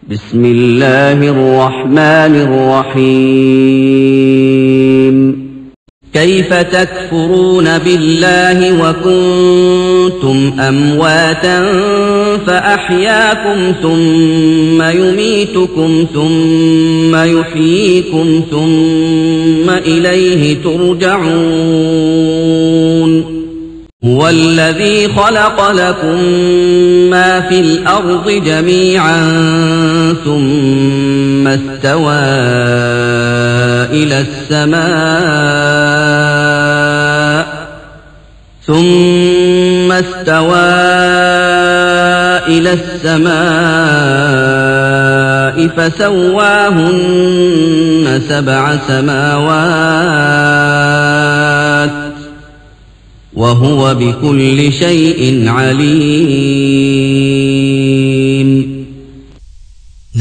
بسم الله الرحمن الرحيم كيف تكفرون بالله وكنتم أمواتا فأحياكم ثم يميتكم ثم يحييكم ثم إليه ترجعون هو الذي خلق لكم ما في الأرض جميعا ثم استوى إلى السماء فسواهن 7 سماوات وهو بكل شيء عليم.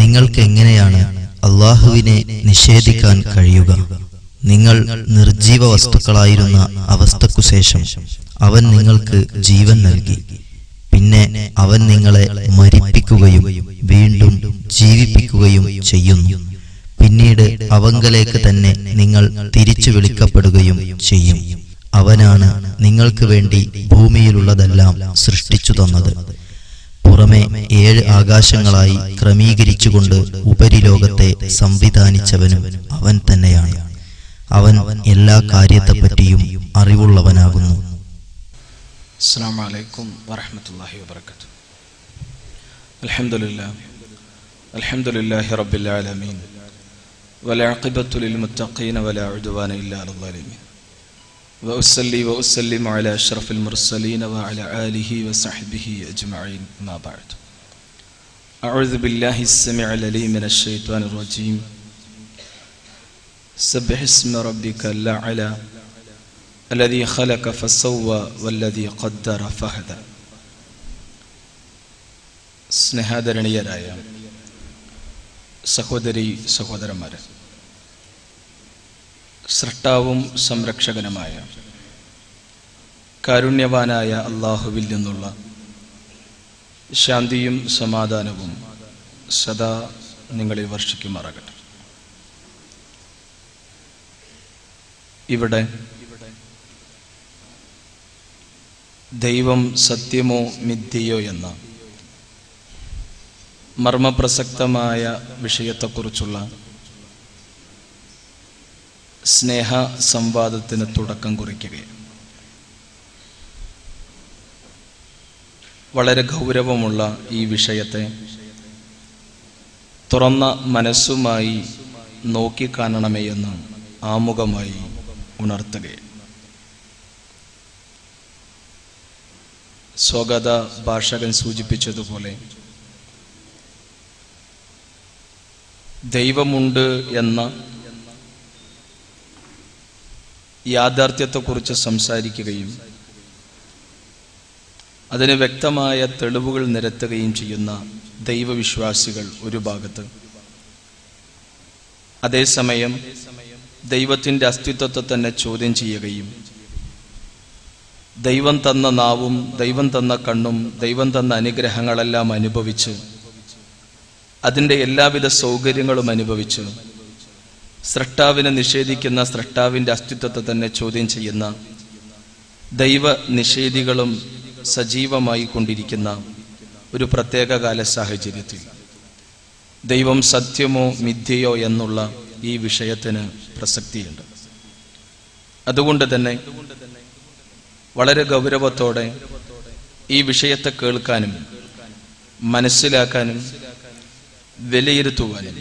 നിങ്ങൾക്ക് എങ്ങനെയാണ് അല്ലാഹുവിനെ നിഷേധിക്കാൻ കഴിയുക? നിങ്ങൾ നിർജീവ വസ്തുക്കളായിരുന്ന അവസ്ഥക്കുശേഷം അവൻ നിങ്ങൾക്ക് ജീവൻ നൽകി. പിന്നെ അവൻ നിങ്ങളെ മരിപ്പിക്കുകയും വീണ്ടും ജീവിപ്പിക്കുകയും ചെയ്യുന്നു. പിന്നീട് അവങ്കലേക്ക് തന്നെ നിങ്ങൾ തിരിച്ചു വിളിക്കപ്പെടുകയും ചെയ്യും. അവനാണ് നിങ്ങൾക്ക് വേണ്ടി ഭൂമിയിലുള്ളതെല്ലാം സൃഷ്ടിച്ചു തന്നത്. പുറമെ 7 ആകാശങ്ങളായി ക്രമീകരിച്ചുകൊണ്ട് ഉപരിലോകത്തെ സംവിധാനിച്ചവനും അവൻ തന്നെയാണ്. അവൻ എല്ലാ കാര്യത്തെപ്പറ്റിയും അറിവുള്ളവനാകുന്നു. അസ്സലാമു അലൈക്കും വറഹ്മത്തുള്ളാഹി വബറകാതുഹു. അൽഹംദുലില്ലാഹി റബ്ബിൽ ആലമീൻ വൽആഖിബത്തു ലിൽ മുത്തഖീന വലാ ഉദ്വാന ഇല്ലാ അലൽ ളാലിമീൻ വഉസ്സല്ലി വഉസ്സല്ലിമു അലാ അഷ്റഫിൽ മുർസലീൻ വഅലാ ആലിഹി വസഹ്ബിഹി അജ്മഈൻ. അമ്മാ ബഅദ്. അഊദു ബില്ലാഹിസ് സമീഉൽ അലീം മിനശ് ശൈത്വാനിർ റജീം. സബ്ബിഹ് ഇസ്മ റബ്ബിക്കൽ അഅ്ലാ الذي خلق فسوى والذي قدر فهدى. സ്നേഹാദരണീയരായ സഹോദരി സഹോദരന്മാരെ, സൃഷ്ടാവും സംരക്ഷകനുമായ കാരുണ്യവാനായ അല്ലാഹുവിൽ നിന്നുള്ള ശാന്തിയും സമാധാനവും സദാ നിങ്ങളിൽ വർഷിക്കുമാറാകട്ടെ. ഇവിടെ ദൈവം സത്യമോ മിഥ്യയോ എന്ന മർമ്മപ്രസക്തമായ വിഷയത്തെക്കുറിച്ചുള്ള സ്നേഹ സംവാദത്തിന് തുടക്കം കുറിക്കുകയാണ്. വളരെ ഗൗരവമുള്ള ഈ വിഷയത്തെ തുറന്ന മനസ്സുമായി നോക്കിക്കാണണമേ എന്ന് ആമുഖമായി ഉണർത്തുകയാണ്. സ്വാഗത ഭാഷകൻ സൂചിപ്പിച്ചതുപോലെ ദൈവമുണ്ട് എന്ന യാഥാർത്ഥ്യത്തെക്കുറിച്ച് സംസാരിക്കുകയും അതിന് വ്യക്തമായ തെളിവുകൾ നിരത്തുകയും ചെയ്യുന്ന ദൈവവിശ്വാസികൾ ഒരു ഭാഗത്ത്, അതേസമയം ദൈവത്തിൻ്റെ അസ്തിത്വത്തെ തന്നെ ചോദ്യം ചെയ്യുകയും ദൈവം തന്ന നാവും ദൈവം തന്ന കണ്ണും ദൈവം തന്ന അനുഗ്രഹങ്ങളെല്ലാം അനുഭവിച്ച് അതിൻ്റെ എല്ലാവിധ സൗകര്യങ്ങളും അനുഭവിച്ച് സ്രഷ്ടാവിനെ നിഷേധിക്കുന്ന സ്രഷ്ടാവിൻ്റെ അസ്തിത്വത്തെ തന്നെ ചോദ്യം ചെയ്യുന്ന ദൈവ നിഷേധികളും സജീവമായി കൊണ്ടിരിക്കുന്ന ഒരു പ്രത്യേക കാല സാഹചര്യത്തിൽ ദൈവം സത്യമോ മിഥ്യയോ എന്നുള്ള ഈ വിഷയത്തിന് പ്രസക്തിയുണ്ട്. അതുകൊണ്ട് തന്നെ വളരെ ഗൗരവത്തോടെ ഈ വിഷയത്തെ കേൾക്കാനും മനസ്സിലാക്കാനും വിലയിരുത്തുവാനും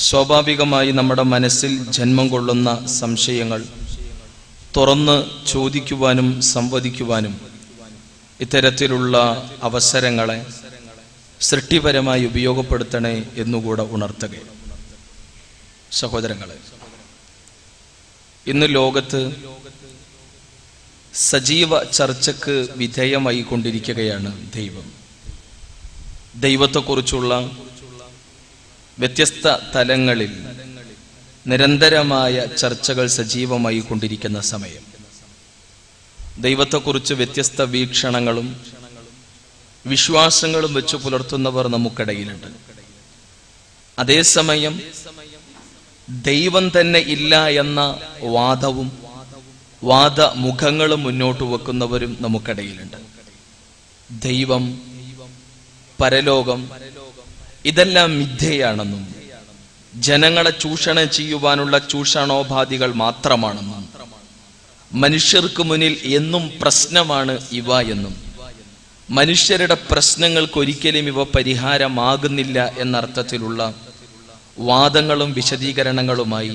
സ്വാഭാവികമായി നമ്മുടെ മനസ്സിൽ ജന്മം കൊള്ളുന്ന സംശയങ്ങൾ തുറന്ന് ചോദിക്കുവാനും സംവദിക്കുവാനും ഇത്തരത്തിലുള്ള അവസരങ്ങളെ സൃഷ്ടിപരമായി ഉപയോഗപ്പെടുത്തണേ എന്നുകൂടെ ഉണർത്തുകയാണ്. സഹോദരങ്ങളെ, ഇന്ന് ലോകത്ത് സജീവ ചർച്ചയ്ക്ക് വിധേയമായി കൊണ്ടിരിക്കുകയാണ് ദൈവം. ദൈവത്തെക്കുറിച്ചുള്ള വ്യത്യസ്ത തലങ്ങളിൽ നിരന്തരമായ ചർച്ചകൾ സജീവമായി കൊണ്ടിരിക്കുന്ന സമയം, ദൈവത്തെക്കുറിച്ച് വ്യത്യസ്ത വീക്ഷണങ്ങളും വിശ്വാസങ്ങളും വെച്ച് പുലർത്തുന്നവർ നമുക്കിടയിലുണ്ട്. അതേസമയം ദൈവം തന്നെ ഇല്ല എന്ന വാദവും വാദമുഖങ്ങളും മുന്നോട്ട് വെക്കുന്നവരും നമുക്കിടയിലുണ്ട്. ദൈവം, പരലോകം ഇതെല്ലാം മിഥ്യയാണെന്നും ജനങ്ങളെ ചൂഷണം ചെയ്യുവാനുള്ള ചൂഷണോപാധികൾ മാത്രമാണെന്നും മനുഷ്യർക്ക് മുന്നിൽ എന്നും പ്രശ്നമാണ് ഇവ എന്നും മനുഷ്യരുടെ പ്രശ്നങ്ങൾക്ക് ഒരിക്കലും ഇവ പരിഹാരമാകുന്നില്ല എന്നർത്ഥത്തിലുള്ള വാദങ്ങളും വിശദീകരണങ്ങളുമായി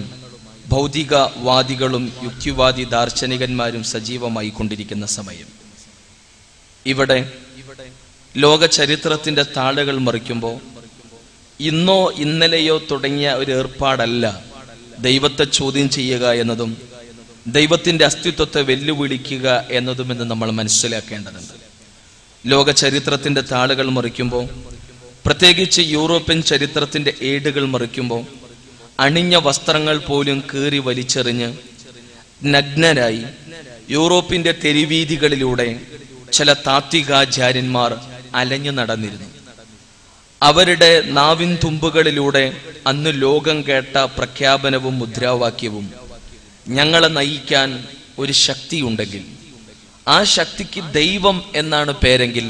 ഭൗതികവാദികളും യുക്തിവാദി ദാർശനികന്മാരും സജീവമായി കൊണ്ടിരിക്കുന്ന സമയം, ഇവിടെ ലോക ചരിത്രത്തിന്റെ താളുകൾ മറിക്കുമ്പോൾ ഇന്നോ ഇന്നലെയോ തുടങ്ങിയ ഒരു ഏർപ്പാടല്ല ദൈവത്തെ ചോദ്യം ചെയ്യുക എന്നതും ദൈവത്തിന്റെ അസ്തിത്വത്തെ വെല്ലുവിളിക്കുക എന്നതുമെന്ന് നമ്മൾ മനസ്സിലാക്കേണ്ടതുണ്ട്. ലോക ചരിത്രത്തിന്റെ താളുകൾ മറിക്കുമ്പോൾ, പ്രത്യേകിച്ച് യൂറോപ്യൻ ചരിത്രത്തിന്റെ ഏടുകൾ മറിക്കുമ്പോൾ, അണിഞ്ഞ വസ്ത്രങ്ങൾ പോലും കീറി വലിച്ചെറിഞ്ഞ് നഗ്നരായി യൂറോപ്പിന്റെ തെരുവീതികളിലൂടെ ചില താത്വികാചാര്യന്മാർ അലഞ്ഞു നടന്നിരുന്നു. അവരുടെ നാവിൻ തുമ്പുകളിലൂടെ അന്ന് ലോകം കേട്ട പ്രഖ്യാപനവും മുദ്രാവാക്യവും, ഞങ്ങളെ നയിക്കാൻ ഒരു ശക്തിയുണ്ടെങ്കിൽ ആ ശക്തിക്ക് ദൈവം എന്നാണ് പേരെങ്കിൽ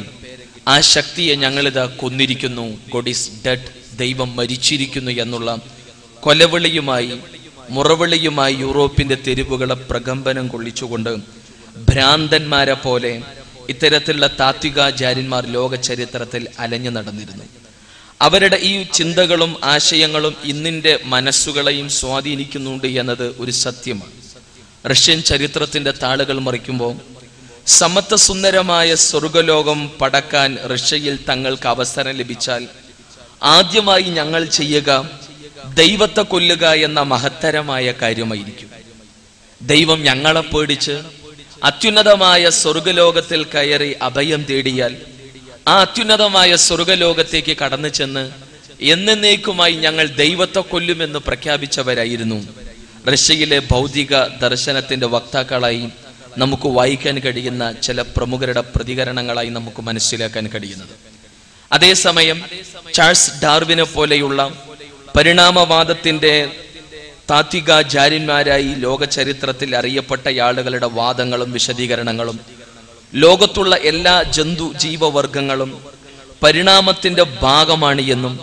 ആ ശക്തിയെ ഞങ്ങളിതാ കൊന്നിരിക്കുന്നു, ഗോഡ് ഈസ് ഡെഡ്, ദൈവം മരിച്ചിരിക്കുന്നു എന്നുള്ള കൊലവിളിയുമായി മുറവിളിയുമായി യൂറോപ്പിന്റെ തെരുവുകളെ പ്രകമ്പനം കൊള്ളിച്ചുകൊണ്ട് ഭ്രാന്തന്മാരെ പോലെ ഇത്തരത്തിലുള്ള താത്വികാചാര്യന്മാർ ലോക ചരിത്രത്തിൽ അലഞ്ഞു നടന്നിരുന്നു. അവരുടെ ഈ ചിന്തകളും ആശയങ്ങളും ഇന്നിന്റെ മനസ്സുകളെയും സ്വാധീനിക്കുന്നുണ്ട് എന്നത് ഒരു സത്യമാണ്. റഷ്യൻ ചരിത്രത്തിന്റെ താളുകൾ മറിക്കുമ്പോൾ സമത്വസുന്ദരമായ സ്വർഗലോകം പടക്കാൻ റഷ്യയിൽ തങ്ങൾക്ക് അവസരം ലഭിച്ചാൽ ആദ്യമായി ഞങ്ങൾ ചെയ്യുക ദൈവത്തെ കൊല്ലുക എന്ന മഹത്തരമായ കാര്യമായിരിക്കും. ദൈവം ഞങ്ങളെ പേടിച്ച് അത്യുന്നതമായ സ്വർഗലോകത്തിൽ കയറി അഭയം തേടിയാൽ ആ അത്യുന്നതമായ സ്വർഗലോകത്തേക്ക് കടന്നു ചെന്ന് എന്നേക്കുമായി ഞങ്ങൾ ദൈവത്തെ കൊല്ലുമെന്ന് പ്രഖ്യാപിച്ചവരായിരുന്നു റഷ്യയിലെ ഭൗതിക ദർശനത്തിന്റെ വക്താക്കളായി നമുക്ക് വായിക്കാൻ കഴിയുന്ന ചില പ്രമുഖരുടെ പ്രതികരണങ്ങളായി നമുക്ക് മനസ്സിലാക്കാൻ കഴിയുന്നത്. അതേസമയം ചാൾസ് ഡാർവിനെ പോലെയുള്ള പരിണാമവാദത്തിന്റെ താത്വികാചാര്യന്മാരായി ലോക ചരിത്രത്തിൽ അറിയപ്പെട്ട ആളുകളുടെ വാദങ്ങളും വിശദീകരണങ്ങളും ലോകത്തുള്ള എല്ലാ ജന്തു ജീവവർഗങ്ങളും പരിണാമത്തിന്റെ ഭാഗമാണ് എന്നും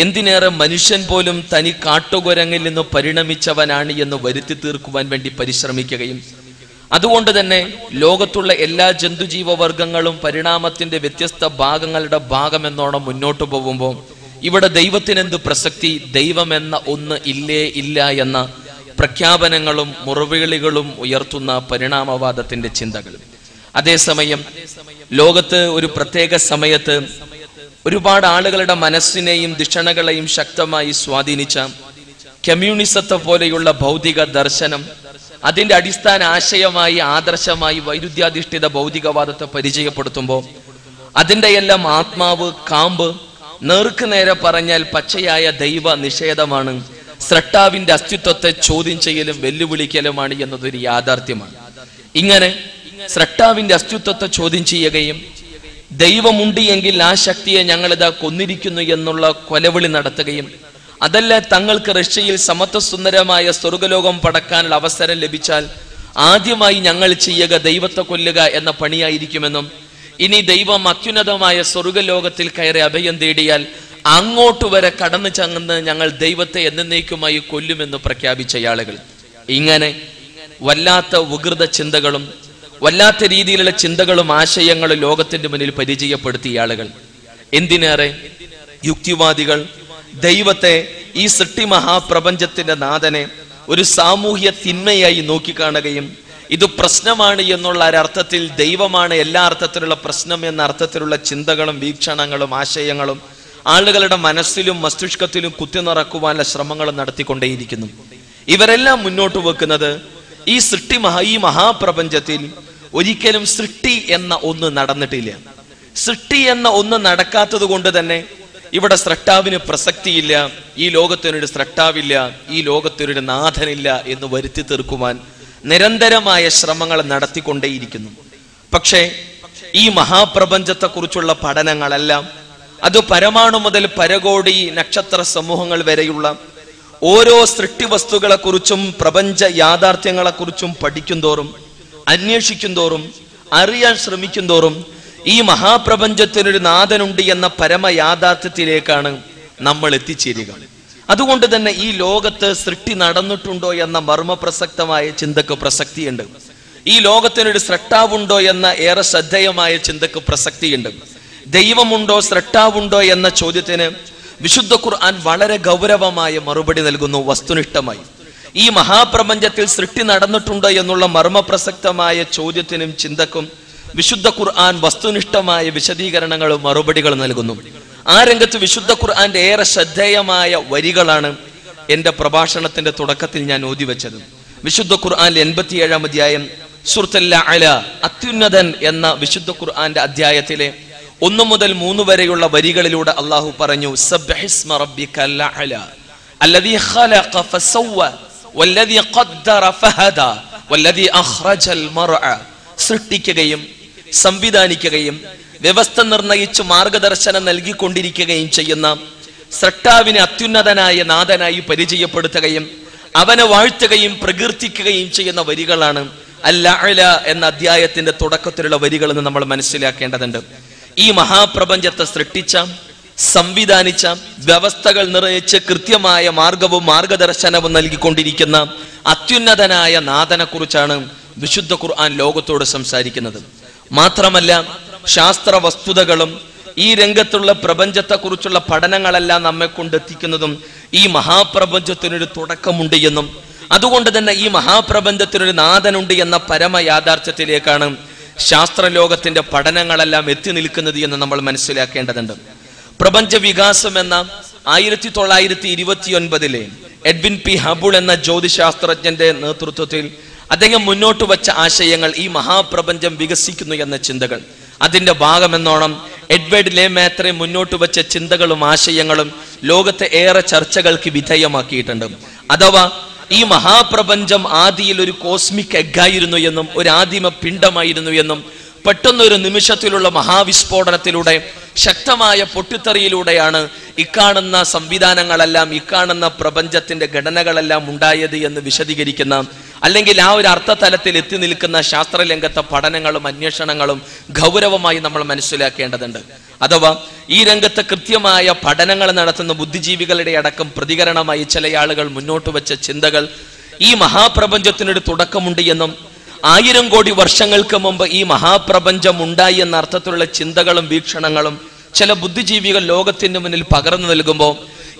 എന്തിനേറെ മനുഷ്യൻ പോലും തനി കാട്ടുകുരങ്ങിൽ നിന്ന് പരിണമിച്ചവനാണ് എന്ന് വരുത്തി തീർക്കുവാൻ വേണ്ടി പരിശ്രമിക്കുകയും അതുകൊണ്ട് തന്നെ ലോകത്തുള്ള എല്ലാ ജന്തുജീവവർഗങ്ങളും പരിണാമത്തിന്റെ വ്യത്യസ്ത ഭാഗങ്ങളുടെ ഭാഗമെന്നോണം മുന്നോട്ട് പോകുമ്പോൾ ഇവിടെ ദൈവത്തിനെന്ത് പ്രസക്തി, ദൈവമെന്ന ഒന്ന് ഇല്ലേ ഇല്ല എന്ന പ്രഖ്യാപനങ്ങളും മുറവിളികളും ഉയർത്തുന്ന പരിണാമവാദത്തിന്റെ ചിന്തകൾ. അതേസമയം ലോകത്ത് ഒരു പ്രത്യേക സമയത്ത് ഒരുപാട് ആളുകളുടെ മനസ്സിനെയും ദിഷണകളെയും ശക്തമായി സ്വാധീനിച്ച കമ്മ്യൂണിസത്തെ പോലെയുള്ള ഭൗതിക ദർശനം അതിന്റെ അടിസ്ഥാന ആശയമായി ആദർശമായി വൈരുദ്ധ്യാധിഷ്ഠിത ഭൗതികവാദത്തെ പരിചയപ്പെടുത്തുമ്പോൾ അതിന്റെ എല്ലാം ആത്മാവ് കാമ്പ് നേർക്ക് നേരെ പറഞ്ഞാൽ പച്ചയായ ദൈവ നിഷേധമാണ്, സ്രഷ്ടാവിന്റെ അസ്തിത്വത്തെ ചോദ്യം ചെയ്യലും വെല്ലുവിളിക്കലുമാണ് എന്നതൊരു യാഥാർത്ഥ്യമാണ്. ഇങ്ങനെ സ്രഷ്ടാവിന്റെ അസ്തിത്വത്തെ ചോദ്യം ചെയ്യുകയും ദൈവമുണ്ട് എങ്കിൽ ആ ശക്തിയെ ഞങ്ങളിതാ കൊന്നിരിക്കുന്നു എന്നുള്ള കൊലവിളി നടത്തുകയും അതല്ല തങ്ങൾക്ക് റഷ്യയിൽ സമത്വസുന്ദരമായ സ്വർഗലോകം പടക്കാനുള്ള അവസരം ലഭിച്ചാൽ ആദ്യമായി ഞങ്ങൾ ചെയ്യുക ദൈവത്തെ കൊല്ലുക എന്ന പണിയായിരിക്കുമെന്നും ഇനി ദൈവം അത്യുന്നതമായ സ്വർഗലോകത്തിൽ കയറി അഭയം തേടിയാൽ അങ്ങോട്ട് വരെ കടന്നു ചെന്ന് ഞങ്ങൾ ദൈവത്തെ എന്നേക്കുമായി കൊല്ലുമെന്ന് പ്രഖ്യാപിച്ച ആളുകൾ. ഇങ്ങനെ വല്ലാത്ത വികൃത ചിന്തകളും വല്ലാത്ത രീതിയിലുള്ള ചിന്തകളും ആശയങ്ങളും ലോകത്തിന്റെ മുന്നിൽ പരിചയപ്പെടുത്തിയ ആളുകൾ. എന്തിനേറെ യുക്തിവാദികൾ ദൈവത്തെ, ഈ സൃഷ്ടി മഹാപ്രപഞ്ചത്തിന്റെ നാഥനെ ഒരു സാമൂഹ്യ തിന്മയായി നോക്കിക്കാണുകയും ഇത് പ്രശ്നമാണ് എന്നുള്ള ഒരർത്ഥത്തിൽ ദൈവമാണ് എല്ലാ അർത്ഥത്തിലുള്ള പ്രശ്നം എന്ന അർത്ഥത്തിലുള്ള ചിന്തകളും വീക്ഷണങ്ങളും ആശയങ്ങളും ആളുകളുടെ മനസ്സിലും മസ്തിഷ്കത്തിലും കുത്തിനിറക്കുവാനുള്ള ശ്രമങ്ങളും നടത്തിക്കൊണ്ടേയിരിക്കുന്നു. ഇവരെല്ലാം മുന്നോട്ട് വെക്കുന്നത് ഈ മഹാപ്രപഞ്ചത്തിൽ ഒരിക്കലും സൃഷ്ടി എന്ന ഒന്ന് നടന്നിട്ടില്ല. സൃഷ്ടി എന്ന ഒന്ന് നടക്കാത്തത് കൊണ്ട് തന്നെ ഇവിടെ സ്രഷ്ടാവിന് പ്രസക്തിയില്ല, ഈ ലോകത്തിനൊരു സ്രഷ്ടാവില്ല, ഈ ലോകത്തിനൊരു നാഥനില്ല എന്ന് വരുത്തി തീർക്കുവാൻ നിരന്തരമായ ശ്രമങ്ങൾ നടത്തിക്കൊണ്ടേയിരിക്കുന്നു. പക്ഷേ ഈ മഹാപ്രപഞ്ചത്തെക്കുറിച്ചുള്ള പഠനങ്ങളെല്ലാം അത് പരമാണു മുതൽ പരകോടി നക്ഷത്ര സമൂഹങ്ങൾ വരെയുള്ള ഓരോ സൃഷ്ടി വസ്തുക്കളെ കുറിച്ചും പ്രപഞ്ച യാഥാർത്ഥ്യങ്ങളെ കുറിച്ചും പഠിക്കും തോറും, അന്വേഷിക്കും തോറും, അറിയാൻ ശ്രമിക്കും തോറും ഈ മഹാപ്രപഞ്ചത്തിനൊരു നാഥനുണ്ട് എന്ന പരമ യാഥാർത്ഥ്യത്തിലേക്കാണ് നമ്മൾ എത്തിച്ചേരുക. അതുകൊണ്ട് തന്നെ ഈ ലോകത്ത് സൃഷ്ടി നടന്നിട്ടുണ്ടോ എന്ന മർമ്മപ്രസക്തമായ ചിന്തക്ക് പ്രസക്തിയുണ്ട്. ഈ ലോകത്തിനൊരു സ്രഷ്ടാവുണ്ടോ എന്ന ഏറെ ശ്രദ്ധേയമായ ചിന്തക്ക് പ്രസക്തിയുണ്ട്. ദൈവമുണ്ടോ സ്രഷ്ടാവുണ്ടോ എന്ന ചോദ്യത്തിന് വിശുദ്ധ ഖുർആൻ വളരെ ഗൗരവമായ മറുപടി നൽകുന്നു വസ്തുനിഷ്ഠമായി. ഈ മഹാപ്രപഞ്ചത്തിൽ സൃഷ്ടി നടന്നിട്ടുണ്ടോ എന്നുള്ള മർമ്മപ്രസക്തമായ ചോദ്യത്തിനും ചിന്തക്കും വിശുദ്ധ ഖുർആൻ വസ്തുനിഷ്ഠമായ വിശദീകരണങ്ങളും മറുപടികളും നൽകുന്നു. ആ രംഗത്ത് വിശുദ്ധ ഖുർആന്റെ ഏറെ ശ്രദ്ധേയമായ വരികളാണ് എന്റെ പ്രഭാഷണത്തിന്റെ തുടക്കത്തിൽ ഞാൻ ഓതി വെച്ചത്. വിശുദ്ധ ഖുർആനിലെ 87-ാം അധ്യായം സൂറത്തുൽ അഅല, അത്യുന്നതൻ എന്ന വിശുദ്ധ ഖുർആന്റെ അധ്യായത്തിലെ 1 മുതൽ 3 വരെയുള്ള വരികളിലൂടെ അള്ളാഹു പറഞ്ഞു, സബ്ബിഹിസ്മ റബ്ബിക്കൽ അഅല അല്ലദീ ഖലഖ ഫസവ്വ വല്ലദീ ഖദ്ദറ ഫഹദ വല്ലദീ അഖ്റജൽ മർഅ. സൃഷ്ടിക്കുകയും സംവിധാനിക്കുകയും വ്യവസ്ഥ നിർണയിച്ച് മാർഗദർശനം നൽകിക്കൊണ്ടിരിക്കുകയും ചെയ്യുന്ന സ്രഷ്ടാവിനെ അത്യുന്നതനായ നാഥനായി പരിചയപ്പെടുത്തുകയും അവനെ വാഴ്ത്തുകയും പ്രകീർത്തിക്കുകയും ചെയ്യുന്ന വരികളാണ് അൽ അഅല എന്ന അധ്യായത്തിന്റെ തുടക്കത്തിലുള്ള വരികൾ എന്ന് നമ്മൾ മനസ്സിലാക്കേണ്ടതുണ്ട്. ഈ മഹാപ്രപഞ്ചത്തെ സൃഷ്ടിച്ച, സംവിധാനിച്ച, വ്യവസ്ഥകൾ നിർണയിച്ച് കൃത്യമായ മാർഗവും മാർഗദർശനവും നൽകിക്കൊണ്ടിരിക്കുന്ന അത്യുന്നതനായ നാഥനെ കുറിച്ചാണ് വിശുദ്ധ ഖുർആൻ ലോകത്തോട് സംസാരിക്കുന്നത്. മാത്രമല്ല, ശാസ്ത്ര വസ്തുതകളും ഈ രംഗത്തുള്ള പ്രപഞ്ചത്തെ കുറിച്ചുള്ള പഠനങ്ങളെല്ലാം നമ്മെ കൊണ്ടെത്തിക്കുന്നതും ഈ മഹാപ്രപഞ്ചത്തിനൊരു തുടക്കമുണ്ട് എന്നും അതുകൊണ്ട് തന്നെ ഈ മഹാപ്രപഞ്ചത്തിനൊരു നാഥനുണ്ട് എന്ന പരമ യാഥാർത്ഥ്യത്തിലേക്കാണ് ശാസ്ത്രലോകത്തിന്റെ പഠനങ്ങളെല്ലാം എത്തി നിൽക്കുന്നത് എന്ന് നമ്മൾ മനസ്സിലാക്കേണ്ടതുണ്ട്. പ്രപഞ്ച വികാസം എന്ന 1929 എഡ്വിൻ പി ഹബിൾ എന്ന ജ്യോതിശാസ്ത്രജ്ഞന്റെ നേതൃത്വത്തിൽ അദ്ദേഹം മുന്നോട്ട് വച്ച ആശയങ്ങൾ ഈ മഹാപ്രപഞ്ചം വികസിക്കുന്നു എന്ന ചിന്തകൾ, അതിന്റെ ഭാഗമെന്നോണം എഡ്വേർഡ് ലേ മാത്രെ മുന്നോട്ട് വച്ച ചിന്തകളും ആശയങ്ങളും ലോകത്തെ ഏറെ ചർച്ചകൾക്ക് വിധേയമാക്കിയിട്ടുണ്ട്. അഥവാ ഈ മഹാപ്രപഞ്ചം ആദിയിൽ ഒരു കോസ്മിക് എഗ്ഗായിരുന്നു എന്നും ഒരു ആദിമ പിണ്ഡമായിരുന്നു എന്നും പെട്ടെന്നൊരു നിമിഷത്തിലുള്ള മഹാവിസ്ഫോടനത്തിലൂടെ ശക്തമായ പൊട്ടിത്തെറിയിലൂടെയാണ് ഇക്കാണുന്ന സംവിധാനങ്ങളെല്ലാം, ഇക്കാണുന്ന പ്രപഞ്ചത്തിന്റെ ഘടനകളെല്ലാം ഉണ്ടായത് എന്ന് വിശദീകരിക്കുന്ന, അല്ലെങ്കിൽ ആ ഒരു അർത്ഥതലത്തിൽ എത്തി നിൽക്കുന്ന ശാസ്ത്രരംഗത്തെ പഠനങ്ങളും അന്വേഷണങ്ങളും ഗൗരവമായി നമ്മൾ മനസ്സിലാക്കേണ്ടതുണ്ട്. അഥവാ ഈ രംഗത്ത് കൃത്യമായ പഠനങ്ങൾ നടത്തുന്ന ബുദ്ധിജീവികളുടെ അടക്കം പ്രതികരണമായി ചില ആളുകൾ മുന്നോട്ട് വെച്ച ചിന്തകൾ ഈ മഹാപ്രപഞ്ചത്തിനൊരു തുടക്കമുണ്ട് എന്നും 1000 കോടി വർഷങ്ങൾക്ക് മുമ്പ് ഈ മഹാപ്രപഞ്ചം ഉണ്ടായി എന്ന അർത്ഥത്തിലുള്ള ചിന്തകളും വീക്ഷണങ്ങളും ചില ബുദ്ധിജീവികൾ ലോകത്തിന് മുന്നിൽ പകർന്നു നൽകുമ്പോൾ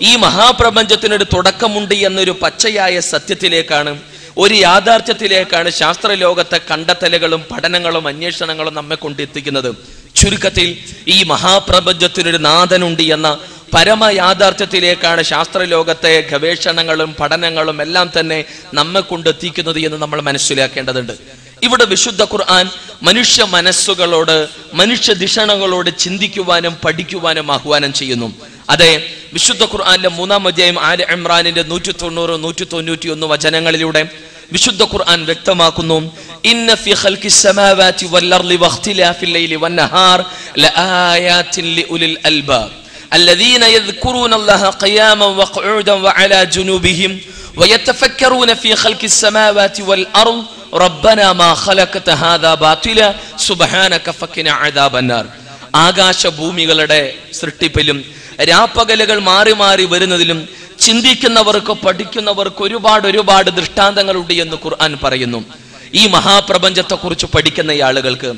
ഈ മഹാപ്രപഞ്ചത്തിനൊരു തുടക്കമുണ്ട് എന്നൊരു പച്ചയായ സത്യത്തിലേക്കാണ്, ഒരു യാഥാർത്ഥ്യത്തിലേക്കാണ് ശാസ്ത്രലോകത്തെ കണ്ടെത്തലുകളും പഠനങ്ങളും അന്വേഷണങ്ങളും നമ്മെ കൊണ്ടെത്തിക്കുന്നത്. ചുരുക്കത്തിൽ ഈ മഹാപ്രപഞ്ചത്തിനൊരു നാഥനുണ്ട് എന്ന പരമ യാഥാർത്ഥ്യത്തിലേക്കാണ് ശാസ്ത്രലോകത്തെ ഗവേഷണങ്ങളും പഠനങ്ങളും എല്ലാം തന്നെ നമ്മെ കൊണ്ടെത്തിക്കുന്നത് എന്ന് നമ്മൾ മനസ്സിലാക്കേണ്ടതുണ്ട്. ഇവിടെ വിശുദ്ധ ഖുർആൻ മനുഷ്യ മനസ്സുകളോട്, മനുഷ്യ ദിഷണകളോട് ചിന്തിക്കുവാനും പഠിക്കുവാനും ആഹ്വാനം ചെയ്യുന്നു. അതെ, വിശുദ്ധ ഖുർആനിലെ 3-ാം അധ്യായം ആല് ഇംറാനിന്റെ 190-191 വചനങ്ങളിലൂടെ വിശുദ്ധ ഖുർആൻ വ്യക്തമാക്കുന്നു, ഇന്ന ഫീ ഖൽഖിസ് സമാവാതി വൽ അർളി വഖ്തിലാഫിൽ ലൈലി വൻ നഹാർ ലആയാതിൻ ലിഉലിൽ അൽബാബ് الذين يذكرون الله قياما وقعودا وعلى جنوبهم ويتفكرون في خلق السماوات والأرض ربنا ما خلقت هذا باطلا سبحانك فقنا عذاب النار. ആകാശ ഭൂമികളുടെ സൃഷ്ടിപ്പിലും രാപ്പകലുകൾ മാറി മാറി വരുന്നതിലും ചിന്തിക്കുന്നവർക്ക്, പഠിക്കുന്നവർക്ക് ഒരുപാട് ദൃഷ്ടാന്തങ്ങളുണ്ട് എന്ന് ഖുർആൻ പറയുന്നു. ഈ മഹാപ്രപഞ്ചത്തെക്കുറിച്ച് പഠിക്കുന്ന ആളുകൾക്ക്,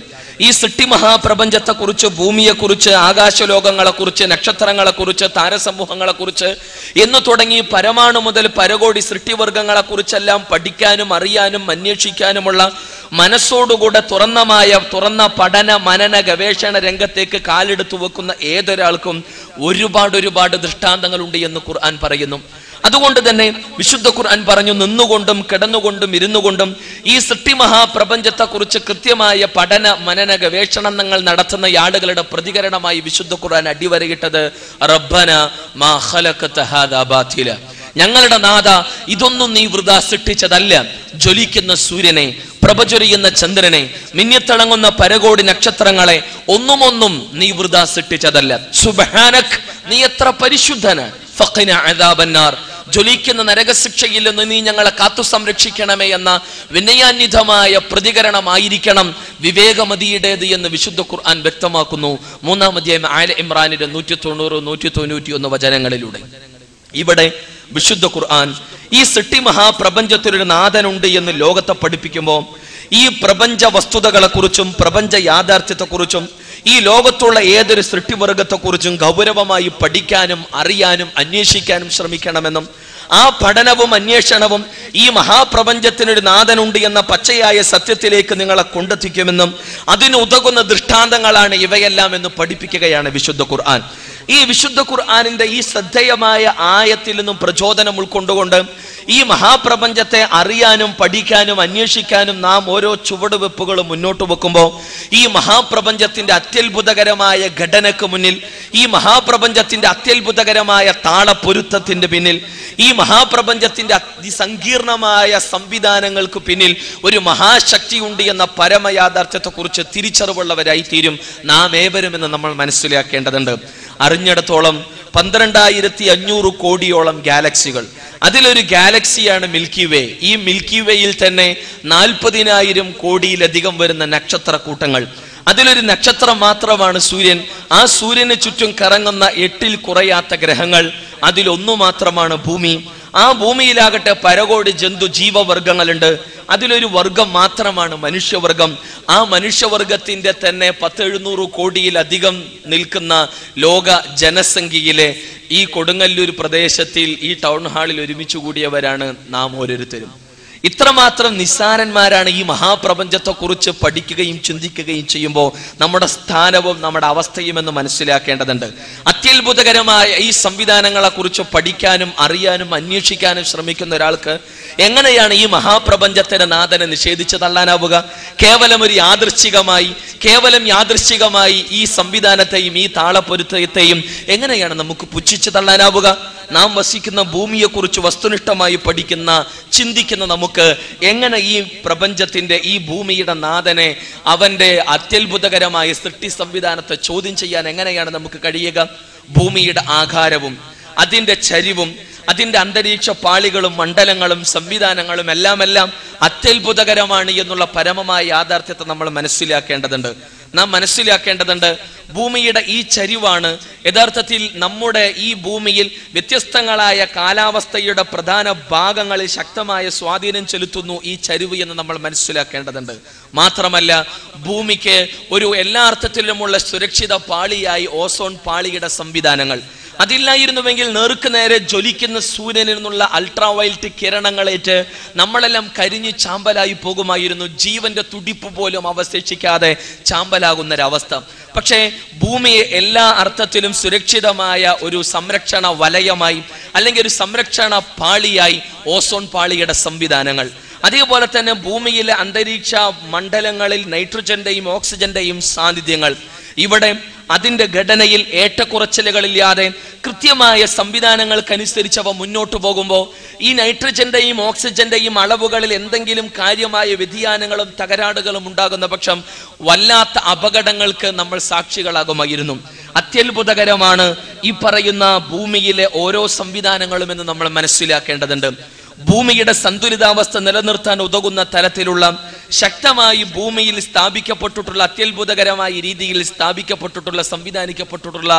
ഈ സൃഷ്ടി മഹാപ്രപഞ്ചത്തെക്കുറിച്ച്, ഭൂമിയെക്കുറിച്ച്, ആകാശലോകങ്ങളെക്കുറിച്ച്, നക്ഷത്രങ്ങളെക്കുറിച്ച്, താരസമൂഹങ്ങളെക്കുറിച്ച് എന്ന് തുടങ്ങി പരമാണു മുതൽ പരകോടി സൃഷ്ടിവർഗങ്ങളെക്കുറിച്ചെല്ലാം പഠിക്കാനും അറിയാനും അന്വേഷിക്കാനുമുള്ള മനസ്സോടുകൂടെ തുറന്ന പഠന മനന ഗവേഷണ രംഗത്തേക്ക് കാലെടുത്തു വെക്കുന്ന ഏതൊരാൾക്കും ഒരുപാട് ദൃഷ്ടാന്തങ്ങളുണ്ട് എന്ന് ഖുർആൻ പറയുന്നു. അതുകൊണ്ട് തന്നെ വിശുദ്ധ ഖുർആൻ പറഞ്ഞു, നിന്നുകൊണ്ടും കിടന്നുകൊണ്ടും ഇരുന്നുകൊണ്ടും ഈ സൃഷ്ടി മഹാപ്രപഞ്ചത്തെക്കുറിച്ച് കൃത്യമായ പഠന മനന ഗവേഷണങ്ങൾ നടത്തുന്ന ആളുകളുടെ പ്രതികരണമായി വിശുദ്ധ ഖുർആൻ അടിവരയിട്ടത് റബ്ബന മാ ഖലഖത ഹാദാ ബാതില, ഞങ്ങളുടെ നാഥ ഇതൊന്നും നീ വൃഥാ സൃഷ്ടിച്ചതല്ല. ജ്വലിക്കുന്ന സൂര്യനെ, പ്രഭചൊരിയുന്ന ചന്ദ്രനെ, മിന്നിത്തിളങ്ങുന്ന പരകോടി നക്ഷത്രങ്ങളെ ഒന്നുമൊന്നും നീ വൃഥാ സൃഷ്ടിച്ചതല്ല. സുബ്ഹാനക്, നീ എത്ര പരിശുദ്ധന്. ഫഖിന അദാബന്നാർ, ജ്വലിക്കുന്ന നരകശിക്ഷയിൽ നിന്ന് നീ ഞങ്ങളെ കാത്തു സംരക്ഷിക്കണമേ എന്ന വിനയാന്വിതമായ പ്രതികരണമായിരിക്കണം വിവേകമതിയുടേത് എന്ന് വിശുദ്ധ ഖുർആൻ വ്യക്തമാക്കുന്നു. 3-ാം അധ്യായം ആല ഇമ്രാനിന്റെ 190, 191 വചനങ്ങളിലൂടെ. ഇവിടെ വിശുദ്ധ ഖുർആൻ ഈ സൃഷ്ടി മഹാപ്രപഞ്ചത്തിലൊരു നാഥനുണ്ട് എന്ന് ലോകത്തെ പഠിപ്പിക്കുമ്പോൾ ഈ പ്രപഞ്ച വസ്തുതകളെ കുറിച്ചും പ്രപഞ്ച യാഥാർത്ഥ്യത്തെക്കുറിച്ചും ഈ ലോകത്തുള്ള ഏതൊരു സൃഷ്ടിവർഗത്തെക്കുറിച്ചും ഗൗരവമായി പഠിക്കാനും അറിയാനും അന്വേഷിക്കാനും ശ്രമിക്കണമെന്നും ആ പഠനവും അന്വേഷണവും ഈ മഹാപ്രപഞ്ചത്തിനൊരു നാഥനുണ്ട് എന്ന പച്ചയായ സത്യത്തിലേക്ക് നിങ്ങളെ കൊണ്ടെത്തിക്കുമെന്നും അതിന് ഉതകുന്ന ദൃഷ്ടാന്തങ്ങളാണ് ഇവയെല്ലാം എന്ന് പഠിപ്പിക്കുകയാണ് വിശുദ്ധ ഖുർആൻ. ഈ വിശുദ്ധ ഖുർആനിന്റെ ഈ ശ്രദ്ധേയമായ ആയത്തിൽ നിന്നും പ്രചോദനം ഉൾക്കൊണ്ടുകൊണ്ട് ഈ മഹാപ്രപഞ്ചത്തെ അറിയാനും പഠിക്കാനും അന്വേഷിക്കാനും നാം ഓരോ ചുവടുവെപ്പുകളും മുന്നോട്ട് വെക്കുമ്പോൾ ഈ മഹാപ്രപഞ്ചത്തിന്റെ അത്യത്ഭുതകരമായ ഘടനയ്ക്ക് മുന്നിൽ, ഈ മഹാപ്രപഞ്ചത്തിന്റെ അത്യത്ഭുതകരമായ താളപ്പൊരുത്തത്തിന്റെ പിന്നിൽ, ഈ മഹാപ്രപഞ്ചത്തിന്റെ അതിസങ്കീർണമായ സംവിധാനങ്ങൾക്ക് പിന്നിൽ ഒരു മഹാശക്തി ഉണ്ട് എന്ന പരമയാഥാർത്ഥ്യത്തെക്കുറിച്ച് തിരിച്ചറിവുള്ളവരായി തീരും നാം ഏവരും എന്ന് നമ്മൾ മനസ്സിലാക്കേണ്ടതുണ്ട്. അറിഞ്ഞിടത്തോളം 12,500 കോടിയോളം ഗാലക്സികൾ, അതിലൊരു ഗാലക്സിയാണ് മിൽക്കി വേ. ഈ മിൽക്കി വേയിൽ തന്നെ 40,000 കോടിയിലധികം വരുന്ന നക്ഷത്ര കൂട്ടങ്ങൾ. അതിലൊരു നക്ഷത്രം മാത്രമാണ് സൂര്യൻ. ആ സൂര്യന് ചുറ്റും കറങ്ങുന്ന 8-ൽ കുറയാത്ത ഗ്രഹങ്ങൾ. അതിലൊന്നു മാത്രമാണ് ഭൂമി. ആ ഭൂമിയിലാകട്ടെ പരകോടി ജന്തു ജീവവർഗങ്ങളുണ്ട്. അതിലൊരു വർഗം മാത്രമാണ് മനുഷ്യവർഗം. ആ മനുഷ്യവർഗത്തിന്റെ തന്നെ 700 കോടിയിലധികം നിൽക്കുന്ന ലോക ജനസംഖ്യയിലെ ഈ കൊടുങ്ങല്ലൂർ പ്രദേശത്തിൽ ഈ ടൗൺ ഹാളിൽ ഒരുമിച്ച് കൂടിയവരാണ് നാം ഓരോരുത്തരും. ഇത്രമാത്രം നിസ്സാരന്മാരാണ് ഈ മഹാപ്രപഞ്ചത്തെ കുറിച്ച് പഠിക്കുകയും ചിന്തിക്കുകയും ചെയ്യുമ്പോൾ നമ്മുടെ സ്ഥാനവും നമ്മുടെ അവസ്ഥയും എന്ന് മനസ്സിലാക്കേണ്ടതുണ്ട്. അത്യത്ഭുതകരമായ ഈ സംവിധാനങ്ങളെ കുറിച്ച് പഠിക്കാനും അറിയാനും അന്വേഷിക്കാനും ശ്രമിക്കുന്ന ഒരാൾക്ക് എങ്ങനെയാണ് ഈ മഹാപ്രപഞ്ചത്തിന്റെ നാഥനെ നിഷേധിച്ച് തള്ളാനാവുക? കേവലം യാദൃശ്ചികമായി ഈ സംവിധാനത്തെയും ഈ താളപ്പൊരുത്തത്തെയും എങ്ങനെയാണ് നമുക്ക് പുച്ഛിച്ച് തള്ളാനാവുക? നാം വസിക്കുന്ന ഭൂമിയെക്കുറിച്ച് വസ്തുനിഷ്ഠമായി പഠിക്കുന്ന ചിന്തിക്കുന്ന നമുക്ക് എങ്ങനെ ഈ പ്രപഞ്ചത്തിന്റെ ഈ ഭൂമിയുടെ നാഥനെ അവന്റെ അത്യത്ഭുതകരമായ സൃഷ്ടി സംവിധാനത്തെ ചോദ്യം ചെയ്യാൻ എങ്ങനെയാണ് നമുക്ക് കഴിയുക? ഭൂമിയുടെ ആകാരവും അതിന്റെ ചരിവും അതിന്റെ അന്തരീക്ഷ പാളികളും മണ്ഡലങ്ങളും സംവിധാനങ്ങളും എല്ലാം അത്യത്ഭുതകരമാണ് എന്നുള്ള പരമമായ യാഥാർത്ഥ്യത്തെ നമ്മൾ മനസ്സിലാക്കേണ്ടതുണ്ട്. ഭൂമിയുടെ ഈ ചരിവാണ് യഥാർത്ഥത്തിൽ നമ്മുടെ ഈ ഭൂമിയിൽ വ്യത്യസ്തങ്ങളായ കാലാവസ്ഥയുടെ പ്രധാന ഭാഗങ്ങളിൽ ശക്തമായ സ്വാധീനം ചെലുത്തുന്നു ഈ ചരിവ് എന്ന് നമ്മൾ മനസ്സിലാക്കേണ്ടതുണ്ട്. മാത്രമല്ല ഭൂമിക്ക് ഒരു എല്ലാ അർത്ഥത്തിലുമുള്ള സുരക്ഷിത പാളിയായി ഓസോൺ പാളിയുടെ സംവിധാനങ്ങൾ. അതില്ലായിരുന്നുവെങ്കിൽ നേർക്ക് നേരെ ജ്വലിക്കുന്ന സൂര്യനിൽ നിന്നുള്ള അൾട്രാവയലറ്റ് കിരണങ്ങളേറ്റ് നമ്മളെല്ലാം കരിഞ്ഞ് ചാമ്പലായി പോകുമായിരുന്നു. ജീവന്റെ തുടിപ്പ് പോലും അവശേഷിക്കാതെ ചാമ്പലാകുന്നൊരവസ്ഥ. പക്ഷേ ഭൂമിയെ എല്ലാ അർത്ഥത്തിലും സുരക്ഷിതമായ ഒരു സംരക്ഷണ വലയമായി അല്ലെങ്കിൽ ഒരു സംരക്ഷണ പാളിയായി ഓസോൺ പാളിയുടെ സംവിധാനങ്ങൾ. അതേപോലെ തന്നെ ഭൂമിയിലെ അന്തരീക്ഷ മണ്ഡലങ്ങളിൽ നൈട്രജന്റെയും ഓക്സിജന്റെയും സാന്നിധ്യങ്ങൾ. ഇവിടെ അതിന്റെ ഘടനയിൽ ഏറ്റക്കുറച്ചിലുകളില്ലാതെ കൃത്യമായ സംവിധാനങ്ങൾക്കനുസരിച്ചവ മുന്നോട്ട് പോകുമ്പോൾ ഈ നൈട്രജന്റെയും ഓക്സിജന്റെയും അളവുകളിൽ എന്തെങ്കിലും കാര്യമായ വ്യതിയാനങ്ങളും തകരാറുകളും ഉണ്ടാകുന്ന പക്ഷം വല്ലാത്ത അപകടങ്ങൾക്ക് നമ്മൾ സാക്ഷികളാകുമായിരുന്നു. അത്യത്ഭുതകരമാണ് ഈ പറയുന്ന ഭൂമിയിലെ ഓരോ സംവിധാനങ്ങളും എന്ന് നമ്മൾ മനസ്സിലാക്കേണ്ടതുണ്ട്. ഭൂമിയുടെ സന്തുലിതാവസ്ഥ നിലനിർത്താൻ ഉതകുന്ന തരത്തിലുള്ള ശക്തമായി ഭൂമിയിൽ സ്ഥാപിക്കപ്പെട്ടിട്ടുള്ള അത്യത്ഭുതകരമായ രീതിയിൽ സ്ഥാപിക്കപ്പെട്ടിട്ടുള്ള സംവിധാനിക്കപ്പെട്ടിട്ടുള്ള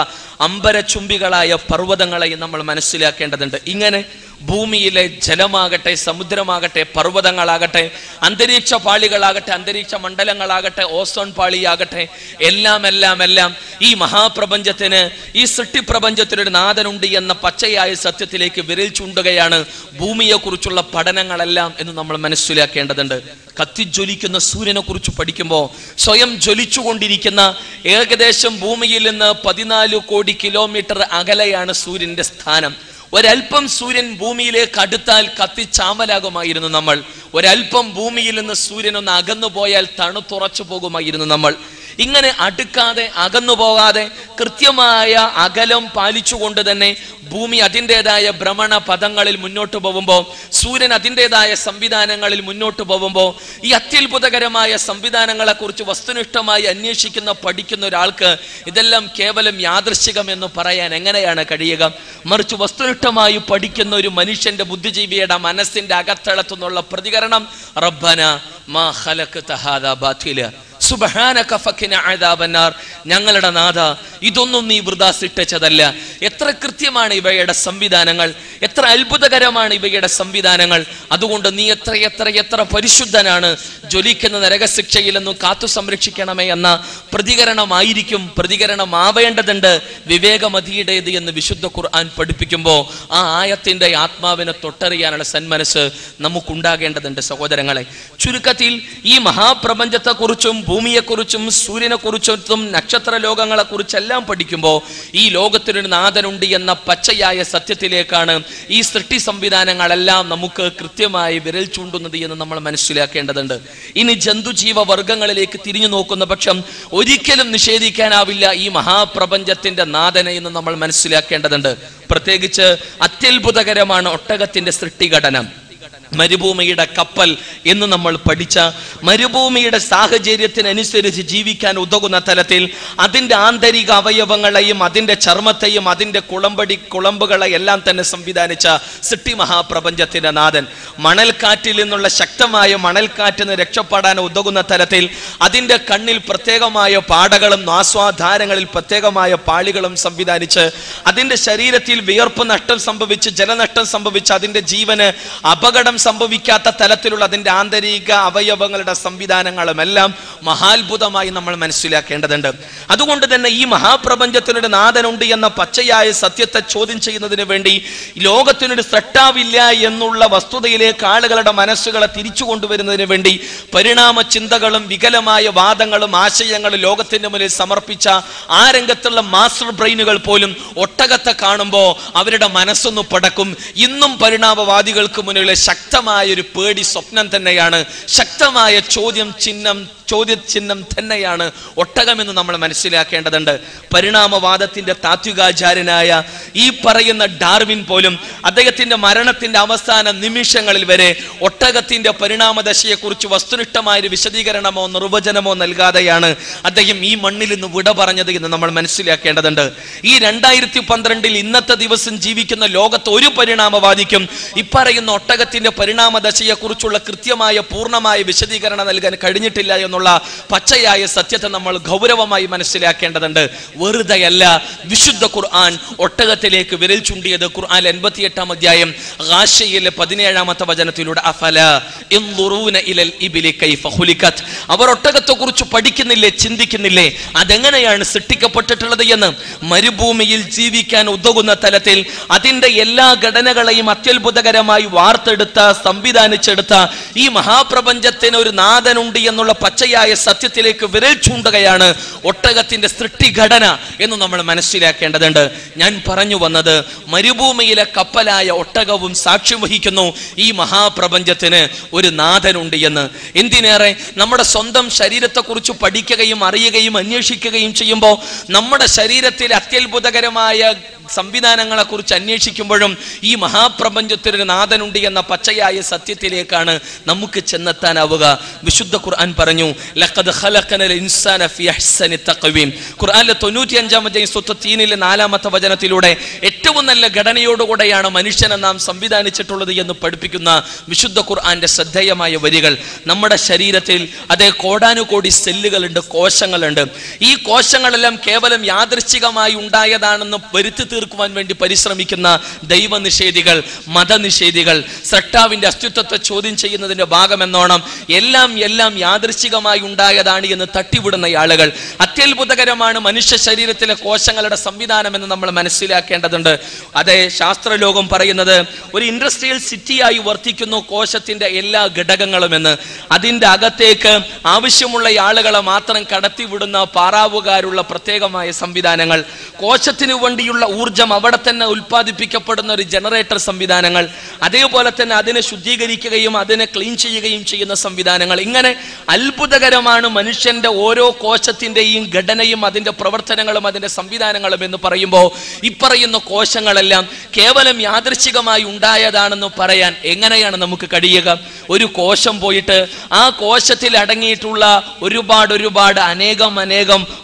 അമ്പരചുംബികളായ പർവ്വതങ്ങളെ നമ്മൾ മനസ്സിലാക്കേണ്ടതുണ്ട്. ഇങ്ങനെ ഭൂമിയിലെ ജലമാകട്ടെ, സമുദ്രമാകട്ടെ, പർവ്വതങ്ങളാകട്ടെ, അന്തരീക്ഷ പാളികളാകട്ടെ, അന്തരീക്ഷ മണ്ഡലങ്ങളാകട്ടെ, ഓസോൺ പാളിയാകട്ടെ, എല്ലാം ഈ മഹാപ്രപഞ്ചത്തിന്, ഈ സൃഷ്ടിപ്രപഞ്ചത്തിനൊരു നാഥനുണ്ട് എന്ന പച്ചയായ സത്യത്തിലേക്ക് വിരൽ ചൂണ്ടുകയാണ് ഭൂമിയെക്കുറിച്ചുള്ള പഠനങ്ങളെല്ലാം എന്ന് നമ്മൾ മനസ്സിലാക്കേണ്ടതുണ്ട്. കത്തിജ്വലിക്കുന്ന സൂര്യനെ കുറിച്ച് പഠിക്കുമ്പോൾ സ്വയം ജ്വലിച്ചുകൊണ്ടിരിക്കുന്ന ഏകദേശം ഭൂമിയിൽ നിന്ന് 14 കോടി കിലോമീറ്റർ അകലെയാണ് സൂര്യന്റെ സ്ഥാനം. ഒരൽപ്പം സൂര്യൻ ഭൂമിയിലേക്ക് അടുത്താൽ കത്തിച്ചാമലാകുമായിരുന്നു നമ്മൾ. ഒരൽപ്പം ഭൂമിയിൽ നിന്ന് സൂര്യൻ ഒന്ന് അകന്നു പോയാൽ തണുത്തുറച്ചു പോകുമായിരുന്നു നമ്മൾ. ഇങ്ങനെ അടുക്കാതെ അകന്നു പോകാതെ കൃത്യമായ അകലം പാലിച്ചുകൊണ്ട് തന്നെ ഭൂമി അതിൻ്റെതായ ഭ്രമണ പദങ്ങളിൽ മുന്നോട്ട് പോകുമ്പോൾ, സൂര്യൻ അതിൻ്റെതായ സംവിധാനങ്ങളിൽ മുന്നോട്ട് പോകുമ്പോൾ, ഈ അത്യത്ഭുതകരമായ സംവിധാനങ്ങളെ കുറിച്ച് വസ്തുനിഷ്ഠമായി അന്വേഷിക്കുന്ന പഠിക്കുന്ന ഒരാൾക്ക് ഇതെല്ലാം കേവലം യാദൃശ്ചികം എന്ന് പറയാൻ എങ്ങനെയാണ് കഴിയുക? മറിച്ച് വസ്തുനിഷ്ഠമായി പഠിക്കുന്ന ഒരു മനുഷ്യന്റെ ബുദ്ധിജീവിയുടെ മനസ്സിന്റെ അകത്തളത്തുനിന്നുള്ള പ്രതികരണം റബ്ബന മാ ഖലഖത ഹാദാ ബാതില സുബ്ഹാനക ഫഖിന അദാബന്നാർ, ഞങ്ങളുടെ നാഥ ഇതൊന്നും നീ വൃഥാ സൃഷ്ടിച്ചതല്ല. എത്ര കൃത്യമാണ് ഇവയുടെ സംവിധാനങ്ങൾ, എത്ര അത്ഭുതകരമാണ് ഇവയുടെ സംവിധാനങ്ങൾ. അതുകൊണ്ട് നീ എത്ര എത്ര എത്ര പരിശുദ്ധനാണ്, ജ്വലിക്കുന്ന നരകശിക്ഷയിൽ നിന്നും കാത്തു സംരക്ഷിക്കണമേ എന്ന പ്രതികരണമാവേണ്ടതുണ്ട് വിവേകമതിയുടേത് എന്ന് വിശുദ്ധ ഖുർആൻ പഠിപ്പിക്കുമ്പോൾ ആ ആയത്തിന്റെ ആത്മാവിനെ തൊട്ടറിയാനുള്ള സന്മനസ് നമുക്കുണ്ടാകേണ്ടതുണ്ട് സഹോദരങ്ങളെ. ചുരുക്കത്തിൽ ഈ മഹാപ്രപഞ്ചത്തെക്കുറിച്ചും ഭൂമിയെക്കുറിച്ചും സൂര്യനെക്കുറിച്ചും നക്ഷത്ര ലോകങ്ങളെ കുറിച്ചെല്ലാം പഠിക്കുമ്പോൾ ഈ ലോകത്തിനൊരു നാഥനുണ്ട് എന്ന പച്ചയായ സത്യത്തിലേക്കാണ് ഈ സൃഷ്ടി സംവിധാനങ്ങളെല്ലാം നമുക്ക് കൃത്യമായി വിരൽ ചൂണ്ടുന്നത് എന്ന് നമ്മൾ മനസ്സിലാക്കേണ്ടതുണ്ട്. ഇനി ജന്തുജീവ വർഗങ്ങളിലേക്ക് തിരിഞ്ഞു നോക്കുന്ന പക്ഷം ഒരിക്കലും നിഷേധിക്കാനാവില്ല ഈ മഹാപ്രപഞ്ചത്തിന്റെ നാഥനെ എന്ന് നമ്മൾ മനസ്സിലാക്കേണ്ടതുണ്ട്. പ്രത്യേകിച്ച് അത്യത്ഭുതകരമാണ് ഒട്ടകത്തിന്റെ സൃഷ്ടിഘടന. മരുഭൂമിയുടെ കപ്പൽ എന്ന് നമ്മൾ പഠിച്ച മരുഭൂമിയുടെ സാഹചര്യത്തിനനുസരിച്ച് ജീവിക്കാൻ ഉതകുന്ന തലത്തിൽ അതിൻ്റെ ആന്തരിക അവയവങ്ങളെയും അതിൻ്റെ ചർമ്മത്തെയും അതിൻ്റെ കുളമ്പുകളെ എല്ലാം തന്നെ സംവിധാനിച്ച സൃഷ്ടി മഹാപ്രപഞ്ചത്തിന്റെ നാഥൻ. മണൽക്കാറ്റിൽ നിന്നുള്ള ശക്തമായ മണൽക്കാറ്റിന് രക്ഷപ്പെടാൻ ഉതകുന്ന തലത്തിൽ അതിൻ്റെ കണ്ണിൽ പ്രത്യേകമായ പാടകളും ആസ്വാധാരങ്ങളിൽ പ്രത്യേകമായ പാളികളും സംവിധാനിച്ച് അതിൻ്റെ ശരീരത്തിൽ വിയർപ്പ് നഷ്ടം സംഭവിച്ച് ജലനഷ്ടം സംഭവിച്ച് അതിൻ്റെ ജീവന് അപകടം സംഭവിക്കാത്ത തലത്തിലുള്ള അതിന്റെ ആന്തരിക അവയവങ്ങളുടെ സംവിധാനങ്ങളുമെല്ലാം മഹാത്ഭുതമായി നമ്മൾ മനസ്സിലാക്കേണ്ടതുണ്ട്. അതുകൊണ്ട് തന്നെ ഈ മഹാപ്രപഞ്ചത്തിനൊരു നാഥനുണ്ട് എന്ന പച്ചയായ സത്യത്തെ ചോദ്യം ചെയ്യുന്നതിന് വേണ്ടി ലോകത്തിനൊരു സൃഷ്ടാവില്ല എന്നുള്ള വസ്തുതയിലേക്ക് ആളുകളുടെ മനസ്സുകളെ തിരിച്ചു കൊണ്ടുവരുന്നതിന് വേണ്ടി പരിണാമ ചിന്തകളും വികലമായ വാദങ്ങളും ആശയങ്ങളും ലോകത്തിന്റെ മുന്നിൽ സമർപ്പിച്ച ആ രംഗത്തുള്ള മാസ്റ്റർ ബ്രെയിനുകൾ പോലും ഒട്ടകത്തെ കാണുമ്പോൾ അവരുടെ മനസ്സൊന്നു പടക്കും. ഇന്നും പരിണാമവാദികൾക്ക് മുന്നിൽ ശക്തമായൊരു പേടി സ്വപ്നം തന്നെയാണ്, ശക്തമായ ചോദ്യചിഹ്നം തന്നെയാണ് ഒട്ടകമെന്ന് നമ്മൾ മനസ്സിലാക്കേണ്ടതുണ്ട്. പരിണാമവാദത്തിന്റെ താത്വികാചാര്യനായ ഈ പറയുന്ന ഡാർവിൻ പോലും അദ്ദേഹത്തിന്റെ മരണത്തിന്റെ അവസാന നിമിഷങ്ങളിൽ വരെ ഒട്ടകത്തിന്റെ പരിണാമദശയെക്കുറിച്ച് വസ്തുനിഷ്ഠമായൊരു വിശദീകരണമോ നിർവചനമോ നൽകാതെയാണ് അദ്ദേഹം ഈ മണ്ണിൽ നിന്ന് വിട പറഞ്ഞത് എന്ന് നമ്മൾ മനസ്സിലാക്കേണ്ടതുണ്ട്. ഈ 2012 ഇന്നത്തെ ദിവസം ജീവിക്കുന്ന ലോകത്ത് ഒരു പരിണാമവാദിക്കും ഇപ്പറയുന്ന ഒട്ടകത്തിന്റെ പരിണാമദശയെക്കുറിച്ചുള്ള കൃത്യമായ പൂർണ്ണമായ വിശദീകരണം നൽകാൻ കഴിഞ്ഞിട്ടില്ല എന്നുള്ള പച്ചയായ സത്യത്തെ നമ്മൾ ഗൗരവമായി മനസ്സിലാക്കേണ്ടതുണ്ട്. വെറുതെയല്ല വിശുദ്ധ ഖുർആൻ ഒട്ടകത്തിലേക്ക് വിരൽ ചൂണ്ടിയത്. ഖുർആൻ 88-ാം അധ്യായം ഗാശയിലെ 17-ാമത്തെ വചനത്തിലൂടെ അഫലാ യൻദുറൂന ഇലൽ ഇബ്ലി കൈഫ ഖുലിഖത്, അവർ ഒട്ടകത്തെ കുറിച്ച് പഠിക്കുന്നില്ലേ, ചിന്തിക്കുന്നില്ലേ അതെങ്ങനെയാണ് സൃഷ്ടിക്കപ്പെട്ടിട്ടുള്ളത് എന്ന്. മരുഭൂമിയിൽ ജീവിക്കാൻ ഉതകുന്ന തലത്തിൽ അതിന്റെ എല്ലാ ഘടനകളെയും അത്യത്ഭുതകരമായി വാർത്തെടുത്ത സംവിധാനിച്ചെടുത്ത ഈ മഹാപ്രപഞ്ചത്തിന് ഒരു നാഥനുണ്ട് എന്നുള്ള പച്ചയായ സത്യത്തിലേക്ക് വിരൽ ചൂണ്ടുകയാണ് ഒട്ടകത്തിന്റെ സൃഷ്ടിഘടന എന്ന് നമ്മൾ മനസ്സിലാക്കേണ്ടതുണ്ട്. ഞാൻ പറഞ്ഞു വന്നത് മരുഭൂമിയിലെ കപ്പലായ ഒട്ടകവും സാക്ഷ്യം വഹിക്കുന്നു ഈ മഹാപ്രപഞ്ചത്തിന് ഒരു നാഥനുണ്ട് എന്ന്. എന്തിനേറെ നമ്മുടെ സ്വന്തം ശരീരത്തെക്കുറിച്ച് പഠിക്കുകയും അറിയുകയും അന്വേഷിക്കുകയും ചെയ്യുമ്പോൾ നമ്മുടെ ശരീരത്തിൽ അത്യത്ഭുതകരമായ സംവിധാനങ്ങളെ കുറിച്ച് അന്വേഷിക്കുമ്പോഴും ഈ മഹാപ്രപഞ്ചത്തിനൊരു നാഥനുണ്ട് എന്ന പച്ചയായ സത്യത്തിലേക്കാണ് നമുക്ക് ചെന്നെത്താനാവുക. വിശുദ്ധ ഖുർആൻ പറഞ്ഞു ലഖദ് ഖലഖനൽ ഇൻസാന ഫീ അഹ്സനി തഖ്വീം. ഖുർആനിലെ 95-ാം അധ്യായം സൂറത്ത് 3-ലെ 4-ാമത്തെ വചനത്തിലൂടെ ഏറ്റവും നല്ല ഘടനയോടുകൂടെയാണ് മനുഷ്യനെ നാം സംവിധാനിച്ചിട്ടുള്ളത് എന്ന് പഠിപ്പിക്കുന്ന വിശുദ്ധ ഖുർആന്റെ ശ്രദ്ധേയമായ വരികൾ. നമ്മുടെ ശരീരത്തിൽ അതേ കോടാനുകോടി സെല്ലുകളുണ്ട്, കോശങ്ങളുണ്ട്. ഈ കോശങ്ങളെല്ലാം കേവലം യാദൃശ്ചികമായി ഉണ്ടായതാണെന്ന് വരുത്തി തീർക്കുവാൻ വേണ്ടി പരിശ്രമിക്കുന്ന ദൈവനിഷേധികൾ, മതനിഷേധികൾ, സൃഷ്ടാവിന്റെ അസ്തിത്വത്തെ ചോദ്യം ചെയ്യുന്നതിന്റെ ഭാഗമെന്നോണം എല്ലാം യാദൃശ്ചികമായി ഉണ്ടായതാണ് എന്ന് തട്ടിവിടുന്ന ആളുകൾ. അത്യത്ഭുതകരമാണ് മനുഷ്യ ശരീരത്തിലെ കോശങ്ങളുടെ സംവിധാനം എന്ന് നമ്മൾ മനസ്സിലാക്കേണ്ടതുണ്ട്. അതേ, ശാസ്ത്രലോകം പറയുന്നത് ഒരു ഇൻഡസ്ട്രിയൽ സിറ്റിയായി വർത്തിക്കുന്നു കോശത്തിന്റെ എല്ലാ ഘടകങ്ങളും എന്ന്. അതിന്റെ അകത്തേക്ക് ആവശ്യമുള്ള ആളുകളെ മാത്രം കടത്തിവിടുന്ന പാറാവുകാരുള്ള പ്രത്യേകമായ സംവിധാനങ്ങൾ, കോശത്തിനു വേണ്ടിയുള്ള ഊർജം അവിടെ തന്നെ ഉൽപ്പാദിപ്പിക്കപ്പെടുന്ന ഒരു ജനറേറ്റർ സംവിധാനങ്ങൾ, അതേപോലെ തന്നെ അതിനെ ശുദ്ധീകരിക്കുകയും അതിനെ ക്ലീൻ ചെയ്യുകയും ചെയ്യുന്ന സംവിധാനങ്ങൾ. ഇങ്ങനെ അത്ഭുതകരമാണ് മനുഷ്യന്റെ ഓരോ കോശത്തിന്റെയും ഘടനയും അതിന്റെ പ്രവർത്തനങ്ങളും അതിന്റെ സംവിധാനങ്ങളും എന്ന് പറയുമ്പോൾ ഈ പറയുന്ന കോശങ്ങളെല്ലാം കേവലം യാദൃശ്ചികമായി ഉണ്ടായതാണെന്ന് പറയാൻ എങ്ങനെയാണ് നമുക്ക് കഴിയുക? ഒരു കോശം പോയിട്ട് ആ കോശത്തിൽ അടങ്ങിയിട്ടുള്ള ഒരുപാട് അനേകം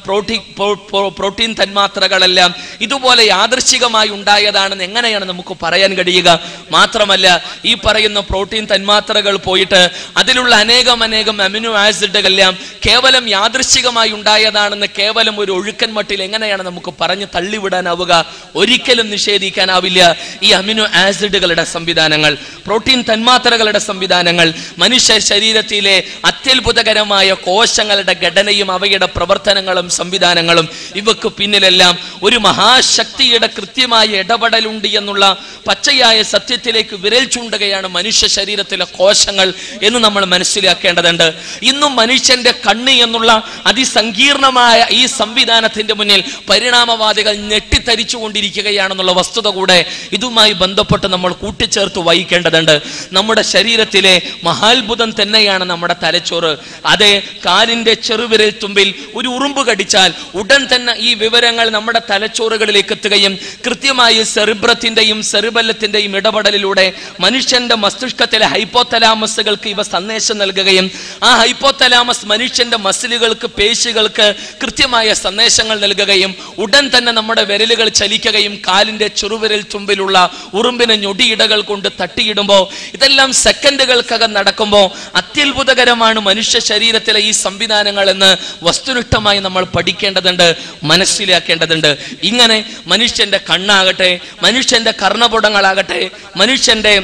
പ്രോട്ടീൻ തന്മാത്രകളെല്ലാം ഇതുപോലെ യാദൃശ്ചികമായി ഉണ്ടായതാണെന്ന് എങ്ങനെയാണ് നമുക്ക് പറയാൻ കഴിയുക? മാത്രമല്ല, ഈ പറയുന്ന പ്രോട്ടീൻ തന്മാത്രകൾ പോയിട്ട് അതിലുള്ള അനേകം അമിനോ ആസിഡുകളെല്ലാം കേവലം യാദൃശ്ചികമായി ഉണ്ടായതാണെന്ന് കേവലം ഒരു ഒഴുക്കൻ മട്ടിൽ എങ്ങനെയാണ് നമുക്ക് പറഞ്ഞ് തള്ളിവിടാനാവുക? ഒരിക്കലും നിഷേധിക്കാനാവില്ല. ഈ അമിനോ ആസിഡുകളുടെ സംവിധാനങ്ങൾ, പ്രോട്ടീൻ തന്മാത്രകളുടെ സംവിധാനങ്ങൾ, മനുഷ്യ ശരീരത്തിലെ അത്യത്ഭുതകരമായ കോശങ്ങളുടെ ഘടനയും അവയുടെ പ്രവർത്തനങ്ങളും സംവിധാനങ്ങളും, ഇവക്ക് പിന്നിലെല്ലാം ഒരു മഹാശക്തിയുടെ കൃത്യമായ ഇടപെടലുണ്ട് എന്നുള്ള പച്ചയായ സത്യത്തിലേക്ക് വിരൽ ചൂണ്ടുകയാണ് മനുഷ്യ ശരീരത്തിലെ കോശങ്ങൾ എന്ന് നമ്മൾ മനസ്സിലാക്കേണ്ടതുണ്ട്. ഇന്നും മനുഷ്യന്റെ കണ്ണ് എന്നുള്ള അതിസങ്കീർണമായ ഈ സംവിധാനത്തിന്റെ മുന്നിൽ പരിണാമവാദികൾ ഞെട്ടിത്തരിച്ചു കൊണ്ടിരിക്കുകയാണെന്നുള്ള വസ്തുത കൂടെ ഇതുമായി ബന്ധപ്പെട്ട് നമ്മൾ കൂട്ടിച്ചേർത്ത് വഹിക്കേണ്ടതുണ്ട്. നമ്മുടെ ശരീരത്തിലെ മഹാത്ഭുതം തന്നെയാണ് നമ്മുടെ തലച്ചോറ്. അതേ, കാലിന്റെ ചെറുവിരൽ തുമ്പിൽ ഒരു ഉറുമ്പ് കടിച്ചാൽ ഉടൻ തന്നെ ഈ വിവരങ്ങൾ നമ്മുടെ തലച്ചോറുകളിലേക്ക് എത്തുകയും കൃത്യമായി സെറിബ്രത്തിന്റെയും സെറിബല്ലത്തിന്റെയും ഇടപെടലിലൂടെ മനുഷ്യന്റെ മസ്തിഷ്കത്തിലെ ഹൈപ്പോതലാമസുകൾക്ക് ഇവ സന്ദേശം നൽകുകയും ആ ഹൈപ്പോതലാമസ് മനുഷ്യന്റെ മസിലുകൾക്ക്, പേശികൾക്ക് കൃത്യമായ സന്ദേശങ്ങൾ നൽകുകയും ഉടൻ തന്നെ നമ്മുടെ വിരലുകൾ ചലിക്കുകയും കാലിന്റെ ചെറുവിരൽ തുമ്പിലുള്ള ഉറുമ്പിനെ ഞൊടിയിടകൾ കൊണ്ട് തട്ടിയിടുമ്പോൾ ഇതെല്ലാം സെക്കൻഡുകൾക്കകം നടക്കുമ്പോൾ അത്യത്ഭുതകരമാണ് മനുഷ്യ ശരീരത്തിലെ ഈ സംവിധാനങ്ങൾ എന്ന് വസ്തുനിഷ്ഠമായി നമ്മൾ പഠിക്കേണ്ടതുണ്ട്, മനസ്സിലാക്കേണ്ടതുണ്ട്. ഇങ്ങനെ മനുഷ്യന്റെ കണ്ണാകട്ടെ, മനുഷ്യന്റെ കർണപുടങ്ങളാകട്ടെ, മനുഷ്യന്റെ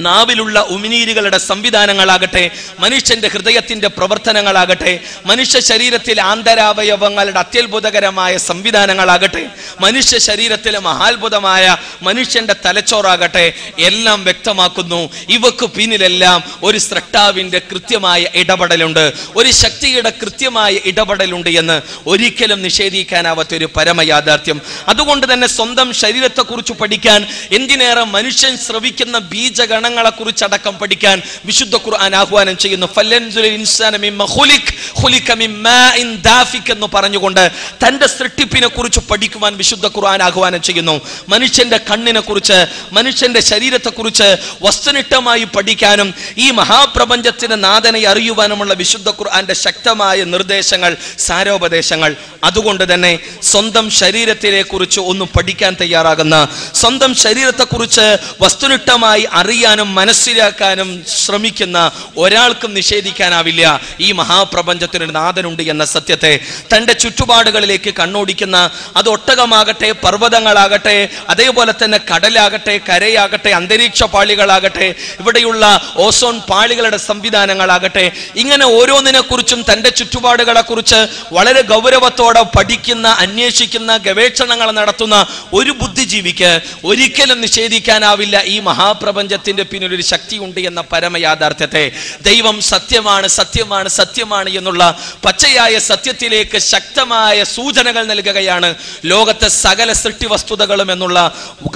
നാവിലുള്ള ഉമിനീരുകളുടെ സംവിധാനങ്ങളാകട്ടെ, മനുഷ്യന്റെ ഹൃദയത്തിന്റെ പ്രവർത്തനങ്ങളാകട്ടെ, മനുഷ്യ ശരീരത്തിലെ ആന്തരാവയവങ്ങളുടെ അത്യത്ഭുതകരമായ സംവിധാനങ്ങളാകട്ടെ, മനുഷ്യ ശരീരത്തിലെ മഹാത്ഭുതമായ മനുഷ്യന്റെ തലച്ചോറാകട്ടെ, എല്ലാം വ്യക്തമാക്കുന്നു ഇവക്ക് പിന്നിലെല്ലാം ഒരു സ്രഷ്ടാവിന്റെ കൃത്യമായ ഇടപെടലുണ്ട്, ഒരു ശക്തിയുടെ കൃത്യമായ ഇടപെടലുണ്ട് എന്ന് ഒരിക്കലും നിഷേധിക്കാനാവാത്ത ഒരു പരമയാഥാർത്ഥ്യം. അതുകൊണ്ട് തന്നെ സ്വന്തം ശരീരത്തെക്കുറിച്ച് പഠിക്കാൻ, എന്തിനേറെ മനുഷ്യൻ ശ്രവിക്കുന്ന ബീജഗണങ്ങളെ കുറിച്ചടക്കം പഠിക്കാൻ വിശുദ്ധ ഖുർആൻ ആഹ്വാനം ചെയ്യുന്നു. എന്ന് പറഞ്ഞുകൊണ്ട് തന്റെ സൃഷ്ടിപ്പിനെ കുറിച്ച് പഠിക്കുവാൻ വിശുദ്ധ ഖുർആൻ ആഹ്വാനം ചെയ്യുന്നു. മനുഷ്യന്റെ കണ്ണിനെ കുറിച്ച്, മനുഷ്യന്റെ ശരീരത്തെ കുറിച്ച് വസ്തുനിഷ്ഠമായി പഠിക്കാനും ഈ മഹാപ്രപഞ്ചത്തിന്റെ നാഥനെ അറിയുവാനുമുള്ള വിശുദ്ധ ഖുർആന്റെ ശക്തമായ നിർദ്ദേശങ്ങൾ, സാരോപദേശങ്ങൾ. അതുകൊണ്ട് തന്നെ സ്വന്തം ശരീരത്തിനെ കുറിച്ച് ഒന്ന് പഠിക്കാൻ തയ്യാറാകുന്ന, സ്വന്തം ശരീരത്തെ കുറിച്ച് വസ്തുനിഷ്ഠമായി അറിയാനും മനസ്സിലാക്കാനും ശ്രമിക്കുന്ന ഒരാൾക്കും നിഷേധിക്കാനാവില്ല ഈ മഹാപ്രപഞ്ചത്തിന് നാഥനുണ്ട് എന്ന സത്യത്തെ. തന്റെ ചുറ്റുപാടുകളിലേക്ക് കണ്ണോടിക്കുന്ന, അത് ഒട്ടകമാകട്ടെ, പർവ്വതങ്ങളാകട്ടെ, അതേപോലെ തന്നെ കടലാകട്ടെ, കരയാകട്ടെ, അന്തരീക്ഷ പാളികളാകട്ടെ, ഇവിടെയുള്ള ഓസോൺ പാളികളുടെ സംവിധാനങ്ങളാകട്ടെ, ഇങ്ങനെ ഓരോന്നിനെ കുറിച്ചും തന്റെ ചുറ്റുപാടുകളെ കുറിച്ച് വളരെ ഗൗരവത്തോടെ പഠിക്കുന്ന, അന്വേഷിക്കുന്ന, ഗവേഷണങ്ങൾ നടത്തുന്ന ഒരു ബുദ്ധിജീവിക്ക് ഒരിക്കലും നിഷേധിക്കാനാവില്ല ഈ മഹാപ്രപഞ്ചത്തിന്റെ പിന്നിലൊരു ശക്തിയുണ്ട് എന്ന പരമയാഥാർത്ഥ്യത്തെ. ദൈവം സത്യമാണ്, സത്യമാണ്, സത്യമാണ് എന്നുള്ള പച്ചയായ സത്യത്തിലേക്ക് ശക്തമായ സൂചനകൾ നൽകുകയാണ് ലോകത്തെ സകല സൃഷ്ടി വസ്തുതകളും എന്നുള്ള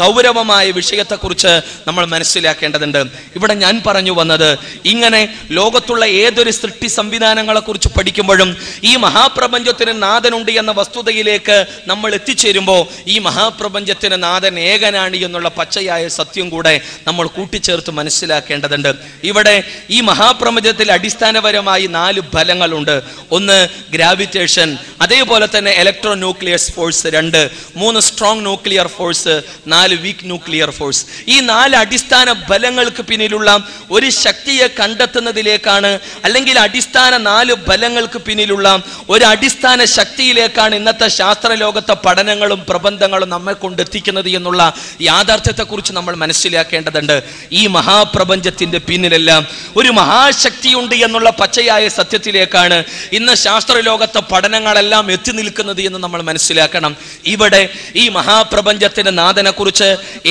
ഗൗരവമായ വിഷയത്തെക്കുറിച്ച് നമ്മൾ മനസ്സിലാക്കേണ്ടതുണ്ട്. ഇവിടെ ഞാൻ പറഞ്ഞു വന്നത്, ഇങ്ങനെ ലോകത്തുള്ള ഏതൊരു സൃഷ്ടി സംവിധാനങ്ങളെ കുറിച്ച് പഠിക്കുമ്പോഴും ഈ മഹാപ്രപഞ്ചത്തിന് നാഥനുണ്ട് എന്ന വസ്തുതയിലേക്ക് നമ്മൾ എത്തിച്ചേരുമ്പോൾ ഈ മഹാപ്രപഞ്ചത്തിന് നാഥൻ ഏകനാണ് എന്നുള്ള പച്ചയായ സത്യം കൂടെ നമ്മൾ കൂട്ടിച്ചേർത്ത് മനസ്സിലാക്കേണ്ടതുണ്ട്. ഇവിടെ ഈ മഹാപ്രപഞ്ചത്തിൽ അടിസ്ഥാനപരമായി 4 ഫലങ്ങളുണ്ട്. ഒന്ന് ഗ്രാവിറ്റേഷൻ, അതേപോലെ തന്നെ electro nuclear force 2, 3 strong nuclear force, 4 weak nuclear force. ഈ 4 അടിസ്ഥാന ബലങ്ങൾക്ക് പിന്നിലുള്ള ഒരു ശക്തിയെ കണ്ടെത്തുന്നതിലേക്കാണ്, അല്ലെങ്കിൽ അടിസ്ഥാന 4 ബലങ്ങൾക്ക് പിന്നിലുള്ള ഒരു അടിസ്ഥാന ശക്തിയിലേക്കാണ് ഇന്നത്തെ ശാസ്ത്രലോകത്തെ പഠനങ്ങളും പ്രബന്ധങ്ങളും നമ്മെ കൊണ്ടെത്തിക്കുന്നത് എന്നുള്ള യാഥാർത്ഥ്യത്തെക്കുറിച്ച് നമ്മൾ മനസ്സിലാക്കേണ്ടതുണ്ട്. ഈ ഈ മഹാപ്രപഞ്ചത്തിന്റെ പിന്നിലെല്ലാം ഒരു മഹാശക്തിയുണ്ട് എന്നുള്ള പച്ചയായ സത്യത്തിലേക്കാണ് ഇന്ന് ശാസ്ത്രലോകത്തെ പഠനങ്ങളെല്ലാം എത്തി നിൽക്കുന്നത് എന്ന് നമ്മൾ മനസ്സിലാക്കണം. ഇവിടെ ഈ മഹാപ്രപഞ്ചത്തിന്റെ നാഥനെ കുറിച്ച്,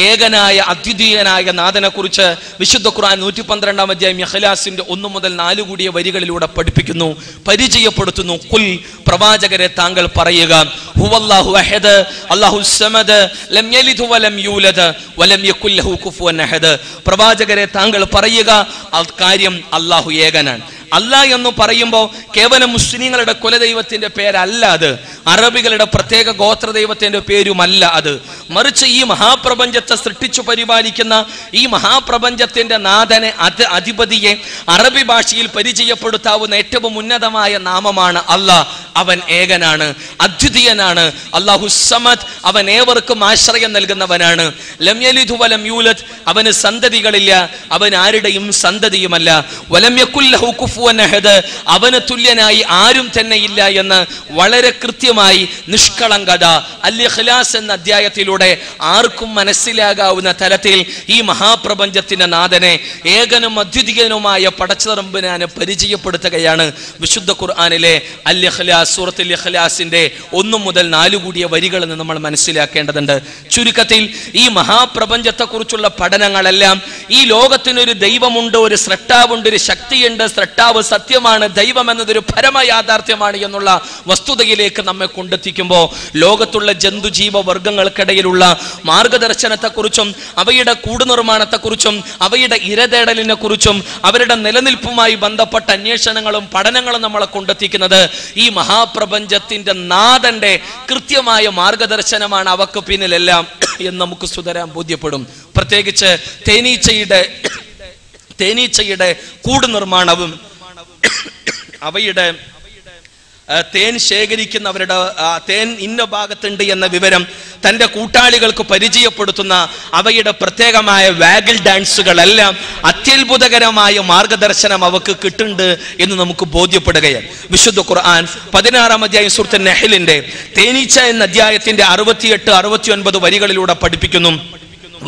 ഏകനായ അദ്വിതീയനായ നാഥനെ കുറിച്ച് വിശുദ്ധ ഖുർആൻ 112-ാം അധ്യായം ഇഖ്ലാസിന്റെ 1 മുതൽ 4 കൂടിയ വരികളിലൂടെ പഠിപ്പിക്കുന്നു, പരിചയപ്പെടുത്തുന്നു. ഖുൽ, പ്രവാചകരെ താങ്കൾ പറയുക, ഹുവല്ലാഹു അഹദ് അല്ലാഹുസ് സമദ് ലം യലിദ് വലം യൂലദ് വലം യകുൽ ലഹു കുഫുവൻ അഹദ്. പ്രവാചകരെ താങ്കൾ പറയുക, കാര്യം അല്ലാഹു ഏകനാണ്. അല്ലാഹ് എന്ന് പറയുമ്പോൾ കേവലം മുസ്ലിങ്ങളുടെ കുലദൈവത്തിന്റെ പേരല്ല അത്, അറബികളുടെ പ്രത്യേക ഗോത്രദൈവത്തിന്റെ പേരുമല്ല അത്. മറിച്ച് ഈ മഹാപ്രപഞ്ചത്തെ സൃഷ്ടിച്ചു പരിപാലിക്കുന്ന ഈ മഹാപ്രപഞ്ചത്തിന്റെ നാഥനെ, അധിപതിയെ അറബി ഭാഷയിൽ പരിചയപ്പെടുത്താവുന്ന ഏറ്റവും ഉന്നതമായ നാമമാണ് അല്ലാഹ്. അവൻ ഏകനാണ്, അദ്വിതീയനാണ്. അല്ലാഹു സമദ്, അവൻ ഏവർക്കും ആശ്രയം നൽകുന്നവനാണ്. ലം യലിദ് വലം യൂലദ്, അവന് സന്തതികളില്ല, അവൻ ആരുടെയും സന്തതിയുമല്ല. വലം യകുൽ ലഹു കുഫുവൻ അഹദ്, അവന് തുല്യനായി ആരും തന്നെ ഇല്ല എന്ന് വളരെ കൃത്യമായി നിഷ്കളങ്കത അൽ ഇഖ്ലാസ് എന്ന അധ്യായത്തിലൂടെ ആർക്കും മനസ്സിലാകാവുന്ന തലത്തിൽ ഈ മഹാപ്രപഞ്ചത്തിന്റെ നാഥനെ, ഏകനും അദ്വിതീയനുമായ പടച്ചതമ്പുരാനെ പരിചയപ്പെടുത്തുകയാണ് വിശുദ്ധ ഖുർആനിലെ അൽ ഇഖ്ലാസ്, സൂറത്തുൽ ഇഖ്ലാസിന്റെ 1 മുതൽ 4 കൂടിയ വരികൾ എന്ന് നമ്മൾ മനസ്സിലാക്കേണ്ടതുണ്ട്. ചുരുക്കത്തിൽ ഈ മഹാപ്രപഞ്ചത്തെ കുറിച്ചുള്ള പഠനങ്ങളെല്ലാം ഈ ലോകത്തിനൊരു ദൈവമുണ്ട്, ഒരു സ്രഷ്ടാവുണ്ട്, ഒരു ശക്തിയുണ്ട്, സ്രഷ്ടാവ് സത്യമാണ്, ദൈവം എന്നതൊരു പരമയാഥാർത്ഥ്യമാണ് എന്നുള്ള വസ്തുതയിലേക്ക് നമ്മെ കൊണ്ടെത്തിക്കുമ്പോൾ ലോകത്തുള്ള ജന്തുജീവ വർഗങ്ങൾക്കിടയിലുള്ള മാർഗദർശനത്തെക്കുറിച്ചും അവയുടെ കൂടുനിർമ്മാണത്തെക്കുറിച്ചും അവയുടെ ഇരതേടലിനെ കുറിച്ചും അവരുടെ നിലനിൽപ്പുമായി ബന്ധപ്പെട്ട അന്വേഷണങ്ങളും പഠനങ്ങളും നമ്മളെ കൊണ്ടെത്തിക്കുന്നത് ഈ മഹാപ്രപഞ്ചത്തിന്റെ നാഥന്റെ കൃത്യമായ മാർഗദർശനമാണ് അവക്ക് പിന്നിലെല്ലാം എന്ന് നമുക്ക് സുതരാൻ ബോധ്യപ്പെടും. പ്രത്യേകിച്ച് തേനീച്ചയുടെ കൂട് നിർമ്മാണവും അവയുടെ തേൻ ശേഖരിക്കുന്നവരുടെ തേൻ ഇന്ന ഭാഗത്തുണ്ട് എന്ന വിവരം തൻ്റെ കൂട്ടാളികൾക്ക് പരിചയപ്പെടുത്തുന്ന അവയുടെ പ്രത്യേകമായ വാഗിൾ ഡാൻസുകളെല്ലാം അത്യത്ഭുതകരമായ മാർഗദർശനം അവക്ക് കിട്ടുന്നുണ്ട് എന്ന് നമുക്ക് ബോധ്യപ്പെടുകയാണ്. വിശുദ്ധ ഖുർആൻ 16-ാം അധ്യായം സൂറത്തുൽ നഹ്ലിന്റെ തേനീച്ച എന്ന അധ്യായത്തിന്റെ 68-69 വരികളിലൂടെ പഠിപ്പിക്കുന്നു.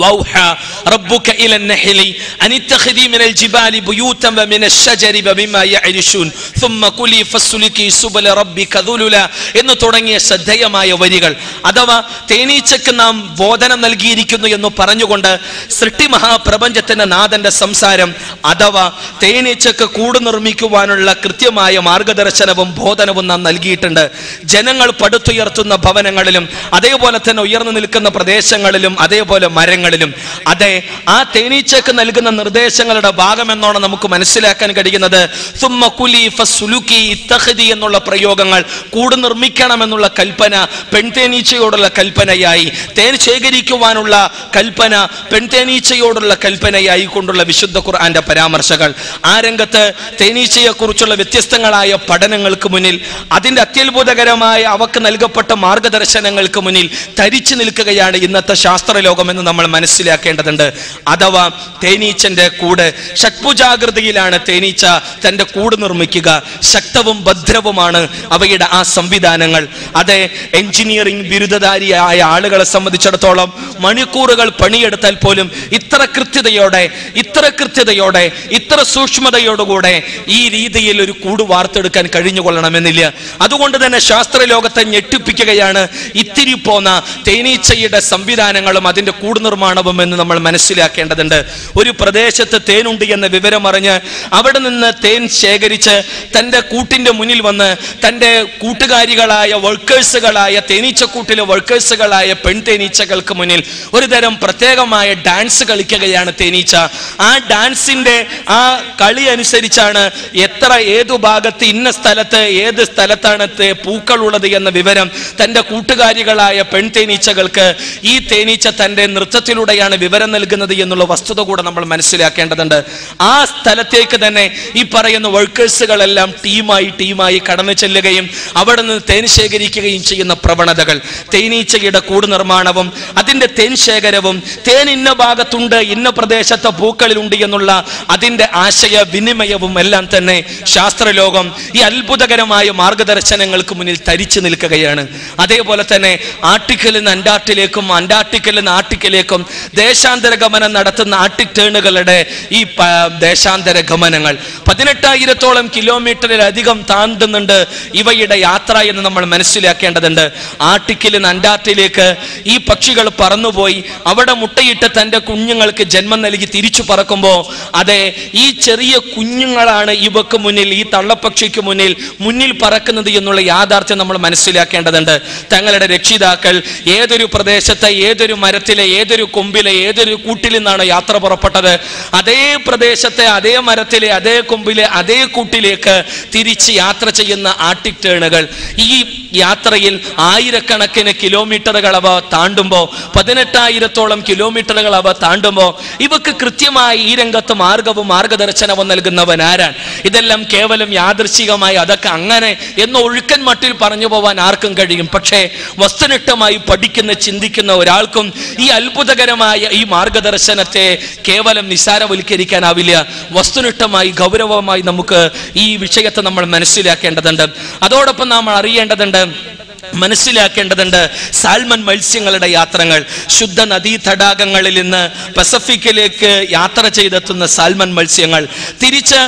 وَأَوْحَى رَبُّكَ إِلَى النَّحْلِ أَنِ اتَّخِذِي مِنَ الْجِبَالِ بُيُوتًا وَمِنَ الشَّجَرِ وَمِمَّا يَعْرِشُونَ ثُمَّ كُلِي فَاسْلُكِي سُبُلَ رَبِّكَ ذُلُلًا എന്ന് തുടങ്ങിയ ശ്രദ്ധേയമായ വരികൾ. അഥവാ തേനീച്ചക്ക് നാം ബോധനം നൽകിയിരിക്കുന്നു എന്ന് പറഞ്ഞുകൊണ്ട് സൃഷ്ടി മഹാപ്രപഞ്ചത്തിന്റെ നാഥന്റെ സംസാരം, അഥവാ തേനീച്ചക്ക് കൂട് നിർമ്മിക്കുവാനുള്ള കൃത്യമായ മാർഗദർശനവും ബോധനവും നാം നൽകിയിട്ടുണ്ട്. ജനങ്ങൾ പടുത്തുയർത്തുന്ന ഭവനങ്ങളിലും അതേപോലെ തന്നെ ഉയർന്നു നിൽക്കുന്ന പ്രദേശങ്ങളിലും അതേപോലെ മരങ്ങൾ ും അതെ, ആ തേനീച്ചക്ക് നൽകുന്ന നിർദ്ദേശങ്ങളുടെ ഭാഗം എന്നോണം നമുക്ക് മനസ്സിലാക്കാൻ കഴിയുന്നത് സുമ്മ കുലി ഫസ്ലുക്കി ഇത്തഖദി എന്നുള്ള പ്രയോഗങ്ങൾ, കൂട് നിർമ്മിക്കണമെന്നുള്ള കൽപ്പന പെൺതേനീച്ചയോടുള്ള കൽപ്പനയായി, തേൻ ശേഖരിക്കുവാനുള്ള കൽപ്പന പെൺതേനീച്ചയോടുള്ള കൽപ്പനയായി കൊണ്ടുള്ള വിശുദ്ധ ഖുർആന്റെ പരാമർശങ്ങൾ ആ രംഗത്ത് തേനീച്ചയെക്കുറിച്ചുള്ള വ്യത്യസ്തങ്ങളായ പഠനങ്ങൾക്ക് മുന്നിൽ, അതിന്റെ അത്യത്ഭുതകരമായ അവക്ക് നൽകപ്പെട്ട മാർഗദർശനങ്ങൾക്ക് മുന്നിൽ തരിച്ചു നിൽക്കുകയാണ് ഇന്നത്തെ ശാസ്ത്രലോകം എന്ന് നമ്മൾ മനസ്സിലാക്കേണ്ടതുണ്ട്. അഥവാ തേനീച്ചന്റെ കൂട് ഷഡ്ഭുജാകൃതിയിലാണ് തേനീച്ച തന്റെ കൂട് നിർമ്മിക്കുക. ശക്തവും ഭദ്രവുമാണ് അവയുടെ ആ സംവിധാനങ്ങൾ. അതെ, എഞ്ചിനീയറിംഗ് ബിരുദധാരിയായ ആളുകളെ സംബന്ധിച്ചിടത്തോളം മണിക്കൂറുകൾ പണിയെടുത്താൽ പോലും ഇത്ര കൃത്യതയോടെ ഇത്ര സൂക്ഷ്മതയോടുകൂടെ ഈ രീതിയിൽ ഒരു കൂട് വാർത്തെടുക്കാൻ കഴിഞ്ഞുകൊള്ളണമെന്നില്ല. അതുകൊണ്ട് തന്നെ ശാസ്ത്രലോകത്തെ ഞെട്ടിപ്പിക്കുകയാണ് ഇത്തിരി പോന്ന തേനീച്ചയുടെ സംവിധാനങ്ങളും അതിന്റെ കൂട് നിർമ്മാണവും എന്ന് നമ്മൾ മനസ്സിലാക്കേണ്ടതുണ്ട്. ഒരു പ്രദേശത്ത് തേനുണ്ട് എന്ന വിവരം അറിഞ്ഞ് അവിടെ നിന്ന് തേൻ ശേഖരിച്ച് തൻ്റെ കൂട്ടിന്റെ മുന്നിൽ വന്ന് തൻ്റെ കൂട്ടുകാരികളായ വർക്കേഴ്സുകളായ തേനീച്ചക്കൂട്ടിലെ വർക്കേഴ്സുകളായ പെൺതേനീച്ചകൾക്ക് മുന്നിൽ ഒരു തരം പ്രത്യേകമായ ഡാൻസ് കളിക്കുകയാണ് തേനീച്ച. ആ ഡാൻസിന്റെ ആ കളി അനുസരിച്ചാണ് ഏതു ഭാഗത്ത് ഇന്ന സ്ഥലത്ത് ഏത് സ്ഥലത്താണ് പൂക്കളുള്ളത് എന്ന വിവരം തൻ്റെ കൂട്ടുകാരികളായ പെൺതേനീച്ചകൾക്ക് ഈ തേനീച്ച തൻ്റെ നൃത്തത്തിലൂടെയാണ് വിവരം നൽകുന്നത് എന്നുള്ള വസ്തുത കൂടെ നമ്മൾ മനസ്സിലാക്കേണ്ടതുണ്ട്. ആ സ്ഥലത്തേക്ക് തന്നെ ഈ പറയുന്ന വർക്കേഴ്സുകളെല്ലാം ടീമായി കടന്നു ചെല്ലുകയും അവിടെ നിന്ന് തേൻ ശേഖരിക്കുകയും ചെയ്യുന്ന പ്രവണതകൾ, തേനീച്ചയുടെ കൂട് നിർമ്മാണവും അതിന്റെ തേൻ ശേഖരവും, തേൻ ഇന്ന ഭാഗത്തുണ്ട് ഇന്ന പ്രദേശത്തെ പൂക്കളിലുണ്ട് എന്നുള്ള അതിന്റെ ആശയ വിനിമയവും എല്ലാം തന്നെ ശാസ്ത്രലോകം ഈ അത്ഭുതകരമായ മാർഗദർശനങ്ങൾക്ക് മുന്നിൽ തരിച്ചു നിൽക്കുകയാണ്. അതേപോലെ തന്നെ ആർട്ടിക്കിൽ നിന്ന് അന്റാർട്ടിലേക്കും അന്റാർട്ടിക്കിൽ നിന്ന് ആർട്ടിക്കിലേക്കും ദേശാന്തര ഗമനം നടത്തുന്ന ആർട്ടിക് ടേണുകളുടെ ഈ ദേശാന്തര ഗമനങ്ങൾ 18,000-ഓളം കിലോമീറ്ററിലധികം താണ്ടുന്നുണ്ട് ഇവയുടെ യാത്ര എന്ന് നമ്മൾ മനസ്സിലാക്കേണ്ടതുണ്ട്. ആർട്ടിക്കിൽ നിന്ന് അന്റാർട്ടിലേക്ക് ഈ പക്ഷികൾ പറന്നുപോയി അവിടെ മുട്ടയിട്ട് തന്റെ കുഞ്ഞുങ്ങൾക്ക് ജന്മം നൽകി തിരിച്ചു പറക്കുമ്പോൾ അതെ ഈ ചെറിയ കുഞ്ഞുങ്ങളാണ് ഇവക്ക് മുന്നിൽ, ഈ തള്ളപ്പക്ഷിക്ക് മുന്നിൽ പറക്കുന്നത് എന്നുള്ള യാഥാർത്ഥ്യം നമ്മൾ മനസ്സിലാക്കേണ്ടതുണ്ട്. തങ്ങളുടെ രക്ഷിതാക്കൾ ഏതൊരു പ്രദേശത്തെ, ഏതൊരു മരത്തിലെ, ഏതൊരു കൊമ്പിലെ, ഏതൊരു കൂട്ടിൽ നിന്നാണ് യാത്ര പുറപ്പെട്ടത്, അതേ പ്രദേശത്തെ, അതേ മരത്തിലെ, അതേ കൊമ്പിലെ, അതേ കൂട്ടിലേക്ക് തിരിച്ച് യാത്ര ചെയ്യുന്ന ആർട്ടിക് ടേണുകൾ ഈ യാത്രയിൽ ആയിരക്കണക്കിന് കിലോമീറ്ററുകൾ അവ താണ്ടുമ്പോൾ, 18,000-ഓളം കിലോമീറ്ററുകൾ അവ താണ്ടുമ്പോൾ ഇവക്ക് കൃത്യമായി ഈ രംഗത്ത് മാർഗവും മാർഗദർശനവും നൽകുന്നവൻ ആരാണ്? ഇതെല്ലാം കേവലം യാദൃശ്ചികമായി അതൊക്കെ അങ്ങനെ എന്ന ഒഴുക്കൻ മട്ടിൽ പറഞ്ഞു പോവാൻ ആർക്കും കഴിയും. പക്ഷേ വസ്തുനിഷ്ഠമായി പഠിക്കുന്ന, ചിന്തിക്കുന്ന ഒരാൾക്കും ഈ അത്ഭുതകരമായ ഈ മാർഗദർശനത്തെ കേവലം നിസ്സാരവൽക്കരിക്കാനാവില്ല. വസ്തുനിഷ്ഠമായി ഗൗരവമായി നമുക്ക് ഈ വിഷയത്തെ നമ്മൾ മനസ്സിലാക്കേണ്ടതുണ്ട്. അതോടൊപ്പം നാം അറിയേണ്ടതുണ്ട്, മനസ്സിലാക്കേണ്ടതുണ്ട് സാൽമൺ മത്സ്യങ്ങളുടെ യാത്രകൾ. ശുദ്ധ നദീ തടാകങ്ങളിൽ നിന്ന് പസഫിക്കിലേക്ക് യാത്ര ചെയ്തെത്തുന്ന സാൽമൺ മത്സ്യങ്ങൾ തിരിച്ച്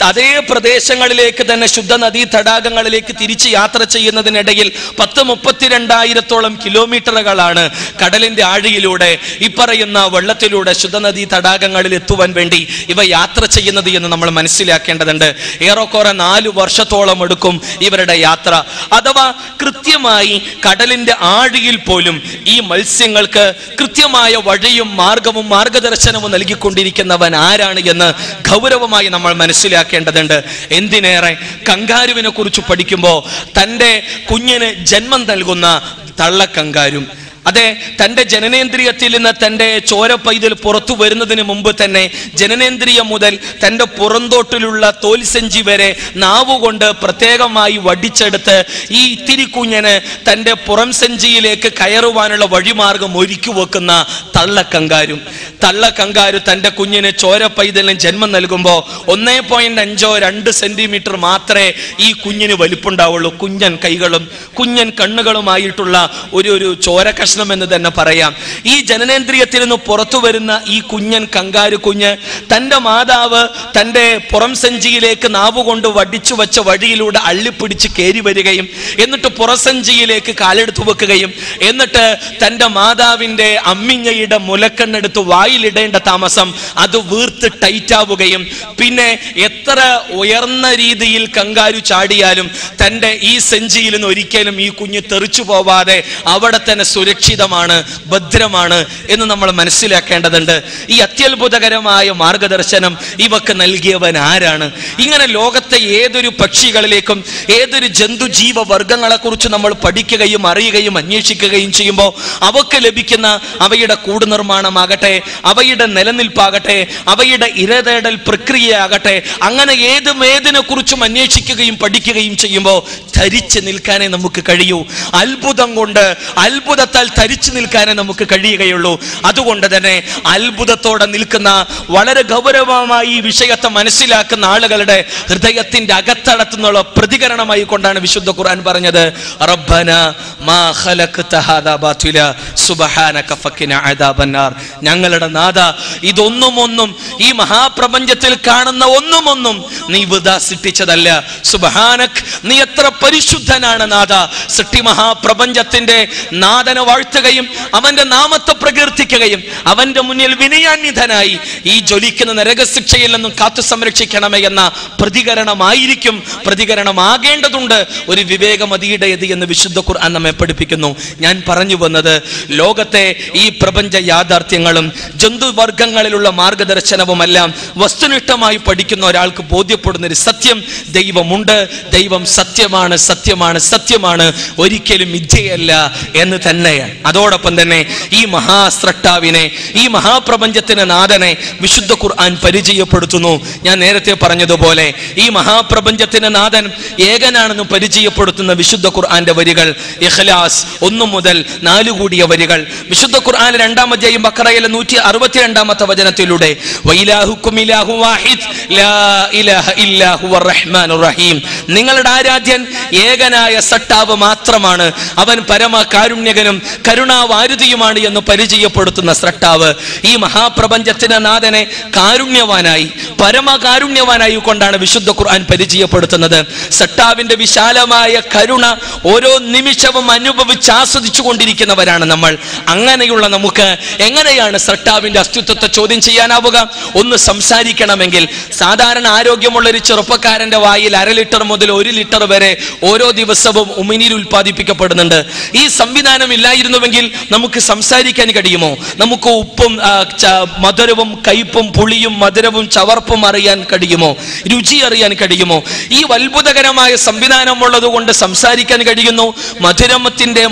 അതേ പ്രദേശങ്ങളിലേക്ക് തന്നെ ശുദ്ധ നദീ തടാകങ്ങളിലേക്ക് തിരിച്ച് യാത്ര ചെയ്യുന്നതിനിടയിൽ 32,000-ഓളം കിലോമീറ്ററുകളാണ് കടലിന്റെ ആഴിയിലൂടെ ഇപ്പറയുന്ന വെള്ളത്തിലൂടെ ശുദ്ധ നദീ തടാകങ്ങളിൽ എത്തുവാൻ വേണ്ടി ഇവ യാത്ര ചെയ്യുന്നത് എന്ന് നമ്മൾ മനസ്സിലാക്കേണ്ടതുണ്ട്. ഏറെക്കുറെ 4 വർഷത്തോളം എടുക്കും ഇവരുടെ യാത്ര. അഥവാ കൃത്യമായി കടലിന്റെ ആഴിയിൽ പോലും ഈ മത്സ്യങ്ങൾക്ക് കൃത്യമായ വഴിയും മാർഗവും മാർഗദർശനവും നൽകിക്കൊണ്ടിരിക്കുന്നവൻ ആരാണ് എന്ന് ഗൗരവമായി നമ്മൾ മനസ്സിലാക്കേണ്ടതുണ്ട്. എന്തിനേറെ കങ്കാരുവിനെ കുറിച്ച് പഠിക്കുമ്പോൾ തൻ്റെ കുഞ്ഞിന് ജന്മം നൽകുന്ന തള്ളക്കങ്കാരും അതെ തൻ്റെ ജനനേന്ദ്രിയത്തിൽ നിന്ന് തൻ്റെ ചോര പൈതൽ പുറത്തു വരുന്നതിന് മുമ്പ് തന്നെ ജനനേന്ദ്രിയം മുതൽ തൻ്റെ പുറന്തോട്ടിലുള്ള തോൽസഞ്ചി വരെ നാവുകൊണ്ട് പ്രത്യേകമായി വടിച്ചെടുത്ത് ഈ ഇത്തിരി കുഞ്ഞന് തൻ്റെ പുറം സഞ്ചിയിലേക്ക് കയറുവാനുള്ള വഴിമാർഗം ഒരുക്കി വെക്കുന്ന തള്ളക്കങ്കാരു തൻ്റെ കുഞ്ഞിന് ചോര പൈതലിന് ജന്മം നൽകുമ്പോൾ 1.5-2 സെന്റിമീറ്റർ മാത്രമേ ഈ കുഞ്ഞിന് വലിപ്പുണ്ടാവുള്ളൂ. കുഞ്ഞൻ കൈകളും കുഞ്ഞൻ കണ്ണുകളുമായിട്ടുള്ള ഒരു ചോര എന്ന് തന്നെ പറയാം. ഈ ജനനേന്ദ്രിയത്തിൽ നിന്ന് പുറത്തു വരുന്ന ഈ കുഞ്ഞൻ കങ്കാരു കുഞ്ഞ് തൻ്റെ മാതാവ് തൻ്റെ പുറം സഞ്ചിയിലേക്ക് നാവുകൊണ്ട് വടിച്ചു വച്ച വഴിയിലൂടെ അള്ളിപ്പിടിച്ച് കയറി വരികയും എന്നിട്ട് പുറസഞ്ചിയിലേക്ക് കാലെടുത്തു വെക്കുകയും എന്നിട്ട് തൻ്റെ മാതാവിൻ്റെ അമ്മിഞ്ഞയുടെ മുലക്കണ്ണെടുത്ത് വായിലിടേണ്ട താമസം അത് വീർത്ത് ടൈറ്റാവുകയും പിന്നെ എത്ര ഉയർന്ന രീതിയിൽ കങ്കാരു ചാടിയാലും തൻ്റെ ഈ സഞ്ചിയിൽ നിന്ന് ഒരിക്കലും ഈ കുഞ്ഞ് തെറിച്ചു പോവാതെ അവിടെ തന്നെ സുരക്ഷിതമാണ്, ഭദ്രമാണ് എന്ന് നമ്മൾ മനസ്സിലാക്കേണ്ടതുണ്ട്. ഈ അത്യത്ഭുതകരമായ മാർഗദർശനം ഇവക്ക് നൽകിയവൻ ആരാണ്? ഇങ്ങനെ ലോകത്തെ ഏതൊരു പക്ഷികളിലേക്കും ഏതൊരു ജന്തുജീവ വർഗങ്ങളെ കുറിച്ച് നമ്മൾ പഠിക്കുകയും അറിയുകയും അന്വേഷിക്കുകയും ചെയ്യുമ്പോൾ അവക്ക് ലഭിക്കുന്ന അവയുടെ കൂട് നിർമ്മാണമാകട്ടെ, അവയുടെ നിലനിൽപ്പാകട്ടെ, അവയുടെ ഇരതേടൽ പ്രക്രിയയാകട്ടെ, അങ്ങനെ ഏതിനെ കുറിച്ചും അന്വേഷിക്കുകയും പഠിക്കുകയും ചെയ്യുമ്പോൾ ധരിച്ചു നിൽക്കാനേ നമുക്ക് കഴിയൂ. അത്ഭുതത്താൽ ധരിച്ചു നിൽക്കാനേ നമുക്ക് കഴിയുകയുള്ളൂ. അതുകൊണ്ട് തന്നെ അത്ഭുതത്തോടെ നിൽക്കുന്ന, വളരെ ഗൗരവമായി ഈ വിഷയത്തെ മനസ്സിലാക്കുന്ന ആളുകളുടെ ഹൃദയത്തിന്റെ അകത്തളത്തുന്നുള്ള പ്രതികരണമായി കൊണ്ടാണ് വിശുദ്ധ ഖുർആൻ പറഞ്ഞത്, റബ്ബന മാ ഖലഖത ഹാദാ ബാതില സുബ്ഹാനക ഫഖിന അദാബന്നാർ. ഞങ്ങളുടെ നാഥ, ഇതൊന്നും ഈ മഹാപ്രപഞ്ചത്തിൽ കാണുന്ന ഒന്നും നീ വൃഥാ സൃഷ്ടിച്ചതല്ല. സുബ്ഹാനക്, നീ എത്ര പരിശുദ്ധനാണ് നാഥ. സൃഷ്ടി മഹാപ്രപഞ്ചത്തിന്റെ നാഥനെ വാഴ്ത്തുകയും അവന്റെ നാമത്തെ പ്രകീർത്തിക്കുകയും അവന്റെ മുന്നിൽ വിനയാന്വിതനായി ഈ ജ്വലിക്കുന്ന നരകശിക്ഷയിൽ നിന്നും കാത്തു സംരക്ഷിക്കണമേ എന്ന പ്രതികരണമാകേണ്ടതുണ്ട് ഒരു വിവേകമതിയുടേത് എന്ന് വിശുദ്ധ ഖുർആൻ നമ്മെ പഠിപ്പിക്കുന്നു. ഞാൻ പറഞ്ഞു വന്നത്, ലോകത്തെ ഈ പ്രപഞ്ച യാഥാർത്ഥ്യങ്ങളും ജന്തുവർഗങ്ങളിലുള്ള മാർഗദർശനവുമെല്ലാം വസ്തുനിഷ്ഠമായി പഠിക്കുന്ന ഒരാൾക്ക് ബോധ്യപ്പെടുന്ന ഒരു സത്യം, ദൈവമുണ്ട്, ദൈവം സത്യമാണ്, സത്യമാണ്, ഒരിക്കലും മിഥ്യയല്ല എന്ന് തന്നെയാണ്. അതോടൊപ്പം തന്നെ ഈ മഹാസ്രഷ്ടാവിനെ, ഈ മഹാപ്രപഞ്ചത്തിന്റെ നാഥനെ വിശുദ്ധ ഖുർആൻ പരിചയപ്പെടുത്തുന്നു. ഞാൻ നേരത്തെ പറഞ്ഞതുപോലെ ഈ മഹാപ്രപഞ്ചത്തിന്റെ നാഥൻ ഏകനാണെന്ന് പരിചയപ്പെടുത്തുന്ന വിശുദ്ധ ഖുർആന്റെ വരികൾ, ഇഖ്ലാസ് 1 മുതൽ 4 കൂടിയ വരികൾ. വിശുദ്ധ ഖുർആൻ 2-ാം അധ്യായം ബഖറയിലെ 162-ാമത്തെ വചനത്തിലൂടെ വഇലാഹുക്കും ഇലാഹു വാഹിദ് ലാ ഇലാഹ ഇല്ലാ ഹുവർ റഹ്മാനുർ റഹീം, നിങ്ങളുടെ ആരാധ്യൻ ഏകനായ സട്ടാവ് മാത്രമാണ്. അവൻ പരമകാരുണ്യകനും കരുണാവാരുതിയുമാണ് എന്ന് പരിചയപ്പെടുത്തുന്ന സട്ടാവ് ഈ മഹാപ്രപഞ്ചത്തിന്റെ നാഥനെ കാരുണ്യവാനായി പരമകാരുണ്യവാനായി കൊണ്ടാണ് വിശുദ്ധ ഖുർആൻ പരിചയപ്പെടുത്തുന്നത്. സട്ടാവിന്റെ വിശാലമായ കരുണ ഓരോ നിമിഷവും അനുഭവിച്ച് ആസ്വദിച്ചു കൊണ്ടിരിക്കുന്നവരാണ് നമ്മൾ. അങ്ങനെയുള്ള നമുക്ക് എങ്ങനെയാണ് സട്ടാവിന്റെ അസ്തിത്വത്തെ ചോദ്യം ചെയ്യാനാവുക? ഒന്ന് സംസാരിക്കണമെങ്കിൽ സാധാരണ ആരോഗ്യമുള്ള ഒരു ചെറുപ്പക്കാരന്റെ വായിൽ 1/2 ലിറ്റർ മുതൽ 1 ലിറ്റർ വരെ ഓരോ ദിവസവും ഉമിനീർ ഉൽപ്പാദിപ്പിക്കപ്പെടുന്നുണ്ട്. ഈ സംവിധാനം ഇല്ലായിരുന്നുവെങ്കിൽ നമുക്ക് സംസാരിക്കാൻ കഴിയുമോ? നമുക്ക് ഉപ്പും മധുരവും കയ്പും പുളിയും മധുരവും ചവർപ്പും അറിയാൻ കഴിയുമോ? രുചി അറിയാൻ കഴിയുമോ? ഈ അത്ഭുതകരമായ സംവിധാനമുള്ളത് കൊണ്ട് സംസാരിക്കാൻ കഴിയുന്നു.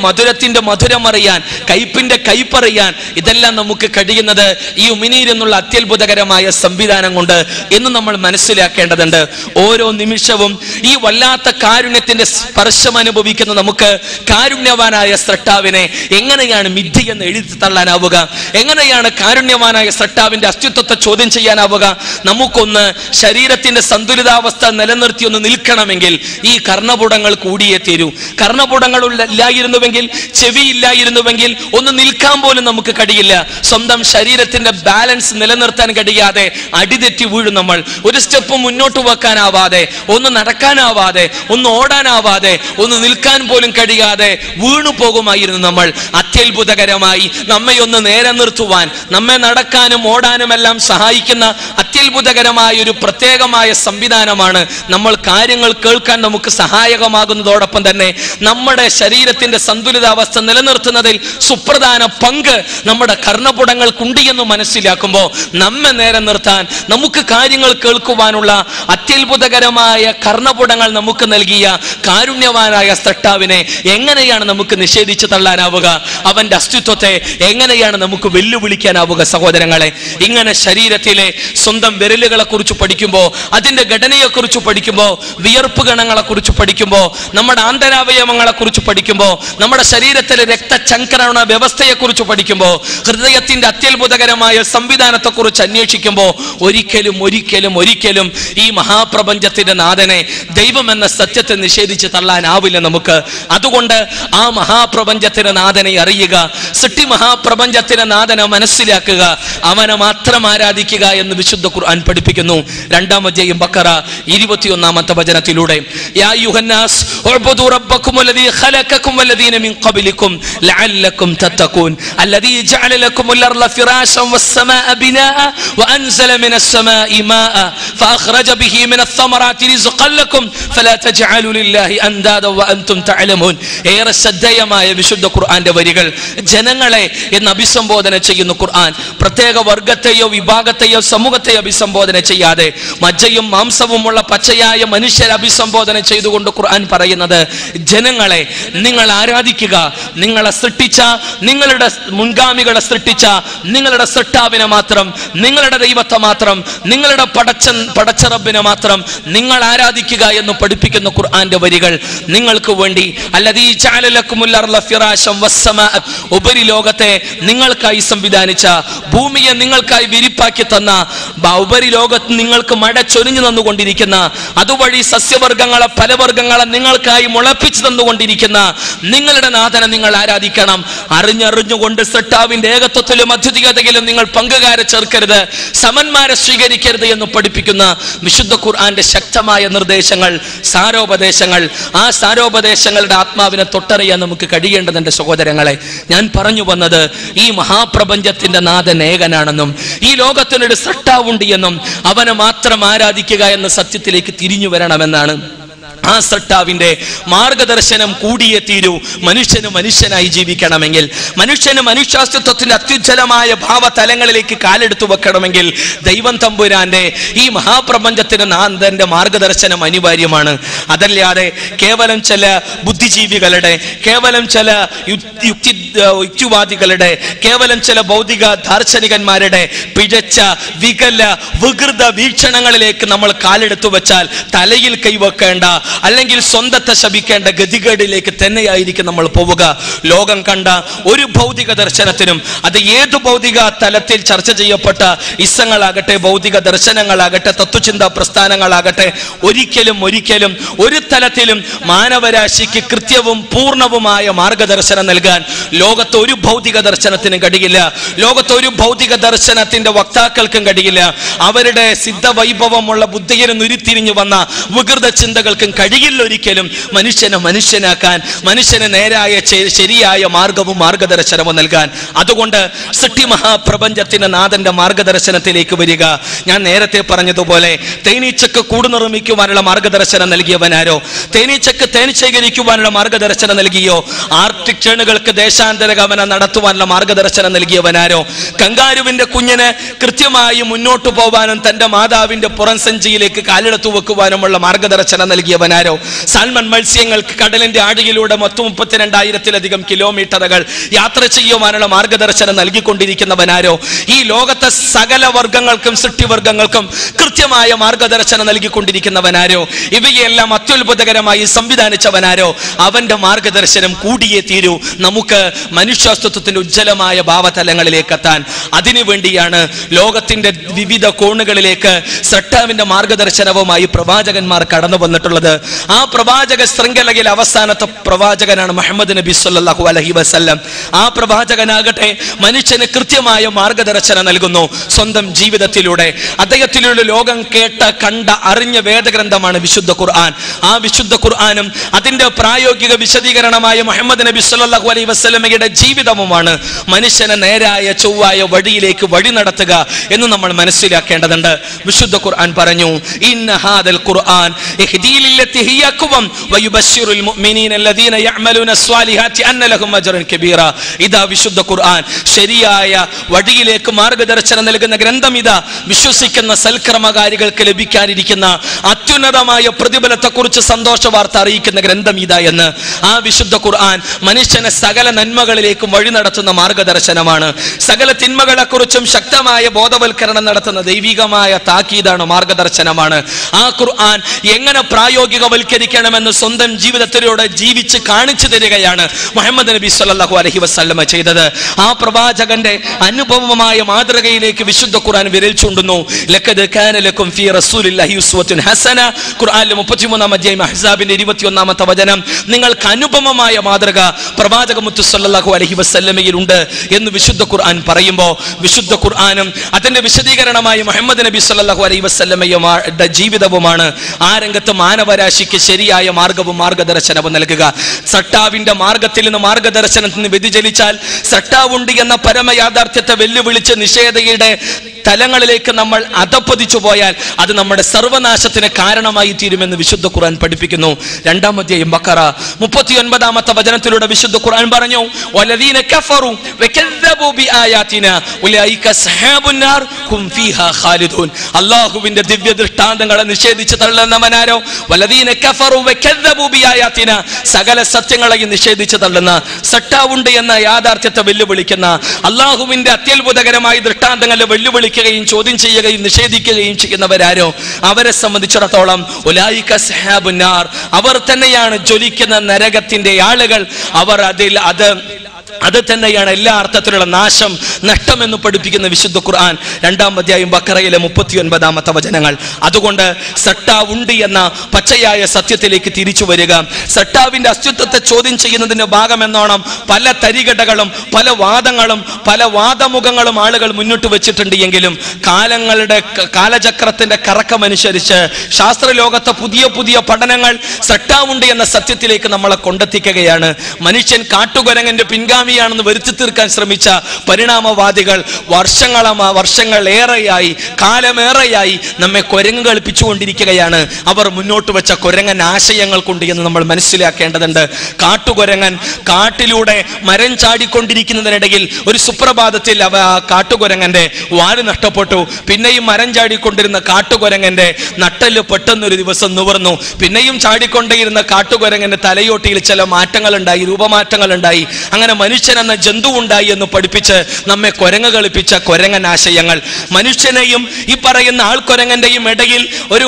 മധുരത്തിന്റെ മധുരം അറിയാൻ, കയ്പിന്റെ കയ്പറിയാൻ, ഇതെല്ലാം നമുക്ക് കഴിയുന്നത് ഈ ഉമിനീർ എന്നുള്ള അത്യത്ഭുതകരമായ സംവിധാനം കൊണ്ട് എന്ന് നമ്മൾ മനസ്സിലാക്കേണ്ടതുണ്ട്. ഓരോ നിമിഷവും ഈ വല്ലാത്ത കാരുണ്യത്തിന്റെ സ്പർശം അനുഭവിക്കുന്ന നമുക്ക് കാരുണ്യവാനായ സ്രഷ്ടാവിനെ എങ്ങനെയാണ് മിഥ്യയെന്ന് എഴുതി തള്ളാനാവുക? എങ്ങനെയാണ് കാരുണ്യവാനായ സ്രഷ്ടാവിന്റെ അസ്തിത്വത്തെ ചോദ്യം ചെയ്യാനാവുക? നമുക്കൊന്ന് ശരീരത്തിന്റെ സന്തുലിതാവസ്ഥ നിലനിർത്തി ഒന്ന് നിൽക്കണമെങ്കിൽ ഈ കർണപുടങ്ങൾ കൂടിയേ തീരൂ. കർണപുടങ്ങൾ ഇല്ലായിരുന്നുവെങ്കിൽ, ചെവി ഇല്ലായിരുന്നുവെങ്കിൽ ഒന്ന് നിൽക്കാൻ പോലും നമുക്ക് കഴിയില്ല. സ്വന്തം ശരീരത്തിന്റെ ബാലൻസ് നിലനിർത്താൻ കഴിയാതെ അടിതെറ്റി വീഴും നമ്മൾ. ഒരു സ്റ്റെപ്പ് മുന്നോട്ട് വെക്കാനാവാതെ, ഒന്ന് നടക്കാനാവാതെ, ഒന്ന് ഓടാനാവാതെ, ഒന്ന് നിൽക്കാൻ പോലും കഴിയാതെ വീണു പോകുമായിരുന്നു നമ്മൾ. അത്യത്ഭുതകരമായി നമ്മെ ഒന്ന് നേരെ നിർത്തുവാൻ, നമ്മെ നടക്കാനും ഓടാനും എല്ലാം സഹായിക്കുന്ന അത്യത്ഭുതകരമായ ഒരു പ്രത്യേകമായ സംവിധാനമാണ്. നമ്മൾ കാര്യങ്ങൾ കേൾക്കാൻ നമുക്ക് സഹായകമാകുന്നതോടൊപ്പം തന്നെ നമ്മുടെ ശരീരത്തിന്റെ സന്തുലിതാവസ്ഥ നിലനിർത്തുന്നതിൽ സുപ്രധാന പങ്ക് നമ്മുടെ കർണപുടങ്ങൾക്കുണ്ട് എന്ന് മനസ്സിലാക്കുമ്പോൾ നമ്മെ നേരെ നിർത്താൻ, നമുക്ക് കാര്യങ്ങൾ കേൾക്കുവാനുള്ള അത്യത്ഭുതകരമായ കർണപുടങ്ങൾ നമുക്ക് നൽകിയ കാരുണ്യവാനായ സ്രഷ്ടാവിനെ എങ്ങനെയാണ് നമുക്ക് നിഷേധിച്ചു തള്ളാനാവുക? അവന്റെ അസ്തിത്വത്തെ എങ്ങനെയാണ് നമുക്ക് വെല്ലുവിളിക്കാനാവുക? സഹോദരങ്ങളെ, ഇങ്ങനെ ശരീരത്തിലെ സ്വന്തം വിരലുകളെ കുറിച്ച് പഠിക്കുമ്പോൾ, അതിന്റെ ഘടനയെ കുറിച്ച് പഠിക്കുമ്പോൾ, വിയർപ്പ് ഗണങ്ങളെ കുറിച്ച് പഠിക്കുമ്പോൾ, നമ്മുടെ ആന്തരാവയവങ്ങളെ കുറിച്ച് പഠിക്കുമ്പോൾ, നമ്മുടെ ശരീരത്തിലെ രക്തചംക്രമണ വ്യവസ്ഥയെ കുറിച്ച് പഠിക്കുമ്പോൾ, ഹൃദയത്തിന്റെ അത്യത്ഭുതകരമായ സംവിധാനത്തെ കുറിച്ച് അന്വേഷിക്കുമ്പോൾ ഒരിക്കലും ഒരിക്കലും ഒരിക്കലും ഈ മഹാപ്രപഞ്ചത്തിന്റെ നാഥനെ, ദൈവം എന്ന സത്യത്തെ നിഷേധിച്ച് തള്ളാനാവില്ല നമുക്ക്. അതുകൊണ്ട് ആ മഹാപ്രപഞ്ചത്തിന്റെ നാഥനെ അറിയുക, സൃഷ്ടി മഹാപ്രപഞ്ചത്തിന്റെ നാഥനെ മനസ്സിലാക്കുക, അവനെ മാത്രം ആരാധിക്കുക എന്ന് വിശുദ്ധ ഖുർആൻ പഠിപ്പിക്കുന്നു. 2-ാം അധ്യായം ബഖറ 21-ാമത്തെ വചനത്തിലൂടെ യാ അയ്യുഹന്നാസ് ഉഅ്ബുദു റബ്ബക്കും അല്ലദീ ഖലഖക്കും വല്ലദീന മിൻ ഖബ്ലിക്കും ലഅല്ലക്കും തത്തഖൂൻ അല്ലദീ ജഅല ലക്കുമുൽ അർള ഫിറാശൻ വസ്സമാഅ ബിനാഅ വഅൻസല മിനസ് സമാഇ മാഅ ഫഅഖ്റജ ബിഹി മിനസ് സമറാത്തി റിസ്ഖൻ ലക്കും ഫലാ തജ്അലു ലില്ലാഹി അൻദാദ വഅൻതും തഅലമൂൻ. ഏറെ ശ്രദ്ധേയമായ വിശുദ്ധ ഖുർആന്റെ വരികൾ. ജനങ്ങളെ എന്ന് അഭിസംബോധന ചെയ്യുന്ന ഖുർആൻ പ്രത്യേക വർഗത്തെയോ വിഭാഗത്തെയോ സമൂഹത്തെയോ അഭിസംബോധന ചെയ്യാതെ മജ്ജയും മാംസവുമുള്ള പച്ചയായ മനുഷ്യരെ അഭിസംബോധന ചെയ്തുകൊണ്ട് ഖുർആൻ പറയുന്നത്, ജനങ്ങളെ നിങ്ങൾ ആരാധിക്കുക, നിങ്ങളെ സൃഷ്ടിച്ച, നിങ്ങളുടെ മുൻഗാമികളെ സൃഷ്ടിച്ച നിങ്ങളുടെ സൃഷ്ടാവിനെ മാത്രം, നിങ്ങളുടെ ദൈവത്തെ മാത്രം, നിങ്ങളുടെ പടച്ച റബ്ബിനെ മാത്രം നിങ്ങൾ ആരാധിക്കുക എന്ന് പഠിപ്പിക്കുന്ന ഖുർആന്റെ വരികൾ നിങ്ങൾക്ക് വേണ്ടി അല്ലദീ ജഅല ലക്കുമുൽ അർള ഫിറാശൻ വസ്സമാഅ, ഉപരിലോകത്തെ നിങ്ങൾക്കായി സംവിധാനിച്ച, ഭൂമിയെ നിങ്ങൾക്കായി വിരിപ്പാക്കി തന്ന, ഉപരിലോകത്ത് നിങ്ങൾക്ക് മഴ ചൊരിഞ്ഞു തന്നുകൊണ്ടിരിക്കുന്ന, അതുവഴി സസ്യവർഗങ്ങളെ ഫലവർഗങ്ങളെ നിങ്ങൾക്കായി മുളപ്പിച്ചു തന്നുകൊണ്ടിരിക്കുന്ന നിങ്ങളുടെ നാഥനെ നിങ്ങൾ ആരാധിക്കണം. അറിഞ്ഞറിഞ്ഞുകൊണ്ട് സൃഷ്ടാവിന്റെ ഏകത്വത്തിലും അദ്വിതീയതയിലും നിങ്ങൾ പങ്കുകാരെ ചേർക്കരുത്, സമന്മാരെ സ്വീകരിക്കരുത് എന്ന് പഠിപ്പിക്കുന്ന വിശുദ്ധ ഖുർആന്റെ ശക്തമായ നിർദ്ദേശങ്ങൾ, സാരോപദേശങ്ങൾ. ആ സാരോപദേശങ്ങളുടെ ആത്മാവിനെ തൊട്ടറിയാൻ നമുക്ക് കഴിയേണ്ടതുണ്ട് സഹോദരങ്ങളെ. ഞാൻ പറഞ്ഞു വന്നത് ഈ മഹാപ്രപഞ്ചത്തിന്റെ നാഥൻ ഏകനാണെന്നും ഈ ലോകത്തിനൊരു സൃഷ്ടാവുണ്ട് എന്നും അവനെ മാത്രം ആരാധിക്കുക എന്ന സത്യത്തിലേക്ക് തിരിഞ്ഞു വരണമെന്നാണ്. ആ സൃഷ്ടാവിന്റെ മാർഗദർശനം കൂടിയേ തീരൂ മനുഷ്യന് മനുഷ്യനായി ജീവിക്കണമെങ്കിൽ, മനുഷ്യന് മനുഷ്യാസ്തിത്വത്തിന്റെ അത്യുജ്വലമായ ഭാവതലങ്ങളിലേക്ക് കാലെടുത്തു വെക്കണമെങ്കിൽ ദൈവം തമ്പുരാന്റെ ഈ മഹാപ്രപഞ്ചത്തിന് നാഥന്റെ മാർഗദർശനം അനിവാര്യമാണ്. കേവലം ചില ബുദ്ധിജീവികളുടെ, കേവലം ചില യുക്തിവാദികളുടെ, കേവലം ചില ഭൗതിക ദാർശനികന്മാരുടെ പിഴച്ച വികല വികൃത വീക്ഷണങ്ങളിലേക്ക് നമ്മൾ കാലെടുത്തു വെച്ചാൽ തലയിൽ കൈവെക്കേണ്ട അല്ലെങ്കിൽ സ്വന്തത്തെ ശപിക്കേണ്ട ഗതികേടിലേക്ക് തന്നെയായിരിക്കും നമ്മൾ പോവുക. ലോകം കണ്ട ഒരു ഭൗതിക ദർശനത്തിനും, അത് ഏത് ഭൗതിക തലത്തിൽ ചർച്ച ചെയ്യപ്പെട്ട ഇസ്സങ്ങളാകട്ടെ, ഭൗതിക ദർശനങ്ങളാകട്ടെ, തത്വചിന്താ പ്രസ്ഥാനങ്ങളാകട്ടെ, ഒരിക്കലും ഒരു തലത്തിലും മാനവരാശിക്ക് കൃത്യവും പൂർണ്ണവുമായ മാർഗദർശനം നൽകാൻ ലോകത്ത് ഒരു ഭൗതിക ദർശനത്തിനും കഴിയില്ല. ലോകത്ത് ഒരു ഭൗതിക ദർശനത്തിന്റെ വക്താക്കൾക്കും കഴിയില്ല. അവരുടെ സിദ്ധവൈഭവമുള്ള ബുദ്ധിയിൽ ഉരുത്തിരിഞ്ഞു വന്ന വികൃത ചിന്തകൾക്കും കഴിയില്ല ഒരിക്കലും മനുഷ്യനെ മനുഷ്യനാക്കാൻ, മനുഷ്യന് നേരായ ശരിയായ മാർഗവും മാർഗദർശനവും നൽകാൻ. അതുകൊണ്ട് സൃഷ്ടി മഹാപ്രപഞ്ചത്തിന്റെ നാഥന്റെ മാർഗദർശനത്തിലേക്ക് വരിക. ഞാൻ നേരത്തെ പറഞ്ഞതുപോലെ തേനീച്ചക്ക് കൂട് നിർമ്മിക്കുവാനുള്ള മാർഗദർശനം നൽകിയവനാരോ? തേനീച്ചക്ക് തേൻ ശേഖരിക്കുവാനുള്ള മാർഗദർശനം നൽകിയോ? ആർട്ടിക് ചേണുകൾക്ക് ദേശാന്തര ഗമനം നടത്തുവാനുള്ള മാർഗദർശനം നൽകിയവനാരോ? കങ്കാരുവിന്റെ കുഞ്ഞിന് കൃത്യമായി മുന്നോട്ട് പോവാനും തന്റെ മാതാവിന്റെ പുറം സഞ്ചിയിലേക്ക് കാലെടുത്തു വെക്കുവാനുമുള്ള മാർഗദർശനം നൽകിയവനാരോ? സാൽമൺ മത്സ്യങ്ങൾക്ക് കടലിന്റെ ആഴിയിലൂടെ 32,000-ലധികം കിലോമീറ്ററുകൾ യാത്ര ചെയ്യുവാനുള്ള മാർഗദർശനം നൽകിക്കൊണ്ടിരിക്കുന്നവനാരോ? ഈ ലോകത്തെ സകല വർഗങ്ങൾക്കും സൃഷ്ടിവർഗങ്ങൾക്കും കൃത്യമായ മാർഗദർശനം നൽകിക്കൊണ്ടിരിക്കുന്നവനാരോ? ഇവയെല്ലാം അത്യുത്ഭുതകരമായി സംവിധാനിച്ചവനാരോ? അവന്റെ മാർഗദർശനം കൂടിയേ തീരൂ നമുക്ക് മനുഷ്യാസ്തിത്വത്തിന്റെ ഉജ്ജ്വലമായ ഭാവതലങ്ങളിലേക്ക് എത്താൻ. അതിനുവേണ്ടിയാണ് ലോകത്തിന്റെ വിവിധ കോണുകളിലേക്ക് സൃഷ്ടാവിന്റെ മാർഗദർശനവുമായി പ്രവാചകന്മാർ കടന്നു വന്നിട്ടുള്ളത്. ആ പ്രവാചക ശൃംഖലയിൽ അവസാനത്തെ പ്രവാചകനാണ് മുഹമ്മദ് നബി സല്ലല്ലാഹു അലൈഹി വസല്ലം. ആ പ്രവാചകനാകട്ടെ മനുഷ്യന് കൃത്യമായ മാർഗദർശനം നൽകുന്നു സ്വന്തം ജീവിതത്തിലൂടെ. അദ്ദേഹത്തിലൂടെ ലോകം കേട്ട കണ്ട അറിഞ്ഞ വേദഗ്രന്ഥമാണ് വിശുദ്ധ ഖുർആൻ. ആ വിശുദ്ധ ഖുർആനും അതിന്റെ പ്രായോഗിക വിശദീകരണമായ മുഹമ്മദ് നബി സല്ലല്ലാഹു അലൈഹി വസല്ലമയുടെ ജീവിതവുമാണ് മനുഷ്യനെ നേരായ ചൊവ്വായ വഴിയിലേക്ക് വഴി നടത്തുക എന്ന് നമ്മൾ മനസ്സിലാക്കേണ്ടതുണ്ട്. വിശുദ്ധ ഖുർആൻ പറഞ്ഞു, ഇന്ന ഹാദൽ ഖുർആൻ യഹ്ദീ ലില്ലതി ഹിയ അഖ്വം വയുബശ്ശിറുൽ മുഅ്മിനീന അല്ലദീന യഅമലൂന സ്വാലിഹാത്തി അന്ന ലഹും അജ്റൻ കബീറ. ഇതാ വിശുദ്ധ ഖുർആൻ ശരിയായ വഴിയിലേക്ക് മാർഗദർശനം നൽകുന്ന ഗ്രന്ഥം. ഇതാ വിശ്വസിക്കുന്ന സൽക്കർമ്മകാരികൾക്ക് ലഭിക്കാനിരിക്കുന്ന അത്യുന്നതമായ പ്രതിഫലത്തെക്കുറിച്ച് സന്തോഷ വാർത്ത അറിയിക്കുന്ന ഗ്രന്ഥം ഇതാ എന്ന്. ആ വിശുദ്ധ ഖുർആൻ മനുഷ്യനെ സകല നന്മകളിലേക്കും വഴി നടത്തുന്ന മാർഗദർശനമാണ്. സകല തിന്മകളെ കുറിച്ചും ശക്തമായ ബോധവൽക്കരണം നടത്തുന്ന ദൈവികമായ താക്കീതാണ്, മാർഗദർശനമാണ്. ആ ഖുർആൻ എങ്ങനെ പ്രായോഗികവൽക്കരിക്കണമെന്ന് സ്വന്തം ജീവിതത്തിലൂടെ ജീവിച്ച് കാണിച്ചു തരികയാണ് മുഹമ്മദ് നബി സല്ലല്ലാഹു അലൈഹി വസല്ലമ ചെയ്തത്. ആ പ്രവാചകന്റെ അനുഭവമായ മാതൃകയിലേക്ക് വിശുദ്ധ ഖുർആൻ വിരൽ ചൂണ്ടുന്നു. ലഖദ് കാന ലക്കും ഫീ റസൂലില്ലാഹി ഉസ്വത്തുൻ ഹസന. ഖുർആനിലെ 33-ാം അധ്യായം അഹ്സാബിന്റെ 21-ാമത്തെ വചനം. നിങ്ങൾക്ക് അനുപമമായ മാതൃക പ്രവാചക മുത്ത് സല്ലല്ലാഹു അലൈഹി വസല്ലമയിൽ ഉണ്ട് എന്ന് വിശുദ്ധ ഖുർആൻ പറയുമ്പോൾ, വിശുദ്ധ ഖുർആനും അതിന്റെ വിശദീകരണമായി മുഹമ്മദ് നബി സല്ലല്ലാഹു അലൈഹി വസല്ലമയുടെ ജീവിതവുമാണ് ആ രംഗത്ത് മാനവരാശിക്ക് ശരിയായ മാർഗവും മാർഗദർശനവും നൽകുക. സട്ടാവിന്റെ മാർഗത്തിൽ നിന്ന് മാർഗദർശനത്തിൽ നിന്ന് വ്യതിചലിച്ചാൽ സട്ടാവുണ്ട് എന്ന പരമയാഥാർത്ഥ്യത്തെ വെല്ലുവിളിച്ച് നിഷേധയുടെ തലങ്ങളിലേക്ക് നമ്മൾ അധപ്പതിച്ചു പോയാൽ അത് നമ്മുടെ സർവനാശത്തിന് കാരണമായി തീരുമെന്ന് വിശുദ്ധ ഖുർആൻ പഠിപ്പിക്കുന്നു. 2-ാം അധ്യായം ബഖറ 39-ാമത്തെ വചനത്തിലൂടെ വിശുദ്ധ ഖുർആൻ പറഞ്ഞു, വലദീന കഫറു വകദ്ദബു ബിആയാതിനാ ഉലൈക അസ്ഹാബുൻ നാർ ഹും ഫീഹാ ഖാലിദൂൻ. അല്ലാഹുവിന്റെ ദിവ്യ ദൃഷ്ടാന്തങ്ങളെ നിഷേധിച്ച് തള്ളുന്നവനാരോ? വലദീന കഫറു വകദ്ദബു ബിആയാതിനാ, സകല സത്യങ്ങളെയും നിഷേധിച്ച് തള്ളുന്ന, സട്ടാവുണ്ട് എന്ന യാഥാർത്ഥ്യത്തെ വെല്ലുവിളിക്കുന്ന, അല്ലാഹുവിന്റെ അത്യത്ഭുതകരമായ ദൃഷ്ടാന്തങ്ങളെ വെല്ലുവിളിക്കുകയും ചോദ്യം ചെയ്യുകയും നിഷേധിക്കുകയും ചെയ്യുന്നവരാരോ? അവരെ സംബന്ധിച്ചിടത്തോളം ഉലൈക അസ്ഹാബുൻ നാർ, അവർ തന്നെയാണ് ജ്വലിക്കുന്ന നരകത്തിന്റെ ആളുകൾ. അവർ അത് തന്നെയാണ് എല്ലാ അർത്ഥത്തിലുള്ള നാശം, നഷ്ടമെന്ന് പഠിപ്പിക്കുന്ന വിശുദ്ധ ഖുർആൻ 2-ാം അധ്യായം ബഖറയിലെ 39-ാമത്തെ വചനങ്ങൾ. അതുകൊണ്ട് സട്ടാവുണ്ട് എന്ന പച്ചയായ സത്യത്തിലേക്ക് തിരിച്ചു വരിക. സട്ടാവിന്റെ അസ്തിത്വത്തെ ചോദ്യം ചെയ്യുന്നതിന്റെ ഭാഗമെന്നോണം പല തരികടകളും പല വാദങ്ങളും പല വാദമുഖങ്ങളും ആളുകൾ മുന്നോട്ട് വെച്ചിട്ടുണ്ട്. എങ്കിലും കാലചക്രത്തിന്റെ കറക്കമനുസരിച്ച് ശാസ്ത്രലോകത്തെ പുതിയ പുതിയ പഠനങ്ങൾ സട്ടാവുണ്ട് എന്ന സത്യത്തിലേക്ക് നമ്മളെ കൊണ്ടെത്തിക്കുകയാണ്. മനുഷ്യൻ കാട്ടുകുരങ്ങന്റെ പിൻഗാമിയാണെന്ന് വരുത്തി തീർക്കാൻ ശ്രമിച്ച പരിണാമവാദികൾ വർഷങ്ങളേറെയായി കാലമേറെയായി നമ്മെ കുരങ്ങ് കളിപ്പിച്ചുകൊണ്ടിരിക്കുകയാണ്. അവർ മുന്നോട്ട് വെച്ച കുരങ്ങൻ ആശയങ്ങൾ കൊണ്ട് എന്ന് നമ്മൾ മനസ്സിലാക്കേണ്ടതുണ്ട്. കാട്ടുകുരങ്ങൻ കാട്ടിലൂടെ മരം ചാടിക്കൊണ്ടിരിക്കുന്നതിനിടയിൽ ഒരു സുപ്രഭാതത്തിൽ കാട്ടുകുരങ്ങന്റെ വാല് നഷ്ടപ്പെട്ടു. പിന്നെയും മരം ചാടിക്കൊണ്ടിരുന്ന കാട്ടുകുരങ്ങന്റെ നട്ടല് പെട്ടെന്നൊരു ദിവസം നിവർന്നു. പിന്നെയും ചാടിക്കൊണ്ടേയിരുന്ന കാട്ടുകുരങ്ങന്റെ തലയോട്ടിയിൽ ചില മാറ്റങ്ങൾ ഉണ്ടായി, രൂപമാറ്റങ്ങൾ ഉണ്ടായി. അങ്ങനെ മനുഷ്യൻ എന്ന ജന്തു ഉണ്ടായി എന്ന് പഠിപ്പിച്ച് നമ്മെ കുരങ്ങ് കളിപ്പിച്ച കുരങ്ങൻ ആശയങ്ങൾ മനുഷ്യനെയും ഈ പറയുന്ന ആൾക്കുരങ്ങന്റെയും ഇടയിൽ ഒരു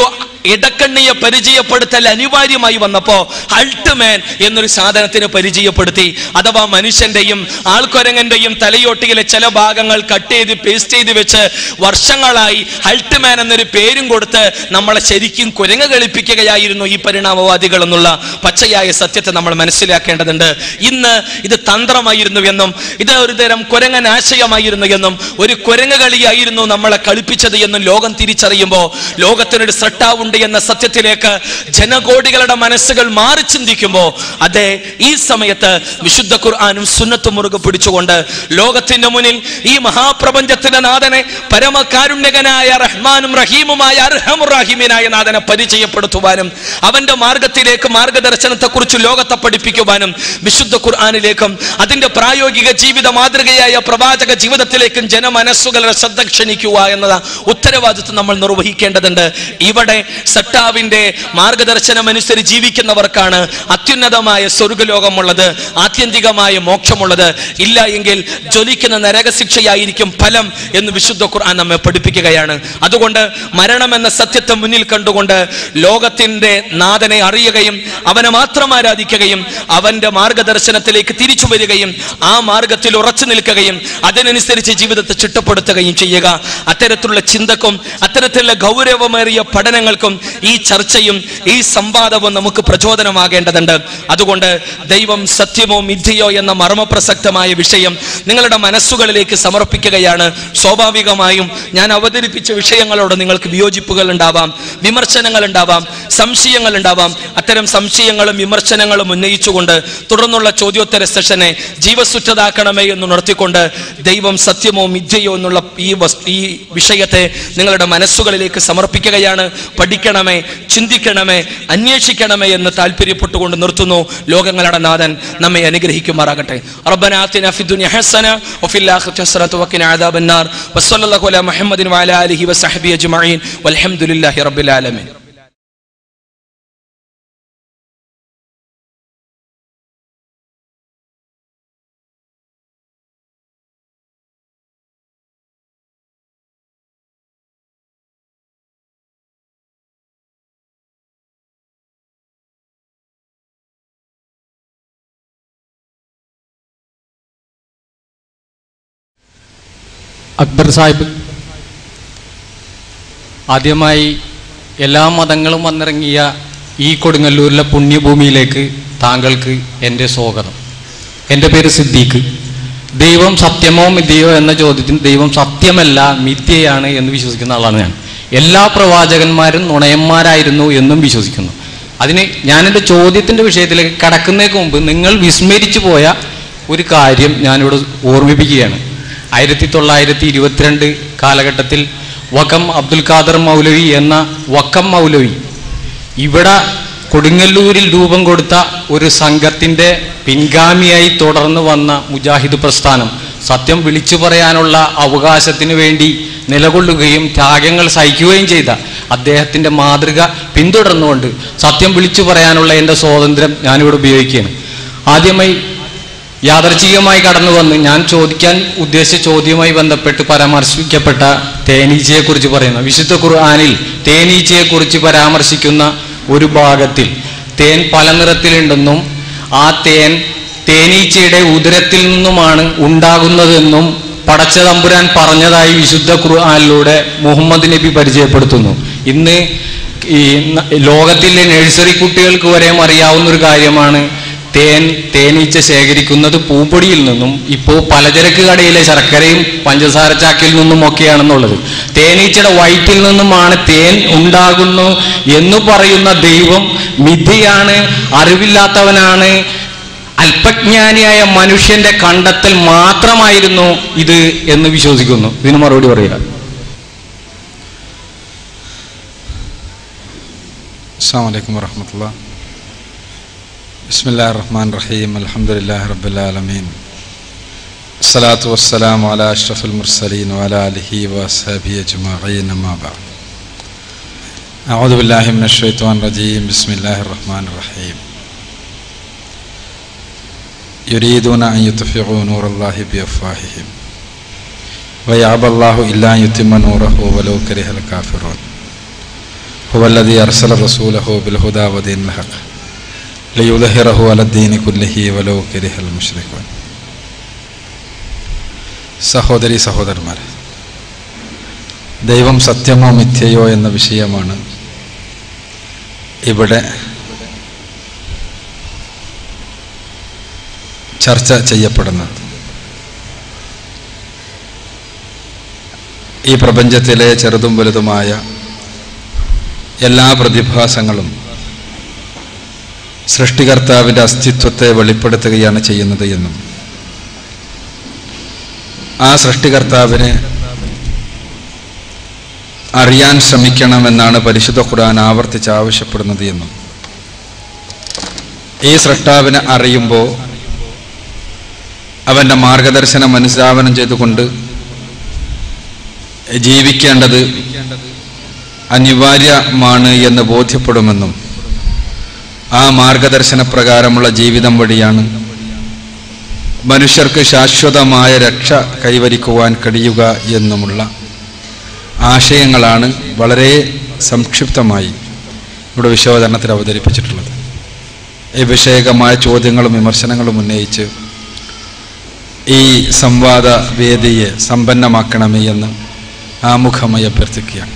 ഇടക്കണ്ണിയെ പരിചയപ്പെടുത്തൽ അനിവാര്യമായി വന്നപ്പോ അൾട്ട്മാൻ എന്നൊരു സാധനത്തിന് പരിചയപ്പെടുത്തി. അഥവാ മനുഷ്യന്റെയും ആൾക്കൊരങ്ങന്റെയും തലയോട്ടിയിലെ ചില ഭാഗങ്ങൾ കട്ട് ചെയ്ത് പേസ്റ്റ് ചെയ്ത് വെച്ച് വർഷങ്ങളായി അൾട്ട്മാൻ എന്നൊരു പേരും കൊടുത്ത് നമ്മളെ ശരിക്കും കുരങ്ങ കളിപ്പിക്കുകയായിരുന്നു ഈ പരിണാമവാദികൾ എന്നുള്ള പച്ചയായ സത്യത്തെ നമ്മൾ മനസ്സിലാക്കേണ്ടതുണ്ട്. ഇന്ന് ഇത് തന്ത്രമായിരുന്നു എന്നും ഇത് ഒരു തരം കുരങ്ങൻ ആശയമായിരുന്നു എന്നും ഒരു കുരങ്ങ കളിയായിരുന്നു നമ്മളെ കളിപ്പിച്ചത് എന്നും ലോകം തിരിച്ചറിയുമ്പോൾ ലോകത്തിനൊരു സൃഷ്ടാവുണ്ട് എന്ന സത്യത്തിലേക്ക് ജനകോടികളുടെ മനസ്സുകൾ മാറി ചിന്തിക്കുമ്പോൾ അതെ ഈ സമയത്ത് വിശുദ്ധ ഖുർആനും സുന്നത്തും മുറുകെ പിടിച്ചുകൊണ്ട് ലോകത്തിന്റെ മുന്നിൽ ഈ മഹാപ്രപഞ്ചത്തിന്റെ നാഥനെ പരമകാരുണ്യകനായ റഹ്മാനും റഹീമുമായ അർഹമുറഹീമിനായ നാഥനെ പരിചയപ്പെടുത്തുവാനും അവന്റെ മാർഗത്തിലേക്ക് മാർഗദർശനത്തെക്കുറിച്ച് ലോകത്തെ പഠിപ്പിക്കുവാനും വിശുദ്ധ ഖുർആനിലേക്കും അതിന്റെ പ്രായോഗിക ജീവിത മാതൃകയായ പ്രവാചക ജീവിതത്തിലേക്കും ജനമനസ്സുകളുടെ ശ്രദ്ധ ക്ഷണിക്കുക എന്ന ഉത്തരവാദിത്വം നമ്മൾ നിർവഹിക്കേണ്ടതുണ്ട്. ഇവിടെ സട്ടാവിന്റെ മാർഗദർശനം അനുസരിച്ച് ജീവിക്കുന്നവർക്കാണ് അത്യുന്നതമായ സ്വർഗലോകമുള്ളത്, ആത്യന്തികമായ മോക്ഷമുള്ളത്. ഇല്ല എങ്കിൽ ജ്വലിക്കുന്ന നരകശിക്ഷയായിരിക്കും ഫലം എന്ന് വിശുദ്ധ ഖുർആൻ നമ്മെ പഠിപ്പിക്കുകയാണ്. അതുകൊണ്ട് മരണം എന്ന സത്യത്തെ മുന്നിൽ കണ്ടുകൊണ്ട് ലോകത്തിന്റെ നാഥനെ അറിയുകയും അവനെ മാത്രം ആരാധിക്കുകയും അവന്റെ മാർഗദർശനത്തിലേക്ക് തിരിച്ചു വരികയും ആ മാർഗത്തിൽ ഉറച്ചു നിൽക്കുകയും അതിനനുസരിച്ച് ജീവിതത്തെ ചിട്ടപ്പെടുത്തുകയും ചെയ്യുക. അത്തരത്തിലുള്ള ചിന്തക്കും അത്തരത്തിലുള്ള ഗൗരവമേറിയ പഠനങ്ങൾക്കും ഈ ചർച്ചയും ഈ സംവാദവും നമുക്ക് പ്രചോദനമാകേണ്ടതുണ്ട്. അതുകൊണ്ട് ദൈവം സത്യമോ മിഥ്യയോ എന്ന മർമ്മപ്രസക്തമായ വിഷയം നിങ്ങളുടെ മനസ്സുകളിലേക്ക് സമർപ്പിക്കുകയാണ്. സ്വാഭാവികമായും ഞാൻ അവതരിപ്പിച്ച വിഷയങ്ങളോട് നിങ്ങൾക്ക് വിയോജിപ്പുകൾ ഉണ്ടാവാം, വിമർശനങ്ങൾ ഉണ്ടാവാം, സംശയങ്ങൾ ഉണ്ടാവാം. അത്തരം സംശയങ്ങളും വിമർശനങ്ങളും ഉന്നയിച്ചുകൊണ്ട് തുടർന്നുള്ള ചോദ്യോത്തര സെഷനെ ജീവസുറ്റതാക്കണമേ എന്ന് ഉണർത്തിക്കൊണ്ട് ദൈവം സത്യമോ മിഥ്യയോ എന്നുള്ള ഈ വിഷയത്തെ നിങ്ങളുടെ മനസ്സുകളിലേക്ക് സമർപ്പിക്കുകയാണ്. പഠിക്കണമേ, ചിന്തിക്കണമേ, അന്വേഷിക്കണമേ എന്ന് താല്പര്യപ്പെട്ടുകൊണ്ട് നിർത്തുന്നു. ലോകങ്ങളുടെ നാഥൻ നമ്മെ അനുഗ്രഹിക്കുമാറാകട്ടെ. റബ്ബനാ ആതിനാ ഫിദ്ദുനിയ ഹസന വഫിൽ ആഖിറതി ഹസനത വഖിനാ അദാബന്നാർ വസല്ലല്ലാഹു അലാ മുഹമ്മദിൻ വഅലാ ആലിഹി വസഹ്ബിഹി അജ്മഈൻ വൽഹംദുലില്ലാഹി റബ്ബിൽ ആലമീൻ. അക്ബർ സാഹിബ്, ആദ്യമായി എല്ലാ മതങ്ങളും വന്നിറങ്ങിയ ഈ കൊടുങ്ങല്ലൂരിലെ പുണ്യഭൂമിയിലേക്ക് താങ്കൾക്ക് എൻ്റെ സ്വാഗതം. എൻ്റെ പേര് സിദ്ദീഖ്. ദൈവം സത്യമോ മിഥ്യയോ എന്ന ചോദ്യത്തിന് ദൈവം സത്യമല്ല മിഥ്യയാണ് എന്ന് വിശ്വസിക്കുന്ന ആളാണ് ഞാൻ. എല്ലാ പ്രവാചകന്മാരും നുണയന്മാരായിരുന്നു എന്നും വിശ്വസിക്കുന്നു. അതിന് ഞാനെൻ്റെ ചോദ്യത്തിൻ്റെ വിഷയത്തിലേക്ക് കടക്കുന്നതിന് മുമ്പ് നിങ്ങൾ വിസ്മരിച്ചു പോയ ഒരു കാര്യം ഞാനിവിടെ ഓർമ്മിപ്പിക്കുകയാണ്. 1922 കാലഘട്ടത്തിൽ വക്കം അബ്ദുൽ ഖാദർ മൗലവി എന്ന വക്കം മൗലവി ഇവിടെ കൊടുങ്ങല്ലൂരിൽ രൂപം കൊടുത്ത ഒരു സംഘത്തിൻ്റെ പിൻഗാമിയായി തുടർന്ന് വന്ന മുജാഹിദ് പ്രസ്ഥാനം സത്യം വിളിച്ചു പറയാനുള്ള അവകാശത്തിന് വേണ്ടി നിലകൊള്ളുകയും ത്യാഗങ്ങൾ സഹിക്കുകയും ചെയ്ത അദ്ദേഹത്തിൻ്റെ മാതൃക പിന്തുടർന്നുകൊണ്ട് സത്യം വിളിച്ചു പറയാനുള്ള എൻ്റെ സ്വാതന്ത്ര്യം ഞാനിവിടെ ഉപയോഗിക്കുകയാണ്. ആദ്യമായി യാദർച്ഛികമായി കടന്നു വന്ന് ഞാൻ ചോദിക്കാൻ ഉദ്ദേശിച്ച ചോദ്യവുമായി ബന്ധപ്പെട്ട് പരാമർശിക്കപ്പെട്ട തേനീച്ചയെക്കുറിച്ച് പറയുന്ന വിശുദ്ധ ഖുർആനിൽ തേനീച്ചയെക്കുറിച്ച് പരാമർശിക്കുന്ന ഒരു ഭാഗത്തിൽ തേൻ പല നിറത്തിലുണ്ടെന്നും ആ തേൻ തേനീച്ചയുടെ ഉദരത്തിൽ നിന്നുമാണ് ഉണ്ടാകുന്നതെന്നും പടച്ച തമ്പുരാൻ പറഞ്ഞതായി വിശുദ്ധ ഖുർആനിലൂടെ മുഹമ്മദ് നബി പരിചയപ്പെടുത്തുന്നു. ഇന്ന് ഈ ലോകത്തിലെ നഴ്സറി കുട്ടികൾക്ക് വരെ അറിയാവുന്ന ഒരു കാര്യമാണ് തേനീച്ച ശേഖരിക്കുന്നത് പൂമ്പൊടിയിൽ നിന്നും ഇപ്പോൾ പലചരക്ക് കടയിലെ ശർക്കരയും പഞ്ചസാര ചാക്കിൽ നിന്നും ഒക്കെയാണെന്നുള്ളത്. തേനീച്ചയുടെ വയറ്റിൽ നിന്നുമാണ് തേൻ ഉണ്ടാകുന്നു എന്ന് പറയുന്ന ദൈവം മിഥ്യയാണ്, അറിവില്ലാത്തവനാണ്, അല്പജ്ഞാനിയായ മനുഷ്യന്റെ കണ്ടെത്തൽ മാത്രമായിരുന്നു ഇത് എന്ന് വിശ്വസിക്കുന്നു. ഇതിന് മറുപടി പറയുക. അസ്സലാമു അലൈക്കും വറഹ്മത്തുള്ളാഹി. ബിസ്മില്ലാഹിർ റഹ്മാനിർ റഹീം. അൽഹംദുലില്ലാഹി റബ്ബിൽ ആലമീൻ. അസ്സലാത്തു വസ്സലാമു അലാ അഷ്റഫിൽ മുർസലീൻ വഅലാ ആലിഹി വഅസ്ഹാബിഹി അജ്മഈൻ. അമ്മാ ബഅദ്. അഊദു ബില്ലാഹി മിനശ് ശൈത്വാനിർ റജീം. ബിസ്മില്ലാഹിർ റഹ്മാനിർ റഹീം. യുരീദൂന അൻ യുത്ഫിഉ നൂറല്ലാഹി ബിഅഫ്വാഹിഹിം വയഅബല്ലാഹു ഇല്ലാ അൻ യുത്തിമ്മ നൂറഹു വലൗ കരിഹൽ കാഫിറൂൻ. ഹുവല്ലദീ അർസല റസൂലഹു ബിൽ ഹുദാ വദീനിൽ ഹഖ് ലിയുദ്ഹിറഹു അലദ്ദീനി കുല്ലിഹി വലൗ കരിഹൽ മുശ്രികൂൻ. സഹോദരീ സഹോദരന്മാരെ, ദൈവം സത്യമോ മിഥ്യയോ എന്ന വിഷയമാണ് ഇവിടെ ചർച്ച ചെയ്യപ്പെടുന്നത്. ഈ പ്രപഞ്ചത്തിലെ ചെറുതും വലുതുമായ എല്ലാ പ്രതിഭാസങ്ങളും സൃഷ്ടികർത്താവിൻ്റെ അസ്തിത്വത്തെ വെളിപ്പെടുത്തുകയാണ് ചെയ്യുന്നത് എന്നും ആ സൃഷ്ടികർത്താവിനെ അറിയാൻ ശ്രമിക്കണമെന്നാണ് പരിശുദ്ധ ഖുർആൻ ആവർത്തിച്ച് ആവശ്യപ്പെടുന്നത് എന്നും ഈ സൃഷ്ടാവിനെ അറിയുമ്പോൾ അവൻ്റെ മാർഗദർശനം അനുധാവനം ചെയ്തുകൊണ്ട് ജീവിക്കേണ്ടത് അനിവാര്യമാണ് എന്ന് ബോധ്യപ്പെടുമെന്നും ആ മാർഗദർശന പ്രകാരമുള്ള ജീവിതം വഴിയാണ് മനുഷ്യർക്ക് ശാശ്വതമായ രക്ഷ കൈവരിക്കുവാൻ കഴിയുക എന്നുമുള്ള ആശയങ്ങളാണ് വളരെ സംക്ഷിപ്തമായി ഇവിടെ വിശദീകരണത്തിൽ അവതരിപ്പിച്ചിട്ടുള്ളത്. ഈ വിഷയകമായ ചോദ്യങ്ങളും വിമർശനങ്ങളും ഉന്നയിച്ച് ഈ സംവാദ വേദിയെ സമ്പന്നമാക്കണമേ എന്ന് ആമുഖമായി അഭ്യർത്ഥിക്കുകയാണ്.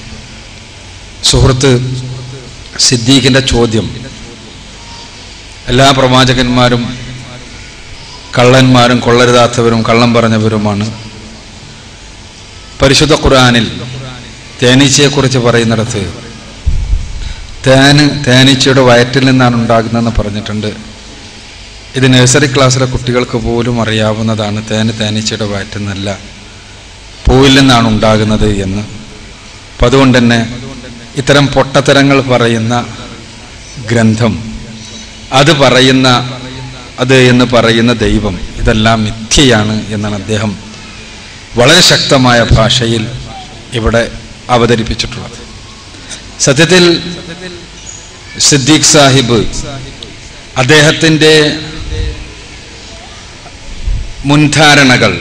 സുഹൃത്ത് സിദ്ദീഖിൻ്റെ ചോദ്യം, എല്ലാ പ്രവാചകന്മാരും കള്ളന്മാരും കൊള്ളരുതാത്തവരും കള്ളം പറഞ്ഞവരുമാണ്. പരിശുദ്ധ ഖുർആനിൽ തേനീച്ചയെക്കുറിച്ച് പറയുന്നിടത്ത് തേനീച്ചയുടെ വയറ്റിൽ നിന്നാണ് ഉണ്ടാകുന്നതെന്ന് പറഞ്ഞിട്ടുണ്ട്. ഇത് നഴ്സറി ക്ലാസ്സിലെ കുട്ടികൾക്ക് പോലും അറിയാവുന്നതാണ്. തേനീച്ചയുടെ വയറ്റിൽ നിന്നല്ല, പൂവിൽ നിന്നാണ് ഉണ്ടാകുന്നത് എന്ന്. അപ്പം അതുകൊണ്ട് തന്നെ ഇത്തരം പൊട്ടത്തരങ്ങൾ പറയുന്ന ഗ്രന്ഥം, അത് എന്ന് പറയുന്ന ദൈവം, ഇതെല്ലാം മിഥ്യയാണ് എന്നാണ് അദ്ദേഹം വളരെ ശക്തമായ ഭാഷയിൽ ഇവിടെ അവതരിപ്പിച്ചിട്ടുള്ളത്. സത്യത്തിൽ സിദ്ദീഖ് സാഹിബ് അദ്ദേഹത്തിൻ്റെ മുൻധാരണകൾ,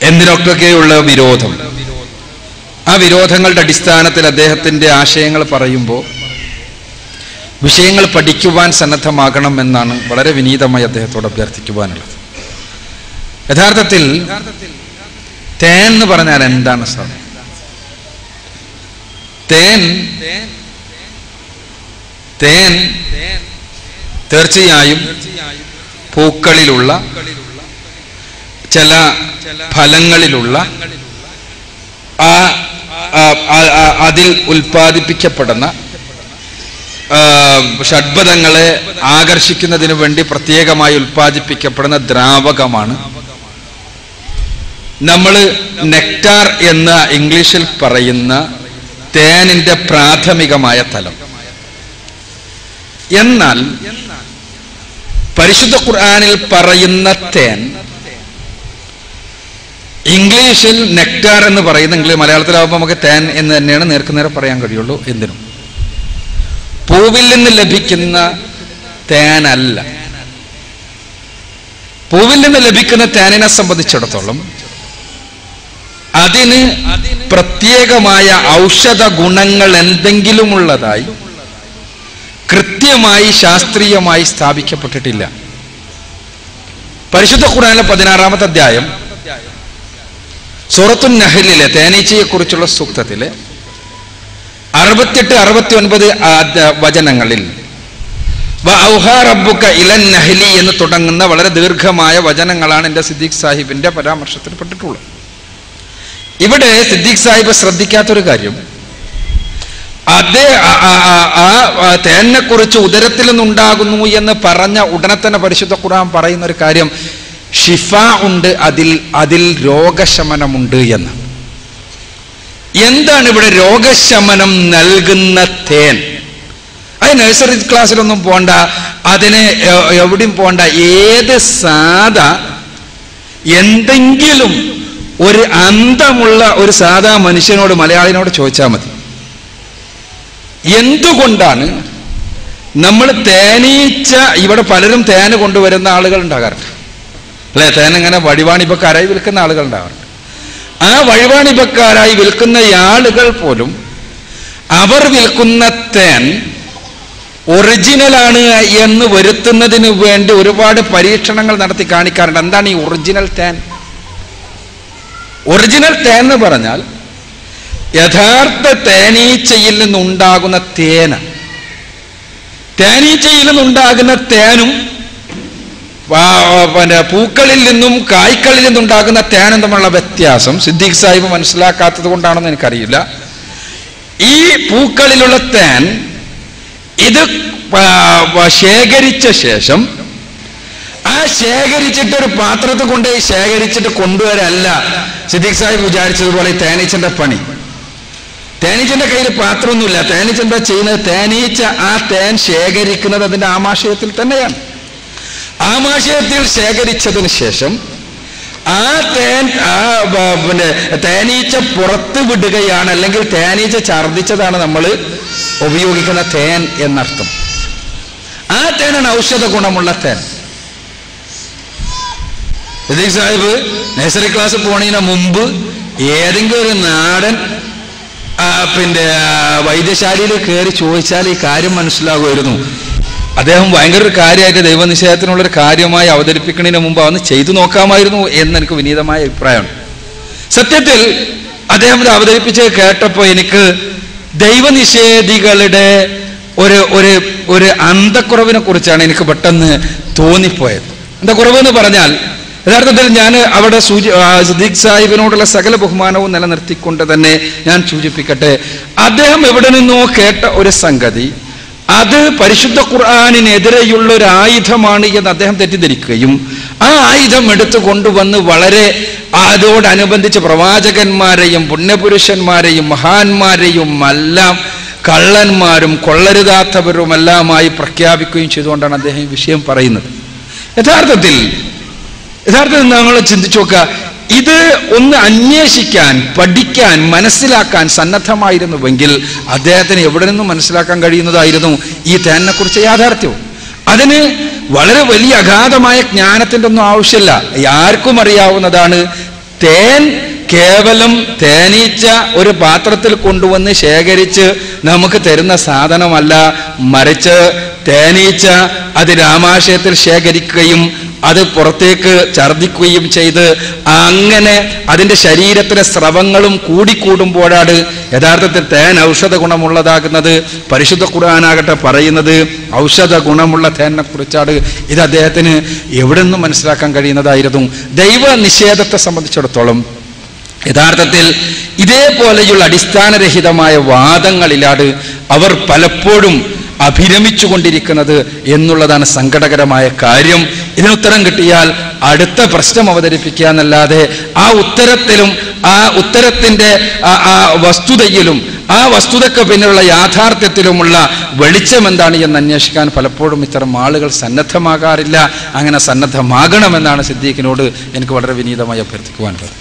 എന്തിനൊക്കെയുള്ള വിരോധം, ആ വിരോധങ്ങളുടെ അടിസ്ഥാനത്തിൽ അദ്ദേഹത്തിൻ്റെ ആശയങ്ങൾ പറയുമ്പോൾ വിഷയങ്ങൾ പഠിക്കുവാൻ സന്നദ്ധമാകണം എന്നാണ് വളരെ വിനീതമായി അദ്ദേഹത്തോട് അഭ്യർത്ഥിക്കുവാനുള്ളത്. യഥാർത്ഥത്തിൽ തേൻ എന്ന് പറഞ്ഞാൽ എന്താണ് സാർ? തേൻ തീർച്ചയായും പൂക്കളിലുള്ള ചില ഫലങ്ങളിലുള്ള അതിൽ ഉൽപ്പാദിപ്പിക്കപ്പെടുന്ന ഷഡ്പദങ്ങളെ ആകർഷിക്കുന്നതിന് വേണ്ടി പ്രത്യേകമായി ഉൽപ്പാദിപ്പിക്കപ്പെടുന്ന ദ്രാവകമാണ് നമ്മൾ നെക്ടാർ എന്ന ഇംഗ്ലീഷിൽ പറയുന്ന തേനിന്റെ പ്രാഥമികമായ തലം. എന്നാൽ പരിശുദ്ധ ഖുർആനിൽ പറയുന്ന തേൻ ഇംഗ്ലീഷിൽ നെക്ടാർ എന്ന് പറയുന്ന, മലയാളത്തിലാവുമ്പോൾ നമുക്ക് തേൻ എന്ന് തന്നെയാണ് നേർക്കുനേരെ പറയാൻ കഴിയുള്ളൂ. എന്തിനും പൂവിൽ നിന്ന് ലഭിക്കുന്ന തേനല്ല. പൂവിൽ നിന്ന് ലഭിക്കുന്ന തേനിനെ സംബന്ധിച്ചിടത്തോളം അതിന് പ്രത്യേകമായ ഔഷധ ഗുണങ്ങൾ എന്തെങ്കിലും ഉള്ളതായി കൃത്യമായി ശാസ്ത്രീയമായി സ്ഥാപിക്കപ്പെട്ടിട്ടില്ല. പരിശുദ്ധ ഖുർആനിലെ 16-ാമത്തെ അധ്യായം സൂറത്തുൻ നഹ്ലിലെ തേനീച്ചയെ കുറിച്ചുള്ള സൂക്തത്തിലെ 68-69 വചനങ്ങളിൽ വഔഹാ റബ്ബുക ഇലൻ നഹ്ലി എന്ന് തുടങ്ങുന്ന വളരെ ദീർഘമായ വചനങ്ങളാണ് എൻ്റെ സിദ്ദീഖ് സാഹിബിന്റെ പരാമർശത്തിൽപ്പെട്ടിട്ടുള്ളത്. ഇവിടെ സിദ്ദീഖ് സാഹിബ് ശ്രദ്ധിക്കാത്തൊരു കാര്യം, അതേ തേനിനെ കുറിച്ച് ഉദരത്തിൽ നിന്നുണ്ടാകുന്നു എന്ന് പറഞ്ഞ ഉടനെ തന്നെ പരിശുദ്ധ ഖുർആൻ പറയുന്ന ഒരു കാര്യം, ഷിഫ ഉണ്ട്, അതിൽ രോഗശമനമുണ്ട് എന്ന്. എന്താണ് ഇവിടെ രോഗശമനം നൽകുന്ന തേൻ? അത് നഴ്സറി ക്ലാസ്സിലൊന്നും പോണ്ട, അതിന് എവിടെയും പോണ്ട. ഏത് എന്തെങ്കിലും ഒരു അന്തമുള്ള ഒരു സാധാ മനുഷ്യനോട്, മലയാളിനോട് ചോദിച്ചാൽ മതി, എന്തുകൊണ്ടാണ് നമ്മൾ തേനീച്ച, ഇവിടെ പലരും തേന് കൊണ്ടുവരുന്ന ആളുകൾ ഉണ്ടാകാറുണ്ട് അല്ലെ, തേനിങ്ങനെ വടിവാണിപ്പോ കരയിൽ വിൽക്കുന്ന ആളുകൾ ഉണ്ടാകാറുണ്ട്. ആ വഴിവാണിഭക്കാരായി വിൽക്കുന്ന ആളുകൾ പോലും അവർ വിൽക്കുന്ന തേൻ ഒറിജിനലാണ് എന്ന് വരുത്തുന്നതിന് വേണ്ടി ഒരുപാട് പരീക്ഷണങ്ങൾ നടത്തി കാണിക്കാറുണ്ട്. എന്താണ് ഈ ഒറിജിനൽ തേൻ? ഒറിജിനൽ തേൻ എന്ന് പറഞ്ഞാൽ യഥാർത്ഥ തേനീച്ചയിൽ നിന്നുണ്ടാകുന്ന തേന, തേനീച്ചയിൽ നിന്നുണ്ടാകുന്ന തേനും പൂക്കളിൽ നിന്നും കായ്ക്കളിൽ നിന്നുണ്ടാകുന്ന തേനും തമ്മിലുള്ള വ്യത്യാസം സിദ്ദീഖ് സാഹിബ് മനസ്സിലാക്കാത്തത് കൊണ്ടാണെന്ന് എനിക്കറിയില്ല. ഈ പൂക്കളിലുള്ള തേൻ ഇത് ശേഖരിച്ച ശേഷം ആ ശേഖരിച്ചിട്ടൊരു പാത്രത്തിൽ കൊണ്ടുപോയി ശേഖരിച്ചിട്ട് കൊണ്ടുവരല്ല സിദ്ദീഖ് സാഹിബ് വിചാരിച്ചതുപോലെ ഈ തേനീച്ചന്റെ പണി. തേനീച്ചന്റെ കയ്യിൽ പാത്രമൊന്നുമില്ല. തേനീച്ച എന്താ ചെയ്യുന്നത്? തേനീച്ച ആ തേൻ ശേഖരിക്കുന്നത് അതിന്റെ ആമാശയത്തിൽ തന്നെയാണ്. ആമാശയത്തിൽ ശേഖരിച്ചതിന് ശേഷം ആ തേൻ തേനീച്ച പുറത്ത് വിടുകയാണ്, അല്ലെങ്കിൽ തേനീച്ച ഛർദ്ദിച്ചതാണ് നമ്മൾ ഉപയോഗിക്കുന്ന തേൻ എന്നർത്ഥം. ആ തേനാണ് ഔഷധ ഗുണമുള്ള തേൻ. സിദ്ദീഖ് സാഹിബ് നഴ്സറി ക്ലാസ് പോണതിന് മുമ്പ് ഏതെങ്കിലും ഒരു നാടൻ വൈദ്യശാലയിൽ കയറി ചോദിച്ചാൽ ഈ കാര്യം മനസ്സിലാകുമായിരുന്നു. അദ്ദേഹം ഭയങ്കര ഒരു കാര്യമായിട്ട് ദൈവനിഷേധത്തിനുള്ളൊരു കാര്യമായി അവതരിപ്പിക്കുന്നതിന് മുമ്പ് അതൊന്ന് ചെയ്തു നോക്കാമായിരുന്നു എന്ന് എനിക്ക് വിനീതമായ അഭിപ്രായമാണ്. സത്യത്തിൽ അദ്ദേഹം ഇത് അവതരിപ്പിച്ച് കേട്ടപ്പോൾ എനിക്ക് ദൈവനിഷേധികളുടെ ഒരു അന്തക്കുറവിനെ കുറിച്ചാണ് എനിക്ക് പെട്ടെന്ന് തോന്നിപ്പോയത്. അന്തക്കുറവ് എന്ന് പറഞ്ഞാൽ യഥാർത്ഥത്തിൽ ഞാൻ അവിടെ സിദ്ദീഖ് സാഹിബിനോടുള്ള സകല ബഹുമാനവും നിലനിർത്തിക്കൊണ്ട് തന്നെ ഞാൻ സൂചിപ്പിക്കട്ടെ, അദ്ദേഹം എവിടെ നിന്നോ കേട്ട ഒരു സംഗതി അത് പരിശുദ്ധ ഖുർആനിനെതിരെയുള്ള ഒരു ആയുധമാണ് എന്ന് അദ്ദേഹം തെറ്റിദ്ധരിക്കുകയും ആ ആയുധം എടുത്തു കൊണ്ടുവന്ന് വളരെ അതോടനുബന്ധിച്ച് പ്രവാചകന്മാരെയും പുണ്യപുരുഷന്മാരെയും മഹാന്മാരെയും എല്ലാം കള്ളന്മാരും കൊള്ളരുതാത്തവരുമെല്ലാമായി പ്രഖ്യാപിക്കുകയും ചെയ്തുകൊണ്ടാണ് അദ്ദേഹം ഈ വിഷയം പറയുന്നത്. യഥാർത്ഥത്തിൽ നമ്മൾ ചിന്തിച്ചു നോക്കുക, ഇത് ഒന്ന് അന്വേഷിക്കാൻ, പഠിക്കാൻ, മനസ്സിലാക്കാൻ സന്നദ്ധമായിരുന്നുവെങ്കിൽ അദ്ദേഹത്തിന് എവിടെ നിന്നും മനസ്സിലാക്കാൻ കഴിയുന്നതായിരുന്നു ഈ തേനിനെ കുറിച്ച് യാഥാർത്ഥ്യവും. അതിന് വളരെ വലിയ അഗാധമായ ജ്ഞാനത്തിൻ്റെ ഒന്നും ആവശ്യമില്ല. ആർക്കും അറിയാവുന്നതാണ്, തേൻ കേവലം തേനീച്ച ഒരു പാത്രത്തിൽ കൊണ്ടുവന്ന് ശേഖരിച്ച് നമുക്ക് തരുന്ന സാധനമല്ല, മറിച്ച് തേനീച്ച അത് രാമാശയത്തിൽ ശേഖരിക്കുകയും അത് പുറത്തേക്ക് ഛർദ്ദിക്കുകയും ചെയ്ത് അങ്ങനെ അതിൻ്റെ ശരീരത്തിലെ സ്രവങ്ങളും കൂടിക്കൂടുമ്പോഴാണ് യഥാർത്ഥത്തിൽ തേൻ ഔഷധ ഗുണമുള്ളതാകുന്നത്. പരിശുദ്ധ ഖുർആനാകട്ടെ പറയുന്നത് ഔഷധ ഗുണമുള്ള തേനിനെ കുറിച്ചാണ്. ഇത് അദ്ദേഹത്തിന് എവിടെ നിന്നും മനസ്സിലാക്കാൻ കഴിയുന്നതായിരുന്നു. ദൈവ നിഷേധത്തെ സംബന്ധിച്ചിടത്തോളം യഥാർത്ഥത്തിൽ ഇതേപോലെയുള്ള അടിസ്ഥാനരഹിതമായ വാദങ്ങളിലാണ് അവർ പലപ്പോഴും അഭിരമിച്ചു കൊണ്ടിരിക്കുന്നത് എന്നുള്ളതാണ് സങ്കടകരമായ കാര്യം. ഇതിനുത്തരം കിട്ടിയാൽ അടുത്ത പ്രശ്നം അവതരിപ്പിക്കുക എന്നല്ലാതെ ആ ഉത്തരത്തിലും ആ ഉത്തരത്തിൻ്റെ ആ വസ്തുതയിലും ആ വസ്തുതയ്ക്ക് പിന്നിലുള്ള യാഥാർത്ഥ്യത്തിലുമുള്ള വെളിച്ചം എന്താണ് എന്ന് അന്വേഷിക്കാൻ പലപ്പോഴും ഇത്തരം ആളുകൾ സന്നദ്ധമാകാറില്ല. അങ്ങനെ സന്നദ്ധമാകണമെന്നാണ് സിദ്ദീഖിനോട് എനിക്ക് വളരെ വിനീതമായി അഭ്യർത്ഥിക്കുവാനുള്ളത്.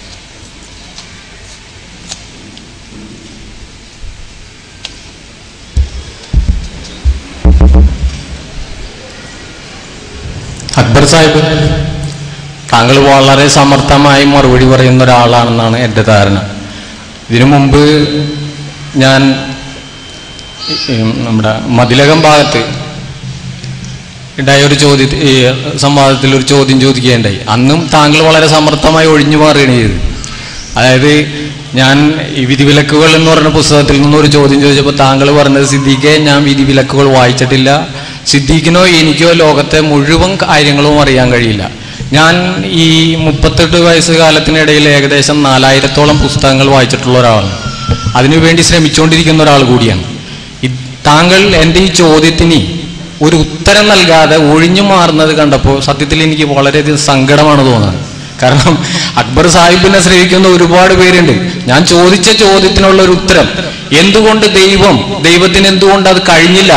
അക്ബർ സാഹിബ്, താങ്കൾ വളരെ സമർത്ഥമായി മറുപടി പറയുന്ന ഒരാളാണെന്നാണ് എൻ്റെ ധാരണ. ഇതിനു മുമ്പ് ഞാൻ നമ്മുടെ മതിലകം ഭാഗത്ത് ഉണ്ടായ ഒരു സംവാദത്തിൽ ഒരു ചോദ്യം ചോദിക്കുകയുണ്ടായി. അന്നും താങ്കൾ വളരെ സമർത്ഥമായി ഒഴിഞ്ഞു മാറുകയാണ് ചെയ്തത്. അതായത് ഞാൻ ഈ വിധിവിലക്കുകൾ എന്ന് പറഞ്ഞ പുസ്തകത്തിൽ നിന്നൊരു ചോദ്യം ചോദിച്ചപ്പോൾ താങ്കൾ പറഞ്ഞത്, സിദ്ദീഖെ ഞാൻ വിധിവിലക്കുകൾ വായിച്ചിട്ടില്ല, സിദ്ദീഖിനോ എനിക്കോ ലോകത്തെ മുഴുവൻ കാര്യങ്ങളും അറിയാൻ കഴിയില്ല. ഞാൻ ഈ 38 വയസ്സ് കാലത്തിനിടയിൽ ഏകദേശം 4000-ഓളം പുസ്തകങ്ങൾ വായിച്ചിട്ടുള്ള ഒരാളാണ്. അതിനുവേണ്ടി ശ്രമിച്ചുകൊണ്ടിരിക്കുന്ന ഒരാൾ കൂടിയാണ്. താങ്കൾ എൻ്റെ ഈ ചോദ്യത്തിന് ഒരു ഉത്തരം നൽകാതെ ഒഴിഞ്ഞു മാറുന്നത് കണ്ടപ്പോൾ സത്യത്തിൽ എനിക്ക് വളരെയധികം സങ്കടമാണ് തോന്നുന്നത്. കാരണം അക്ബർ സാഹിബിനെ ശ്രമിക്കുന്ന ഒരുപാട് പേരുണ്ട്. ഞാൻ ചോദിച്ച ചോദ്യത്തിനുള്ള ഒരു ഉത്തരം, എന്തുകൊണ്ട് ദൈവത്തിന് എന്തുകൊണ്ട് അത് കഴിഞ്ഞില്ല?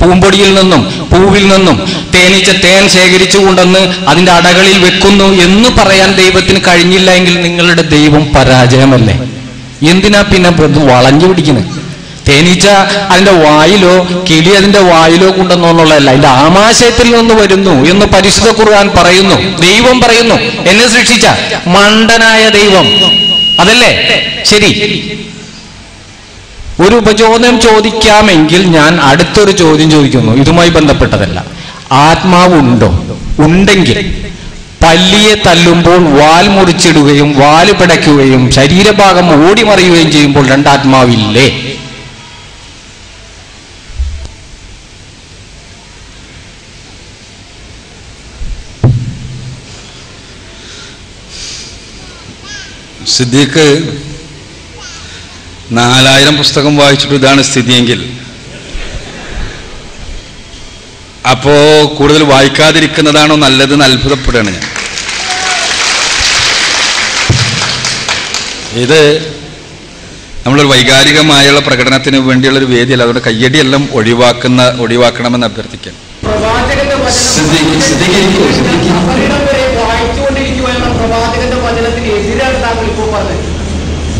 പൂമ്പൊടിയിൽ നിന്നും പൂവിൽ നിന്നും തേനീച്ച തേൻ ശേഖരിച്ചു കൊണ്ടെന്ന് അതിൻ്റെ അടകളിൽ വെക്കുന്നു എന്ന് പറയാൻ ദൈവത്തിന് കഴിഞ്ഞില്ല എങ്കിൽ നിങ്ങളുടെ ദൈവം പരാജയമല്ലേ? എന്തിനാ പിന്നെ വളഞ്ഞു പിടിക്കുന്നത്? തേനീച്ച അതിൻ്റെ വായിലോ കിളി അതിൻ്റെ വായിലോ കൊണ്ടെന്നുള്ളതല്ല, അതിൻ്റെ ആമാശയത്തിൽ നിന്ന് വരുന്നു എന്ന് പരിശുദ്ധ ഖുർആൻ പറയുന്നു. ദൈവം പറയുന്നു, എന്നെ സൃഷ്ടിച്ച മണ്ടനായ ദൈവം അതല്ലേ ശരി? ഒരു ഉപചോദ്യം ചോദിക്കാമെങ്കിൽ ഞാൻ അടുത്തൊരു ചോദ്യം ചോദിക്കുന്നു, ഇതുമായി ബന്ധപ്പെട്ടതല്ല. ആത്മാവ് ഉണ്ടോ? ഉണ്ടെങ്കിൽ പല്ലിയെ തല്ലുമ്പോൾ വാൽ മുറിച്ചിടുകയും വാല് പിടയ്ക്കുകയും ശരീരഭാഗം ഓടിമറിയുകയും ചെയ്യുമ്പോൾ രണ്ടാത്മാവില്ലേ? സിദ്ദീഖ് 4000 പുസ്തകം വായിച്ചിട്ട് ഇതാണ് സ്ഥിതിയെങ്കിൽ അപ്പോ കൂടുതൽ വായിക്കാതിരിക്കുന്നതാണോ നല്ലതെന്ന് അത്ഭുതപ്പെടുകയാണ് ഞാൻ. ഇത് നമ്മളൊരു വൈകാരികമായുള്ള പ്രകടനത്തിന് വേണ്ടിയുള്ളൊരു വേദിയല്ല. അതുകൊണ്ട് കയ്യടിയെല്ലാം ഒഴിവാക്കണമെന്ന് അഭ്യർത്ഥിക്കാം. പ്രവാചകന്റെ വചനത്തിന് എതിരാണ് താങ്കൾ ഇപ്പോൾ പറഞ്ഞത്.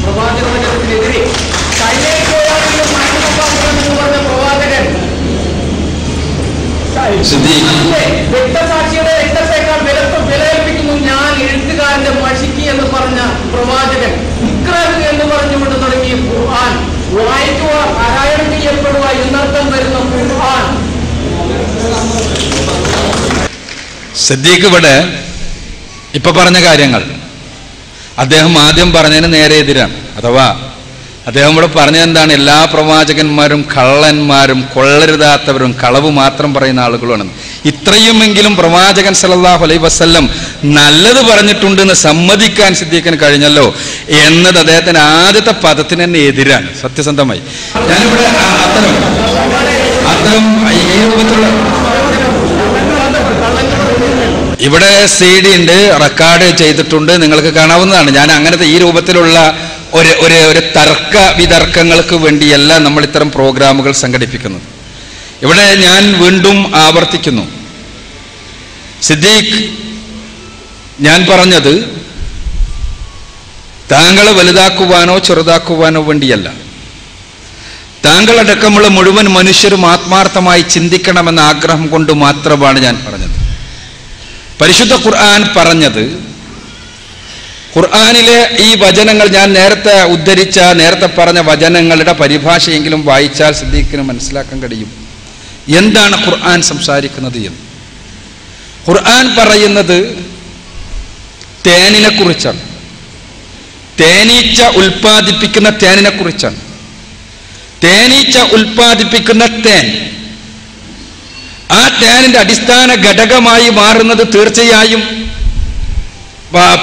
പ്രവാചക വചനത്തിനെതിരെ പറഞ്ഞ പ്രവാചകൻ രക്തസാക്ഷിയുടെ രക്തത്തെക്കാൾ വിലകൽപ്പിക്കുന്നു ഞാൻ എഴുത്തുകാരന്റെ മഷിക്ക് എന്ന് പറഞ്ഞ പ്രവാചകൻ ഇക്രാഹ് എന്ന് പറഞ്ഞുകൊണ്ട് തുടങ്ങിയ ഖുർആൻ വായിക്കുക, പാരായണം ചെയ്യപ്പെടുക എന്നർത്ഥം വരുന്ന ഖുർആൻ. സിദ്ദീഖ് ഇവിടെ ഇപ്പൊ പറഞ്ഞ കാര്യങ്ങൾ അദ്ദേഹം ആദ്യം പറഞ്ഞതിന് നേരെ എതിരാണ്. അഥവാ അദ്ദേഹം ഇവിടെ പറഞ്ഞത് എന്താണ്? എല്ലാ പ്രവാചകന്മാരും കള്ളന്മാരും കൊള്ളരുതാത്തവരും കളവ് മാത്രം പറയുന്ന ആളുകളുമാണ്. ഇത്രയുമെങ്കിലും പ്രവാചകൻ സല്ലല്ലാഹു അലൈഹി വസല്ലം നല്ലത് പറഞ്ഞിട്ടുണ്ടെന്ന് സമ്മതിക്കാൻ സിദ്ദീഖിന് കഴിഞ്ഞല്ലോ എന്നത് അദ്ദേഹത്തിന്റെ ആദ്യത്തെ പദത്തിന് തന്നെ എതിരാണ്. സത്യസന്ധമായി ഞാനിവിടെ അത്തരം ഈ രൂപത്തിലുള്ള ഇവിടെ CD ഉണ്ട്, റെക്കോർഡ് ചെയ്തിട്ടുണ്ട്, നിങ്ങൾക്ക് കാണാവുന്നതാണ്. ഞാൻ അങ്ങനത്തെ ഈ രൂപത്തിലുള്ള ഒരു തർക്ക വിതർക്കങ്ങൾക്ക് വേണ്ടിയല്ല നമ്മൾ ഇത്തരം പ്രോഗ്രാമുകൾ സംഘടിപ്പിക്കുന്നത്. ഇവിടെ ഞാൻ വീണ്ടും ആവർത്തിക്കുന്നു, സിദ്ദീഖ്, ഞാൻ പറഞ്ഞത് താങ്കളെ വലുതാക്കുവാനോ ചെറുതാക്കുവാനോ വേണ്ടിയല്ല. താങ്കളടക്കമുള്ള മുഴുവൻ മനുഷ്യരും ആത്മാർത്ഥമായി ചിന്തിക്കണമെന്ന ആഗ്രഹം കൊണ്ട് മാത്രമാണ് ഞാൻ പറഞ്ഞത്. പരിശുദ്ധ ഖുർആൻ പറഞ്ഞത്, ഖുർആനിലെ ഈ വചനങ്ങൾ ഞാൻ നേരത്തെ പറഞ്ഞ വചനങ്ങളുടെ പരിഭാഷയെങ്കിലും വായിച്ചാൽ സിദ്ദീഖിന് മനസ്സിലാക്കാൻ കഴിയും എന്താണ് ഖുർആൻ സംസാരിക്കുന്നത് എന്ന്. ഖുർആൻ പറയുന്നത് തേനിനെ കുറിച്ചാണ്, തേനീച്ച ഉൽപ്പാദിപ്പിക്കുന്ന തേനിനെ കുറിച്ചാണ്. തേനീച്ച ഉൽപ്പാദിപ്പിക്കുന്ന തേൻ, ആ തേനിന്റെ അടിസ്ഥാന ഘടകമായി മാറുന്നത് തീർച്ചയായും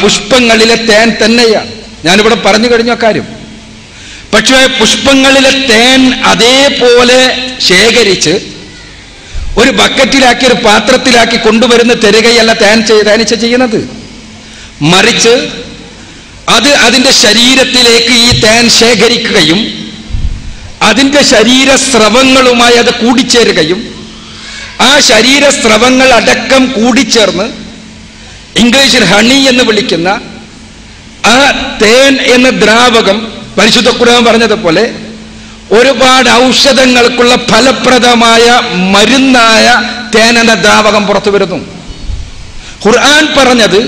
പുഷ്പങ്ങളിലെ തേൻ തന്നെയാണ്. ഞാനിവിടെ പറഞ്ഞു കഴിഞ്ഞ കാര്യം. പക്ഷേ പുഷ്പങ്ങളിലെ തേൻ അതേപോലെ ശേഖരിച്ച് ഒരു ബക്കറ്റിലാക്കി ഒരു പാത്രത്തിലാക്കി കൊണ്ടുവരുന്ന തരികയല്ല തേനീച്ച ചെയ്യുന്നത്. മറിച്ച് അത് അതിൻ്റെ ശരീരത്തിലേക്ക് ഈ തേൻ ശേഖരിക്കുകയും അതിൻ്റെ ശരീരസ്രവങ്ങളുമായി അത് കൂടിച്ചേരുകയും ആ ശരീരസ്രവങ്ങൾ അടക്കം കൂടിച്ചേർന്ന് ഇംഗ്ലീഷിൽ ഹണി എന്ന് വിളിക്കുന്ന ആ തേൻ എന്ന ദ്രാവകം പരിശുദ്ധ ഖുർആൻ പറഞ്ഞതുപോലെ ഒരുപാട് ഔഷധങ്ങൾക്കുള്ള ഫലപ്രദമായ മരുന്നായ തേൻ എന്ന ദ്രാവകം പുറത്തു വരുന്നു. ഖുർആൻ പറഞ്ഞത്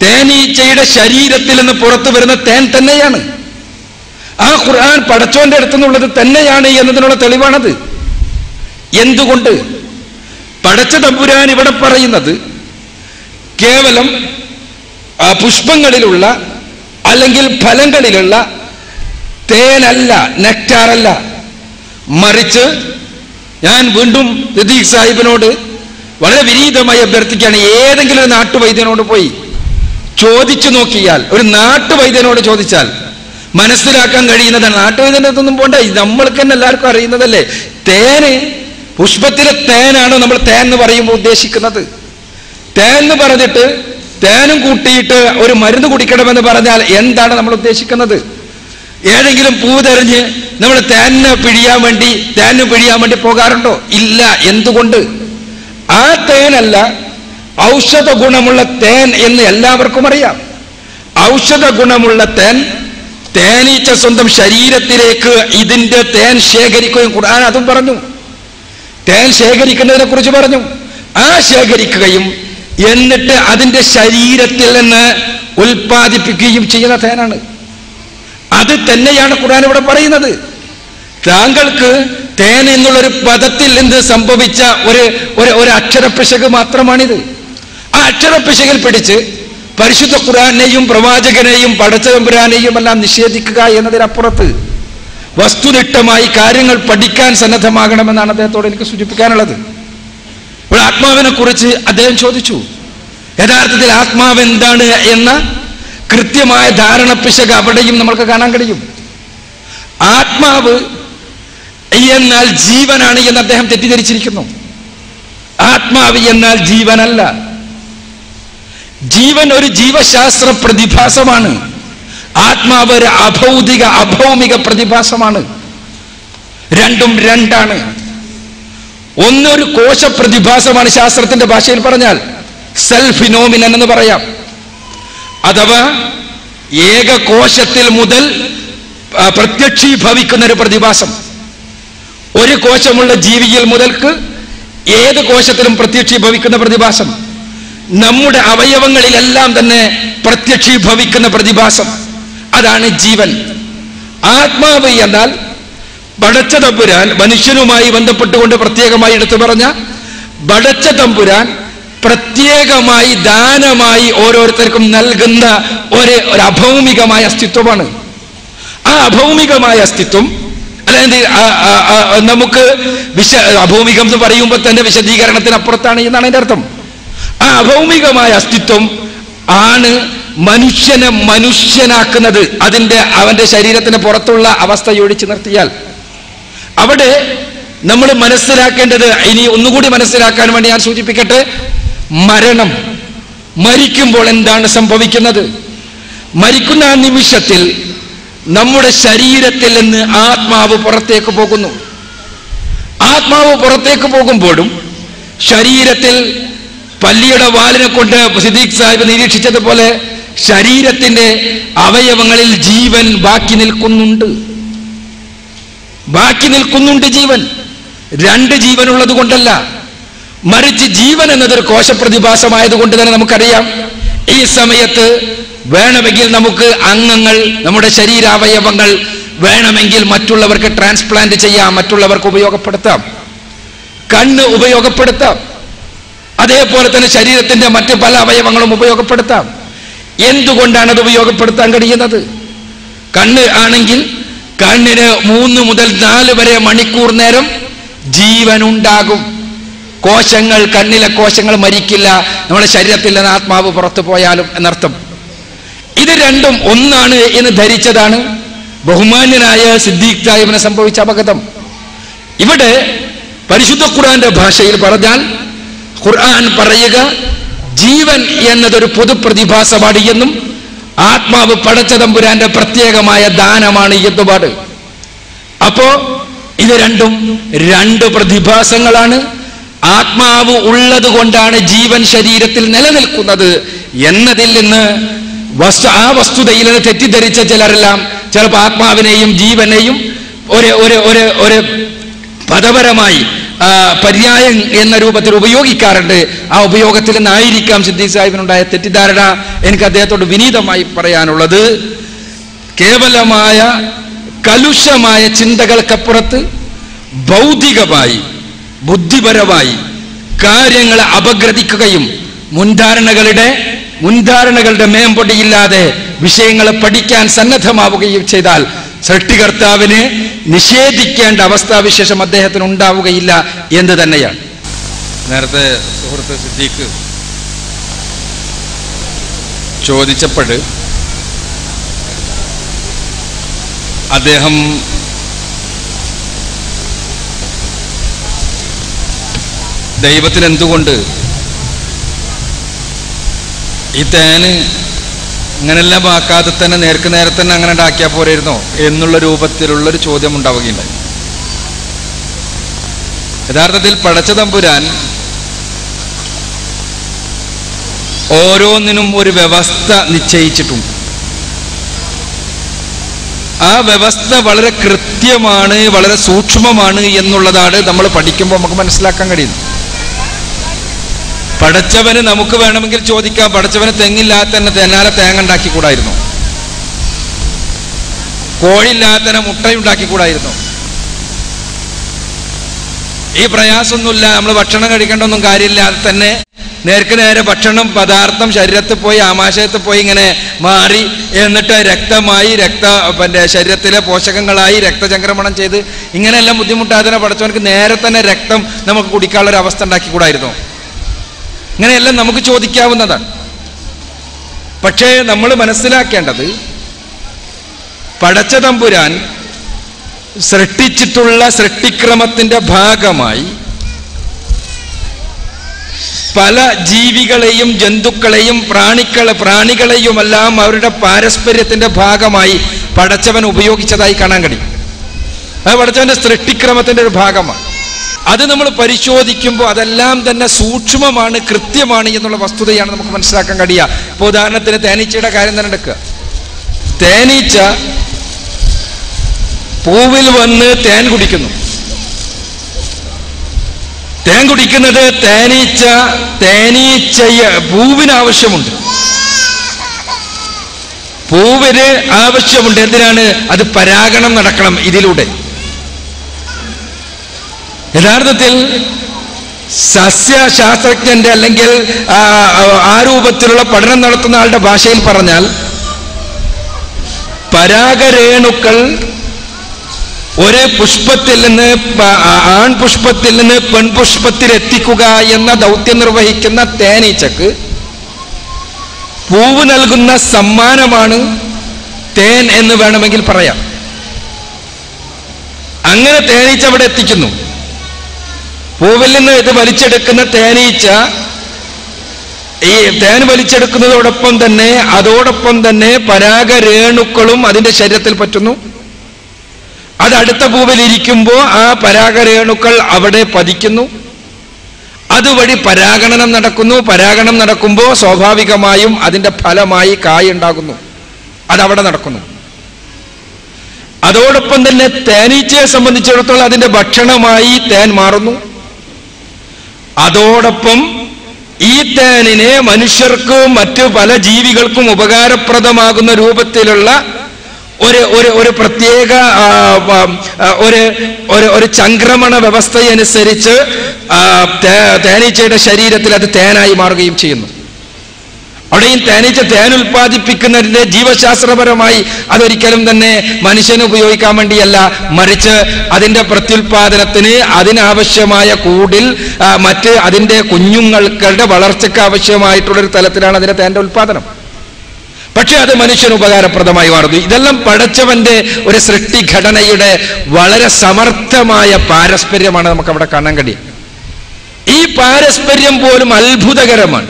തേനീച്ചയുടെ ശരീരത്തിൽ നിന്ന് പുറത്തു വരുന്ന തേൻ തന്നെയാണ്. ആ ഖുർആൻ പടച്ചോന്റെ അടുത്തുനിന്നുള്ളത് തന്നെയാണ് എന്നതിനുള്ള തെളിവാണത്. എന്തുകൊണ്ട്? പടച്ച തമ്പുരാൻ ഇവിടെ പറയുന്നത് കേവലം പുഷ്പങ്ങളിലുള്ള അല്ലെങ്കിൽ ഫലങ്ങളിലുള്ള തേനല്ല, നെക്ടാറല്ല. മറിച്ച് ഞാൻ വീണ്ടും സിദ്ദീഖ് സാഹിബിനോട് വളരെ വിനീതമായി അഭ്യർത്ഥിക്കുകയാണ്, ഏതെങ്കിലും ഒരു നാട്ടുവൈദ്യനോട് പോയി ചോദിച്ചു നോക്കിയാൽ, ഒരു നാട്ടുവൈദ്യനോട് ചോദിച്ചാൽ മനസ്സിലാക്കാൻ കഴിയുന്നതാണ്. നാട്ടുവൈദ്യൻ്റെ അടുത്തൊന്നും പോണ്ട, നമ്മൾക്ക് തന്നെ എല്ലാവർക്കും അറിയുന്നതല്ലേ. തേന്, പുഷ്പത്തിലെ തേനാണ് നമ്മൾ തേൻ എന്ന് പറയുമ്പോൾ ഉദ്ദേശിക്കുന്നത്. തേൻ എന്ന് പറഞ്ഞിട്ട് തേനും കൂട്ടിയിട്ട് ഒരു മരുന്ന് കുടിക്കണമെന്ന് പറഞ്ഞാൽ എന്താണ് നമ്മൾ ഉദ്ദേശിക്കുന്നത്? ഏതെങ്കിലും പൂ തെരഞ്ഞ് നമ്മൾ തേന് പിഴിയാൻ വേണ്ടി പോകാറുണ്ടോ? ഇല്ല. എന്തുകൊണ്ട്? ആ തേനല്ല ഔഷധ ഗുണമുള്ള തേൻ എന്ന് എല്ലാവർക്കും അറിയാം. ഔഷധ ഗുണമുള്ള തേൻ തേനീച്ച സ്വന്തം ശരീരത്തിലേക്ക് ഇതിന്റെ തേൻ ശേഖരിക്കുകയും ഖുർആൻ അതും പറഞ്ഞു. തേൻ ശേഖരിക്കുന്നതിനെ കുറിച്ച് പറഞ്ഞു. ആ ശേഖരിക്കുകയും എന്നിട്ട് അതിന്റെ ശരീരത്തിൽ നിന്ന് ഉൽപ്പാദിപ്പിക്കുകയും ചെയ്യുന്ന തേനാണ്. അത് തന്നെയാണ് ഖുർആൻ ഇവിടെ പറയുന്നത്. താങ്കൾക്ക് തേൻ എന്നുള്ളൊരു പദത്തിൽ നിന്ന് സംഭവിച്ച ഒരു അക്ഷരപ്പിശക് മാത്രമാണിത്. ആ അക്ഷരപ്പിശകിൽ പിടിച്ച് പരിശുദ്ധ ഖുർആനെയും പ്രവാചകനെയും പടച്ചതമ്പുരാനെയും എല്ലാം നിഷേധിക്കുക എന്നതിനപ്പുറത്ത് വസ്തുനിഷ്ഠമായി കാര്യങ്ങൾ പഠിക്കാൻ സന്നദ്ധമാകണമെന്നാണ് അദ്ദേഹത്തോട് എനിക്ക് സൂചിപ്പിക്കാനുള്ളത്. ഇപ്പോൾ ആത്മാവിനെ കുറിച്ച് അദ്ദേഹം ചോദിച്ചു. യഥാർത്ഥത്തിൽ ആത്മാവ് എന്താണ് എന്ന കൃത്യമായ ധാരണ പിശക് അവിടെയും നമ്മൾക്ക് കാണാൻ കഴിയും. ആത്മാവ് എന്നാൽ ജീവനാണ് എന്ന് അദ്ദേഹം തെറ്റിദ്ധരിച്ചിരിക്കുന്നു. ആത്മാവ് എന്നാൽ ജീവനല്ല. ജീവൻ ഒരു ജീവശാസ്ത്ര പ്രതിഭാസമാണ്. ആത്മാവ് ഒരു അഭൗമിക പ്രതിഭാസമാണ്. രണ്ടും രണ്ടാണ്. ഒന്നൊരു കോശ പ്രതിഭാസമാണ്, ശാസ്ത്രത്തിന്റെ ഭാഷയിൽ പറഞ്ഞാൽ സെൽഫ് ഫിനോമിനൻ എന്ന് പറയാം. അഥവാ ഏകകോശത്തിൽ മുതൽ പ്രത്യക്ഷീഭവിക്കുന്ന ഒരു പ്രതിഭാസം. ഒരു കോശമുള്ള ജീവിയിൽ മുതൽക്ക് ഏത് കോശത്തിലും പ്രത്യക്ഷീഭവിക്കുന്ന പ്രതിഭാസം. നമ്മുടെ അവയവങ്ങളിലെല്ലാം തന്നെ പ്രത്യക്ഷീഭവിക്കുന്ന പ്രതിഭാസം. അതാണ് ജീവൻ. ആത്മാവ് എന്നാൽ പടച്ച തമ്പുരാൻ മനുഷ്യനുമായി ബന്ധപ്പെട്ടുകൊണ്ട് പ്രത്യേകമായി എടുത്തു പറഞ്ഞ പടച്ച തമ്പുരാൻ പ്രത്യേകമായി ദാനമായി ഓരോരുത്തർക്കും നൽകുന്ന ഒരു അഭൗമികമായ അസ്തിത്വമാണ്. ആ അഭൗമികമായ അസ്തിത്വം അല്ലെങ്കിൽ നമുക്ക് അഭൗമികം എന്ന് പറയുമ്പോൾ തന്നെ വിശദീകരണത്തിനപ്പുറത്താണ് എന്നാണ് എൻ്റെ അർത്ഥം. ആ അഭൗമികമായ അസ്തിത്വം ആണ് മനുഷ്യനെ മനുഷ്യനാക്കുന്നത്. അവന്റെ ശരീരത്തിന് പുറത്തുള്ള അവസ്ഥ ഒഴിച്ചു നിർത്തിയാൽ അവിടെ നമ്മൾ മനസ്സിലാക്കേണ്ടത്, ഇനി ഒന്നുകൂടി മനസ്സിലാക്കാൻ വേണ്ടി ഞാൻ സൂചിപ്പിക്കട്ടെ, മരിക്കുമ്പോൾ എന്താണ് സംഭവിക്കുന്നത്? മരിക്കുന്ന ആ നിമിഷത്തിൽ നമ്മുടെ ശരീരത്തിൽ നിന്ന് ആത്മാവ് പുറത്തേക്ക് പോകുന്നു. ആത്മാവ് പുറത്തേക്ക് പോകുമ്പോഴും ശരീരത്തിൽ പല്ലിയുടെ വാലിനെ കൊണ്ട് സിദ്ദീഖ് സാഹിബ് നിരീക്ഷിച്ചതുപോലെ ശരീരത്തിന്റെ അവയവങ്ങളിൽ ജീവൻ ബാക്കി നിൽക്കുന്നുണ്ട്. ജീവൻ രണ്ട് ജീവനുള്ളത് കൊണ്ടല്ല, മറിച്ച് ജീവൻ എന്നതൊരു കോശപ്രതിഭാസമായത് കൊണ്ട് തന്നെ നമുക്കറിയാം ഈ സമയത്ത് വേണമെങ്കിൽ നമുക്ക് അംഗങ്ങൾ, നമ്മുടെ ശരീരാവയവങ്ങൾ വേണമെങ്കിൽ മറ്റുള്ളവർക്ക് ട്രാൻസ്പ്ലാന്റ് ചെയ്യാം, മറ്റുള്ളവർക്ക് ഉപയോഗപ്പെടുത്താം, കണ്ണ് ഉപയോഗപ്പെടുത്താം, അതേപോലെ തന്നെ ശരീരത്തിന്റെ മറ്റ് പല അവയവങ്ങളും ഉപയോഗപ്പെടുത്താം. എന്തുകൊണ്ടാണ് അത് ഉപയോഗപ്പെടുത്താൻ കഴിയുന്നത്? കണ്ണ് ആണെങ്കിൽ കണ്ണിന് 3 മുതൽ 4 വരെ മണിക്കൂർ നേരം ജീവനുണ്ടാകും. കണ്ണിലെ കോശങ്ങൾ മരിക്കില്ല, നമ്മുടെ ശരീരത്തിൽ നിന്ന് ആത്മാവ് പുറത്തു പോയാലും എന്നർത്ഥം. ഇത് രണ്ടും ഒന്നാണ് എന്ന് ധരിച്ചതാണ് ബഹുമാന്യനായ സിദ്ദീഖ് സാഹിബിന് സംഭവിച്ച അപകടം. ഇവിടെ പരിശുദ്ധ ഖുർആന്റെ ഭാഷയിൽ പറഞ്ഞാൽ ഖുർആൻ പറയുക ജീവൻ എന്നതൊരു പൊതുപ്രതിഭാസമാണ് എന്നും ആത്മാവ് പടച്ച തമ്പുരാന്റെ പ്രത്യേകമായ ദാനമാണ് എന്നുപാട്. അപ്പോ ഇത് രണ്ടും രണ്ട് പ്രതിഭാസങ്ങളാണ്. ആത്മാവ് ഉള്ളത് കൊണ്ടാണ് ജീവൻ ശരീരത്തിൽ നിലനിൽക്കുന്നത് എന്നതിൽ നിന്ന് ആ വസ്തുതയിൽ നിന്ന് തെറ്റിദ്ധരിച്ച ചിലരെല്ലാം ചിലപ്പോൾ ആത്മാവിനെയും ജീവനെയും ഒരു പദപരമായി പര്യായം എന്ന രൂപത്തിൽ ഉപയോഗിക്കാറുണ്ട്. ആ ഉപയോഗത്തിൽ നിന്നായിരിക്കാം സിദ്ദീഖ് സാഹിബിനുണ്ടായ തെറ്റിദ്ധാരണ. എനിക്ക് അദ്ദേഹത്തോട് വിനീതമായി പറയാനുള്ളത്, കേവലമായ കലുഷമായ ചിന്തകൾക്കപ്പുറത്ത് ഭൗതികമായി ബുദ്ധിപരമായി കാര്യങ്ങളെ അപഗ്രഥിക്കുകയും മുൻധാരണകളുടെ മേമ്പൊടിയില്ലാതെ വിഷയങ്ങളെ പഠിക്കാൻ സന്നദ്ധമാവുകയും ചെയ്താൽ സൃഷ്ടികർത്താവിനെ നിഷേധിക്കേണ്ട അവസ്ഥാവിശേഷം അദ്ദേഹത്തിന് ഉണ്ടാവുകയില്ല എന്ന് തന്നെയാണ്. നേരത്തെ സുഹൃത്ത് സിദ്ദീഖ് ചോദിച്ചപ്പോൾ അദ്ദേഹം ദൈവത്തിന് എന്തുകൊണ്ട് ഈ തേന് ഇങ്ങനെല്ലാം ആക്കാതെ തന്നെ നേർക്ക് നേരെ തന്നെ അങ്ങനെ ഉണ്ടാക്കിയാൽ പോരായിരുന്നോ എന്നുള്ള രൂപത്തിലുള്ളൊരു ചോദ്യം ഉണ്ടാവുകയുണ്ടായി. യഥാർത്ഥത്തിൽ പടച്ച തമ്പുരാൻ ഓരോന്നിനും ഒരു വ്യവസ്ഥ നിശ്ചയിച്ചിട്ടുണ്ട്. ആ വ്യവസ്ഥ വളരെ കൃത്യമാണ്, വളരെ സൂക്ഷ്മമാണ് എന്നുള്ളതാണ് നമ്മൾ പഠിക്കുമ്പോൾ നമുക്ക് മനസ്സിലാക്കാൻ കഴിയുന്നത്. പടച്ചവന് നമുക്ക് വേണമെങ്കിൽ ചോദിക്കാം, പടച്ചവന് തെങ്ങില്ലാതെ തന്നെ തെന്നാലെ തേങ്ങ ഉണ്ടാക്കി കൂടായിരുന്നു? കോഴില്ലാത്തന മുട്ടയുണ്ടാക്കിക്കൂടായിരുന്നു? ഈ പ്രയാസമൊന്നുമില്ല. നമ്മൾ ഭക്ഷണം കഴിക്കേണ്ടൊന്നും കാര്യമില്ലാതെ തന്നെ നേർക്ക് നേരെ ഭക്ഷണം പദാർത്ഥം ശരീരത്തിൽ പോയി ആമാശയത്തിൽ പോയി ഇങ്ങനെ മാറി എന്നിട്ട് രക്തമായി പിന്നെ ശരീരത്തിലെ പോഷകങ്ങളായി രക്തചംക്രമണം ചെയ്ത് ഇങ്ങനെയെല്ലാം ബുദ്ധിമുട്ടാതെ പഠിച്ചവനക്ക് നേരെ തന്നെ രക്തം നമുക്ക് കുടിക്കാനുള്ള ഒരു അവസ്ഥ ഉണ്ടാക്കിക്കൂടായിരുന്നു? ഇങ്ങനെയെല്ലാം നമുക്ക് ചോദിക്കാവുന്നതാണ്. പക്ഷേ നമ്മൾ മനസ്സിലാക്കേണ്ടത് പടച്ച തമ്പുരാൻ സൃഷ്ടിച്ചിട്ടുള്ള സൃഷ്ടിക്രമത്തിന്റെ ഭാഗമായി പല ജീവികളെയും ജന്തുക്കളെയും പ്രാണികളെയുമെല്ലാം അവരുടെ പാരസ്പര്യത്തിന്റെ ഭാഗമായി പടച്ചവൻ ഉപയോഗിച്ചതായി കാണാൻ കഴിയും. അത് പടച്ചവന്റെ സൃഷ്ടിക്രമത്തിന്റെ ഒരു ഭാഗമാണ്. അത് നമ്മൾ പരിശോധിക്കുമ്പോൾ അതെല്ലാം തന്നെ സൂക്ഷ്മമാണ്, കൃത്യമാണ് എന്നുള്ള വസ്തുതയാണ് നമുക്ക് മനസ്സിലാക്കാൻ കഴിയുക. ഇപ്പോൾ ഉദാഹരണത്തിന് തേനീച്ചയുടെ കാര്യം തന്നെ എടുക്കുക. തേനീച്ച പൂവിൽ വന്ന് തേൻ കുടിക്കുന്നു. തേൻ കുടിക്കുന്നത് പൂവിന് ആവശ്യമുണ്ട്. പൂവിന് ആവശ്യമുണ്ട്. എന്തിനാണ്? അത് പരാഗണം നടക്കണം ഇതിലൂടെ. യഥാർത്ഥത്തിൽ സസ്യശാസ്ത്രജ്ഞന്റെ അല്ലെങ്കിൽ ആ രൂപത്തിലുള്ള പഠനം നടത്തുന്ന ആളുടെ ഭാഷയിൽ പറഞ്ഞാൽ പരാഗരേണുക്കൾ ഒരു പുഷ്പത്തിൽ നിന്ന് ആൺപുഷ്പത്തിൽ നിന്ന് പെൺപുഷ്പത്തിൽ എത്തിക്കുക എന്ന ദൗത്യം നിർവഹിക്കുന്ന തേനീച്ചക്ക് പൂവ് നൽകുന്ന സമ്മാനമാണ് തേൻ എന്ന് വേണമെങ്കിൽ പറയാം. അങ്ങനെ തേനീച്ച അവിടെ എത്തിക്കുന്നു. പൂവിൽ നിന്ന് ഇത് വലിച്ചെടുക്കുന്ന തേനീച്ച ഈ തേൻ വലിച്ചെടുക്കുന്നതോടൊപ്പം തന്നെ പരാഗരേണുക്കളും അതിന്റെ ശരീരത്തിൽ പറ്റുന്നു. അത് അടുത്ത പൂവിലിരിക്കുമ്പോൾ ആ പരാഗരേണുക്കൾ അവിടെ പതിക്കുന്നു. അതുവഴി പരാഗണം നടക്കുമ്പോൾ സ്വാഭാവികമായും അതിന്റെ ഫലമായി കായ് ഉണ്ടാകുന്നു. അതവിടെ നടക്കുന്നു. അതോടൊപ്പം തന്നെ തേനീച്ചയെ സംബന്ധിച്ചിടത്തോളം അതിന്റെ ഭക്ഷണമായി തേൻ മാറുന്നു. അതോടൊപ്പം ഈ തേനിനെ മനുഷ്യർക്കും മറ്റു പല ജീവികൾക്കും ഉപകാരപ്രദമാകുന്ന രൂപത്തിലുള്ള ഒരു പ്രത്യേക ഒരു ചംക്രമണ വ്യവസ്ഥയനുസരിച്ച് തേനീച്ചയുടെ ശരീരത്തിൽ അത് തേനായി മാറുകയും ചെയ്യുന്നു. അവിടെയും തേനീച്ച തേൻ ഉൽപ്പാദിപ്പിക്കുന്നതിന്റെ ജീവശാസ്ത്രപരമായി അതൊരിക്കലും തന്നെ മനുഷ്യന് ഉപയോഗിക്കാൻ വേണ്ടിയല്ല, മറിച്ച് അതിന്റെ പ്രത്യുൽപാദനത്തിന് അതിനാവശ്യമായ കൂടിൽ മറ്റ് അതിന്റെ കുഞ്ഞുങ്ങളുടെ വളർച്ചയ്ക്ക് ആവശ്യമായിട്ടുള്ളൊരു തലത്തിലാണ് അതിന്റെ തേന്റെ ഉൽപാദനം. പക്ഷെ അത് മനുഷ്യന് ഉപകാരപ്രദമായി മാറുന്നു. ഇതെല്ലാം പടച്ചവന്റെ ഒരു സൃഷ്ടിഘടനയുടെ വളരെ സമർത്ഥമായ പാരസ്പര്യമാണ് നമുക്ക് അവിടെ കാണാൻ കഴിയും. ഈ പാരസ്പര്യം പോലും അത്ഭുതകരമാണ്.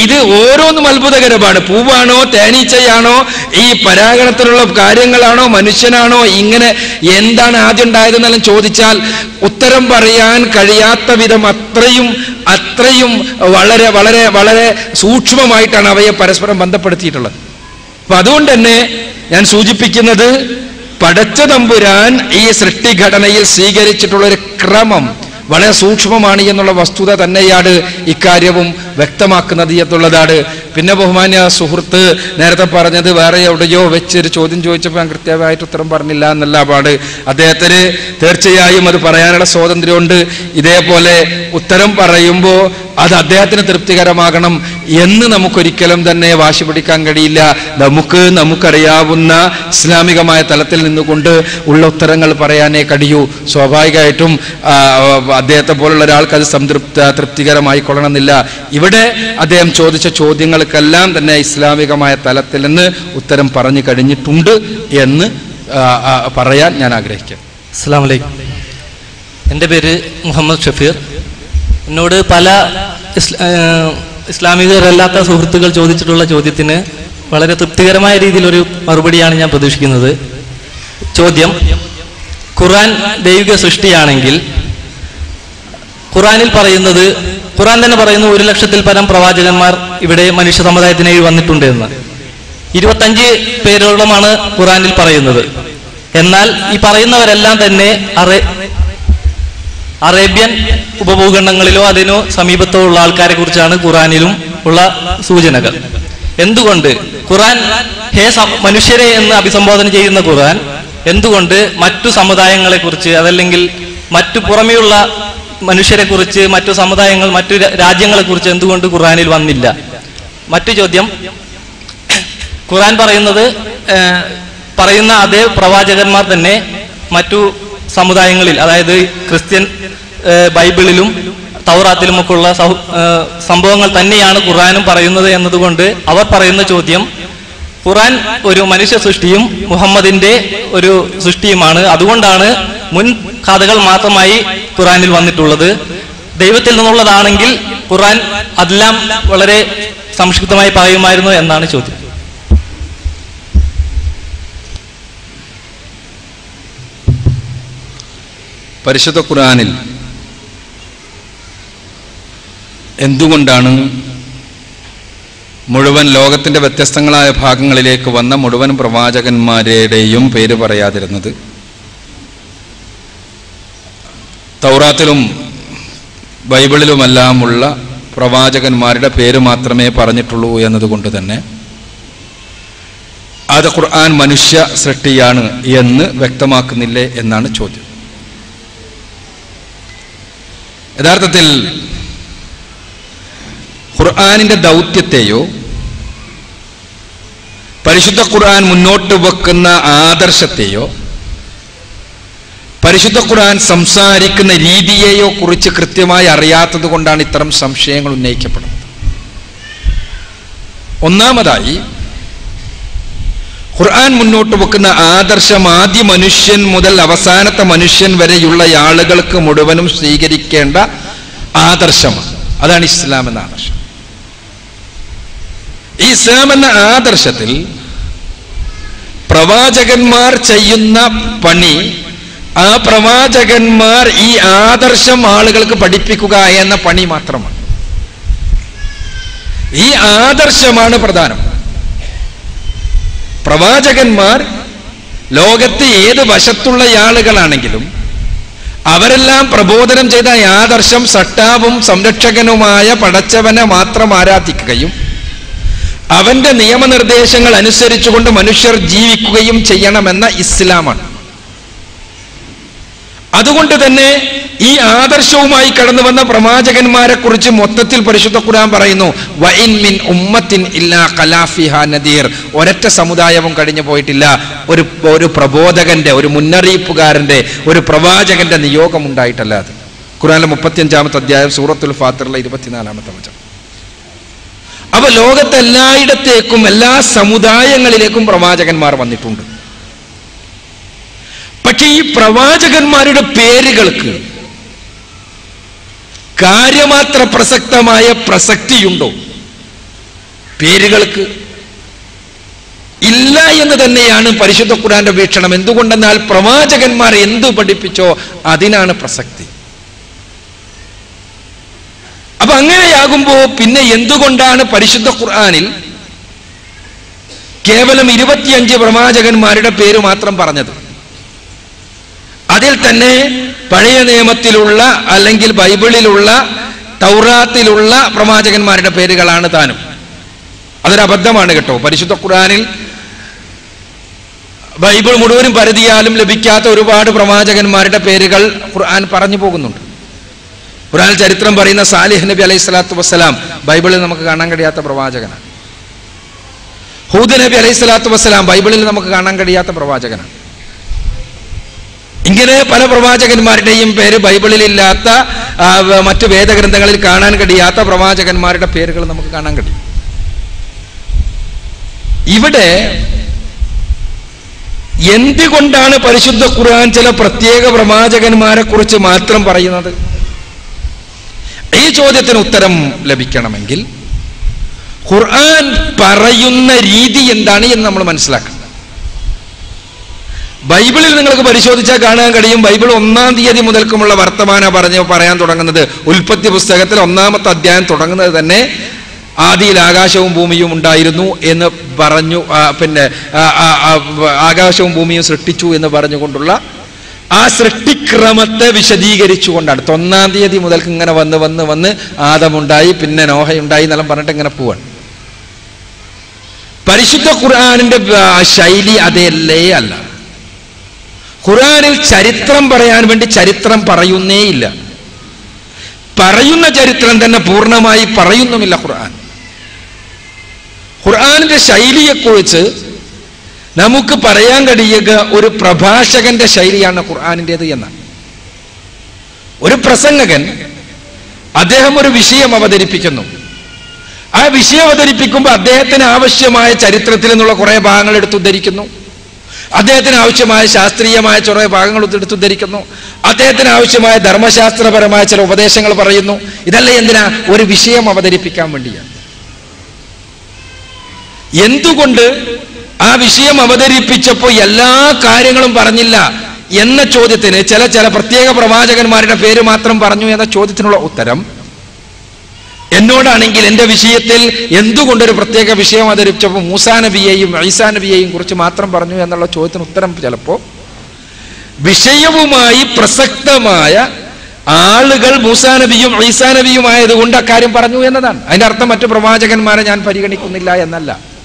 ഇത് ഓരോന്നും അത്ഭുതകരമാണ്. പൂവാണോ തേനീച്ചയാണോ ഈ പരാഗണത്തിലുള്ള കാര്യങ്ങളാണോ മനുഷ്യനാണോ ഇങ്ങനെ എന്താണ് ആദ്യം ഉണ്ടായതെന്നെല്ലാം ചോദിച്ചാൽ ഉത്തരം പറയാൻ കഴിയാത്ത വിധം അത്രയും വളരെ വളരെ വളരെ സൂക്ഷ്മമായിട്ടാണ് അവയെ പരസ്പരം ബന്ധപ്പെടുത്തിയിട്ടുള്ളത്. അപ്പൊ അതുകൊണ്ട് തന്നെ ഞാൻ സൂചിപ്പിക്കുന്നത് പടച്ച തമ്പുരാൻ ഈ സൃഷ്ടിഘടനയിൽ സ്വീകരിച്ചിട്ടുള്ള ഒരു ക്രമം വളരെ സൂക്ഷ്മമാണ് എന്നുള്ള വസ്തുത തന്നെയാണ് ഇക്കാര്യവും വ്യക്തമാക്കുന്നത് എന്നുള്ളതാണ്. പിന്നെ ബഹുമാന്യ സുഹൃത്ത് നേരത്തെ പറഞ്ഞത് വേറെ എവിടെയോ വെച്ചൊരു ചോദ്യം ചോദിച്ചപ്പോൾ ഞാൻ കൃത്യമായിട്ട് ഉത്തരം പറഞ്ഞില്ല എന്നല്ല പാട്. അദ്ദേഹത്തിന് തീർച്ചയായും അത് പറയാനുള്ള സ്വാതന്ത്ര്യമുണ്ട്. ഇതേപോലെ ഉത്തരം പറയുമ്പോൾ അത് അദ്ദേഹത്തിന് തൃപ്തികരമാകണം എന്ന് നമുക്കൊരിക്കലും തന്നെ വാശി പിടിക്കാൻ കഴിയില്ല. നമുക്കറിയാവുന്ന ഇസ്ലാമികമായ തലത്തിൽ നിന്നുകൊണ്ട് ഉള്ള ഉത്തരങ്ങൾ പറയാനേ കഴിയൂ. സ്വാഭാവികമായിട്ടും അദ്ദേഹത്തെ പോലുള്ള ഒരാൾക്ക് അത് തൃപ്തികരമായി കൊള്ളണമെന്നില്ല. ഇവിടെ അദ്ദേഹം ചോദിച്ച ചോദ്യങ്ങൾക്കെല്ലാം തന്നെ ഇസ്ലാമികമായ തലത്തിൽ നിന്ന് ഉത്തരം പറഞ്ഞു കഴിഞ്ഞിട്ടുണ്ട് എന്ന് പറയാൻ ഞാൻ ആഗ്രഹിക്കാം. അസ്സലാമു അലൈക്കും. എൻ്റെ പേര് മുഹമ്മദ് ഷഫീർ. എന്നോട് പല ഇസ്ലാമികരല്ലാത്ത സുഹൃത്തുക്കൾ ചോദിച്ചിട്ടുള്ള ചോദ്യത്തിന് വളരെ തൃപ്തികരമായ രീതിയിലൊരു മറുപടിയാണ് ഞാൻ പ്രതീക്ഷിക്കുന്നത്. ചോദ്യം: ഖുർആൻ ദൈവിക സൃഷ്ടിയാണെങ്കിൽ ഖുർആനിൽ പറയുന്നത്, ഖുർആൻ തന്നെ പറയുന്നു 1,00,000-ൽ പരം പ്രവാചകന്മാർ ഇവിടെ മനുഷ്യ സമുദായത്തിനായി വന്നിട്ടുണ്ട് എന്ന്. 25 പേരോളമാണ് ഖുർആനിൽ പറയുന്നത്. എന്നാൽ ഈ പറയുന്നവരെല്ലാം തന്നെ അറേബ്യൻ ഉപഭൂഖണ്ഡങ്ങളിലോ അതിനോ സമീപത്തോ ഉള്ള ആൾക്കാരെ കുറിച്ചാണ് ഖുർആനിലും ഉള്ള സൂചനകൾ. എന്തുകൊണ്ട് ഖുർആൻ മനുഷ്യരെ എന്ന് അഭിസംബോധന ചെയ്യുന്ന ഖുർആൻ എന്തുകൊണ്ട് മറ്റു സമുദായങ്ങളെ കുറിച്ച് അതല്ലെങ്കിൽ മറ്റു പുറമെയുള്ള മനുഷ്യരെ കുറിച്ച്, മറ്റു സമുദായങ്ങൾ, മറ്റു രാജ്യങ്ങളെ കുറിച്ച് എന്തുകൊണ്ട് ഖുർആനിൽ വന്നില്ല? മറ്റു ചോദ്യം, ഖുർആൻ പറയുന്ന അതേ പ്രവാചകന്മാർ തന്നെ മറ്റു സമുദായങ്ങളിൽ, അതായത് ക്രിസ്ത്യൻ ബൈബിളിലും തൗറാത്തിലുമൊക്കെ ഉള്ള സംഭവങ്ങൾ തന്നെയാണ് ഖുർആനും പറയുന്നത് എന്നതുകൊണ്ട് അവർ പറയുന്ന ചോദ്യം, ഖുർആൻ ഒരു മനുഷ്യ സൃഷ്ടിയും മുഹമ്മദിന്റെ ഒരു സൃഷ്ടിയുമാണ്, അതുകൊണ്ടാണ് മുൻ കഥകൾ മാത്രമായി ഖുർആനിൽ വന്നിട്ടുള്ളത്. ദൈവത്തിൽ നിന്നുള്ളതാണെങ്കിൽ ഖുർആൻ അതെല്ലാം വളരെ സംക്ഷിപ്തമായി പറയുമായിരുന്നു എന്നാണ് ചോദ്യം. പരിശുദ്ധ ഖുർആനിൽ എന്തുകൊണ്ടാണ് മുഴുവൻ ലോകത്തിൻ്റെ വ്യത്യസ്തങ്ങളായ ഭാഗങ്ങളിലേക്ക് വന്ന മുഴുവൻ പ്രവാചകന്മാരുടെയും പേര് പറയാതിരുന്നത്? തൗറാത്തിലും ബൈബിളിലുമെല്ലാമുള്ള പ്രവാചകന്മാരുടെ പേര് മാത്രമേ പറഞ്ഞിട്ടുള്ളൂ എന്നതുകൊണ്ട് തന്നെ അത് ഖുർആൻ മനുഷ്യ സൃഷ്ടിയാണ് എന്ന് വ്യക്തമാക്കുന്നില്ലേ എന്നാണ് ചോദ്യം. യഥാർത്ഥത്തിൽ ഖുർആനിന്റെ ദൗത്യത്തെയോ പരിശുദ്ധ ഖുർആൻ മുന്നോട്ട് വെക്കുന്ന ആദർശത്തെയോ പരിശുദ്ധ ഖുർആൻ സംസാരിക്കുന്ന രീതിയെയോ കുറിച്ച് കൃത്യമായി അറിയാത്തത് കൊണ്ടാണ് ഇത്തരം സംശയങ്ങൾ ഉന്നയിക്കപ്പെടുന്നത്. ഒന്നാമതായി, ഖുർആൻ മുന്നോട്ട് വെക്കുന്ന ആദർശം ആദ്യ മനുഷ്യൻ മുതൽ അവസാനത്തെ മനുഷ്യൻ വരെയുള്ള ആളുകൾക്ക് മുഴുവനും സ്വീകരിക്കേണ്ട ആദർശമാണ്. അതാണ് ഇസ്ലാം എന്ന ആദർശം. ഈ ഇസ്ലാം എന്ന ആദർശത്തിൽ പ്രവാചകന്മാർ ചെയ്യുന്ന പണി, ആ പ്രവാചകന്മാർ ഈ ആദർശം ആളുകൾക്ക് പഠിപ്പിക്കുക എന്ന പണി മാത്രമാണ്. ഈ ആദർശമാണ് പ്രധാനം. പ്രവാചകന്മാർ ലോകത്ത് ഏത് വശത്തുള്ള ആളുകളാണെങ്കിലും അവരെല്ലാം പ്രബോധനം ചെയ്ത ആദർശം സട്ടാവും സംരക്ഷകനുമായ പടച്ചവനെ മാത്രം ആരാധിക്കുകയും അവന്റെ നിയമനിർദ്ദേശങ്ങൾ അനുസരിച്ചുകൊണ്ട് മനുഷ്യർ ജീവിക്കുകയും ചെയ്യണമെന്ന ഇസ്ലാമാണ്. അതുകൊണ്ട് തന്നെ ഈ ആദർശവുമായി കടന്നു വന്ന പ്രവാചകന്മാരെ കുറിച്ച് മൊത്തത്തിൽ പരിശുദ്ധ ഖുർആൻ പറയുന്നു, വഇൻ മിൻ ഉമ്മത്തിൻ ഇല്ലാ ഖലാഫിഹാ നദീർ. ഒരൊറ്റ സമുദായവും കഴിഞ്ഞു പോയിട്ടില്ല ഒരു പ്രബോധകന്റെ, ഒരു മുന്നറിയിപ്പുകാരന്റെ, ഒരു പ്രവാചകന്റെ നിയോഗം ഉണ്ടായിട്ടല്ലാതെ. ഖുർആനിലെ 35-ാമത്തെ അധ്യായം സൂറത്തുൽ ഫാത്തിറിലെ 24-ാമത്തെ വചനം. അപ്പൊ ലോകത്തെല്ലായിടത്തേക്കും എല്ലാ സമുദായങ്ങളിലേക്കും പ്രവാചകന്മാർ വന്നിട്ടുണ്ട്. പക്ഷെ ഈ പ്രവാചകന്മാരുടെ പേരുകൾക്ക് കാര്യമാത്ര പ്രസക്തമായ പ്രസക്തിയുണ്ടോ? പേരുകൾക്ക് ഇല്ല എന്ന് തന്നെയാണ് പരിശുദ്ധ ഖുർആന്റെ വീക്ഷണം. എന്തുകൊണ്ടെന്നാൽ പ്രവാചകന്മാർ എന്തു പഠിപ്പിച്ചോ അതിനാണ് പ്രസക്തി. അപ്പൊ അങ്ങനെയാകുമ്പോ പിന്നെ എന്തുകൊണ്ടാണ് പരിശുദ്ധ ഖുർആനിൽ കേവലം 25 പ്രവാചകന്മാരുടെ പേര് മാത്രം പറഞ്ഞത്? അതിൽ തന്നെ പഴയ നിയമത്തിലുള്ള അല്ലെങ്കിൽ ബൈബിളിലുള്ള തൗറാത്തിലുള്ള പ്രവാചകന്മാരുടെ പേരുകളാണ് താനും. അതൊരു അബദ്ധമാണ് കേട്ടോ. പരിശുദ്ധ ഖുർആനിൽ ബൈബിൾ മുഴുവനും പരിധിയാലും ലഭിക്കാത്ത ഒരുപാട് പ്രവാചകന്മാരുടെ പേരുകൾ ഖുർആൻ പറഞ്ഞു പോകുന്നുണ്ട്. ഖുർആൻ ചരിത്രം പറയുന്ന സാലിഹ് നബി അലൈഹി സ്വലാത്തു വസ്സലാം ബൈബിളിൽ നമുക്ക് കാണാൻ കഴിയാത്ത പ്രവാചകനാണ്. ഹൂദ് നബി അലൈഹി സ്വലാത്തു വസ്സലാം ബൈബിളിൽ നമുക്ക് കാണാൻ കഴിയാത്ത പ്രവാചകനാണ്. ഇങ്ങനെ പല പ്രവാചകന്മാരുടെയും പേര് ബൈബിളിലില്ലാത്ത മറ്റു വേദഗ്രന്ഥങ്ങളിൽ കാണാൻ കഴിയാത്ത പ്രവാചകന്മാരുടെ പേരുകൾ നമുക്ക് കാണാൻ കഴിയും. ഇവിടെ എന്തുകൊണ്ടാണ് പരിശുദ്ധ ഖുർആൻ ചില പ്രത്യേക പ്രവാചകന്മാരെ കുറിച്ച് മാത്രം പറയുന്നത്? ഈ ചോദ്യത്തിന് ഉത്തരം ലഭിക്കണമെങ്കിൽ ഖുർആൻ പറയുന്ന രീതി എന്താണ് എന്ന് നമ്മൾ മനസ്സിലാക്കണം. ബൈബിളിൽ നിങ്ങൾക്ക് പരിശോധിച്ചാൽ കാണാൻ കഴിയും, ബൈബിൾ 1-ാം തീയതി മുതൽക്കുമുള്ള വർത്തമാനം പറയാൻ തുടങ്ങുന്നത്. ഉൽപ്പത്തി പുസ്തകത്തിൽ 1-ാമത്തെ അധ്യായം തുടങ്ങുന്നത് തന്നെ ആദിയിൽ ആകാശവും ഭൂമിയും ഉണ്ടായിരുന്നു എന്ന് പറഞ്ഞു, പിന്നെ ആകാശവും ഭൂമിയും സൃഷ്ടിച്ചു എന്ന് പറഞ്ഞുകൊണ്ടുള്ള ആ സൃഷ്ടിക്രമത്തെ വിശദീകരിച്ചുകൊണ്ടാണ്. 1-ാം തീയതി മുതൽക്ക് ഇങ്ങനെ വന്ന് ആദമുണ്ടായി, പിന്നെ നോഹയുണ്ടായി എന്നെല്ലാം പറഞ്ഞിട്ട് ഇങ്ങനെ പോവാണ്. പരിശുദ്ധ ഖുർആനിന്റെ ശൈലി അതല്ലേ അല്ല. ഖുർആനിൽ ചരിത്രം പറയാൻ വേണ്ടി ചരിത്രം പറയുന്നേയില്ല. പറയുന്ന ചരിത്രം തന്നെ പൂർണ്ണമായി പറയുന്നുമില്ല ഖുർആൻ. ഖുർആനിന്റെ ശൈലിയെക്കുറിച്ച് നമുക്ക് പറയാൻ കഴിയുക ഒരു പ്രഭാഷകന്റെ ശൈലിയാണ് ഖുർആനിൻ്റെത് എന്നാണ്. ഒരു പ്രസംഗകൻ അദ്ദേഹം ഒരു വിഷയം അവതരിപ്പിക്കുന്നു. ആ വിഷയം അവതരിപ്പിക്കുമ്പോൾ അദ്ദേഹത്തിന് ആവശ്യമായ ചരിത്രത്തിൽ നിന്നുള്ള കുറെ ഭാഗങ്ങൾ എടുത്തുദ്ധരിക്കുന്നു. അദ്ദേഹത്തിന് ആവശ്യമായ ശാസ്ത്രീയമായ കുറെ ഭാഗങ്ങൾ എടുത്തുദ്ധരിക്കുന്നു. അദ്ദേഹത്തിന് ആവശ്യമായ ധർമ്മശാസ്ത്രപരമായ ചില ഉപദേശങ്ങൾ പറയുന്നു. ഇതല്ല എന്തിനാ? ഒരു വിഷയം അവതരിപ്പിക്കാൻ വേണ്ടിയാണ്. എന്തുകൊണ്ട് ആ വിഷയം അവതരിപ്പിച്ചപ്പോൾ എല്ലാ കാര്യങ്ങളും പറഞ്ഞില്ല എന്ന ചോദ്യത്തിന് ചില പ്രത്യേക പ്രവാചകന്മാരുടെ പേര് മാത്രം പറഞ്ഞു എന്ന ചോദ്യത്തിനുള്ള ഉത്തരം എന്നോടാണെങ്കിൽ എൻ്റെ വിഷയത്തിൽ എന്തുകൊണ്ടൊരു പ്രത്യേക വിഷയം അവതരിപ്പിച്ചപ്പോൾ മൂസാ നബിയെയും ഈസാ നബിയെയും കുറിച്ച് മാത്രം പറഞ്ഞു എന്നുള്ള ചോദ്യത്തിന് ഉത്തരം ചിലപ്പോൾ വിഷയവുമായി പ്രസക്തമായ ആളുകൾ മൂസാ നബിയും ഈസാ നബിയും ആയതുകൊണ്ട് അക്കാര്യം പറഞ്ഞു എന്നതാണ്. അതിന്റെ അർത്ഥം മറ്റു പ്രവാചകന്മാരെ ഞാൻ പരിഗണിക്കുന്നില്ല എന്നല്ല.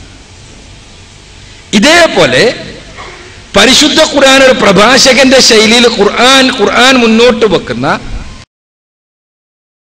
ഇതേപോലെ പരിശുദ്ധ ഖുർആൻ ഒരു പ്രഭാഷകന്റെ ശൈലിയിൽ ഖുർആൻ മുന്നോട്ട് വെക്കുന്ന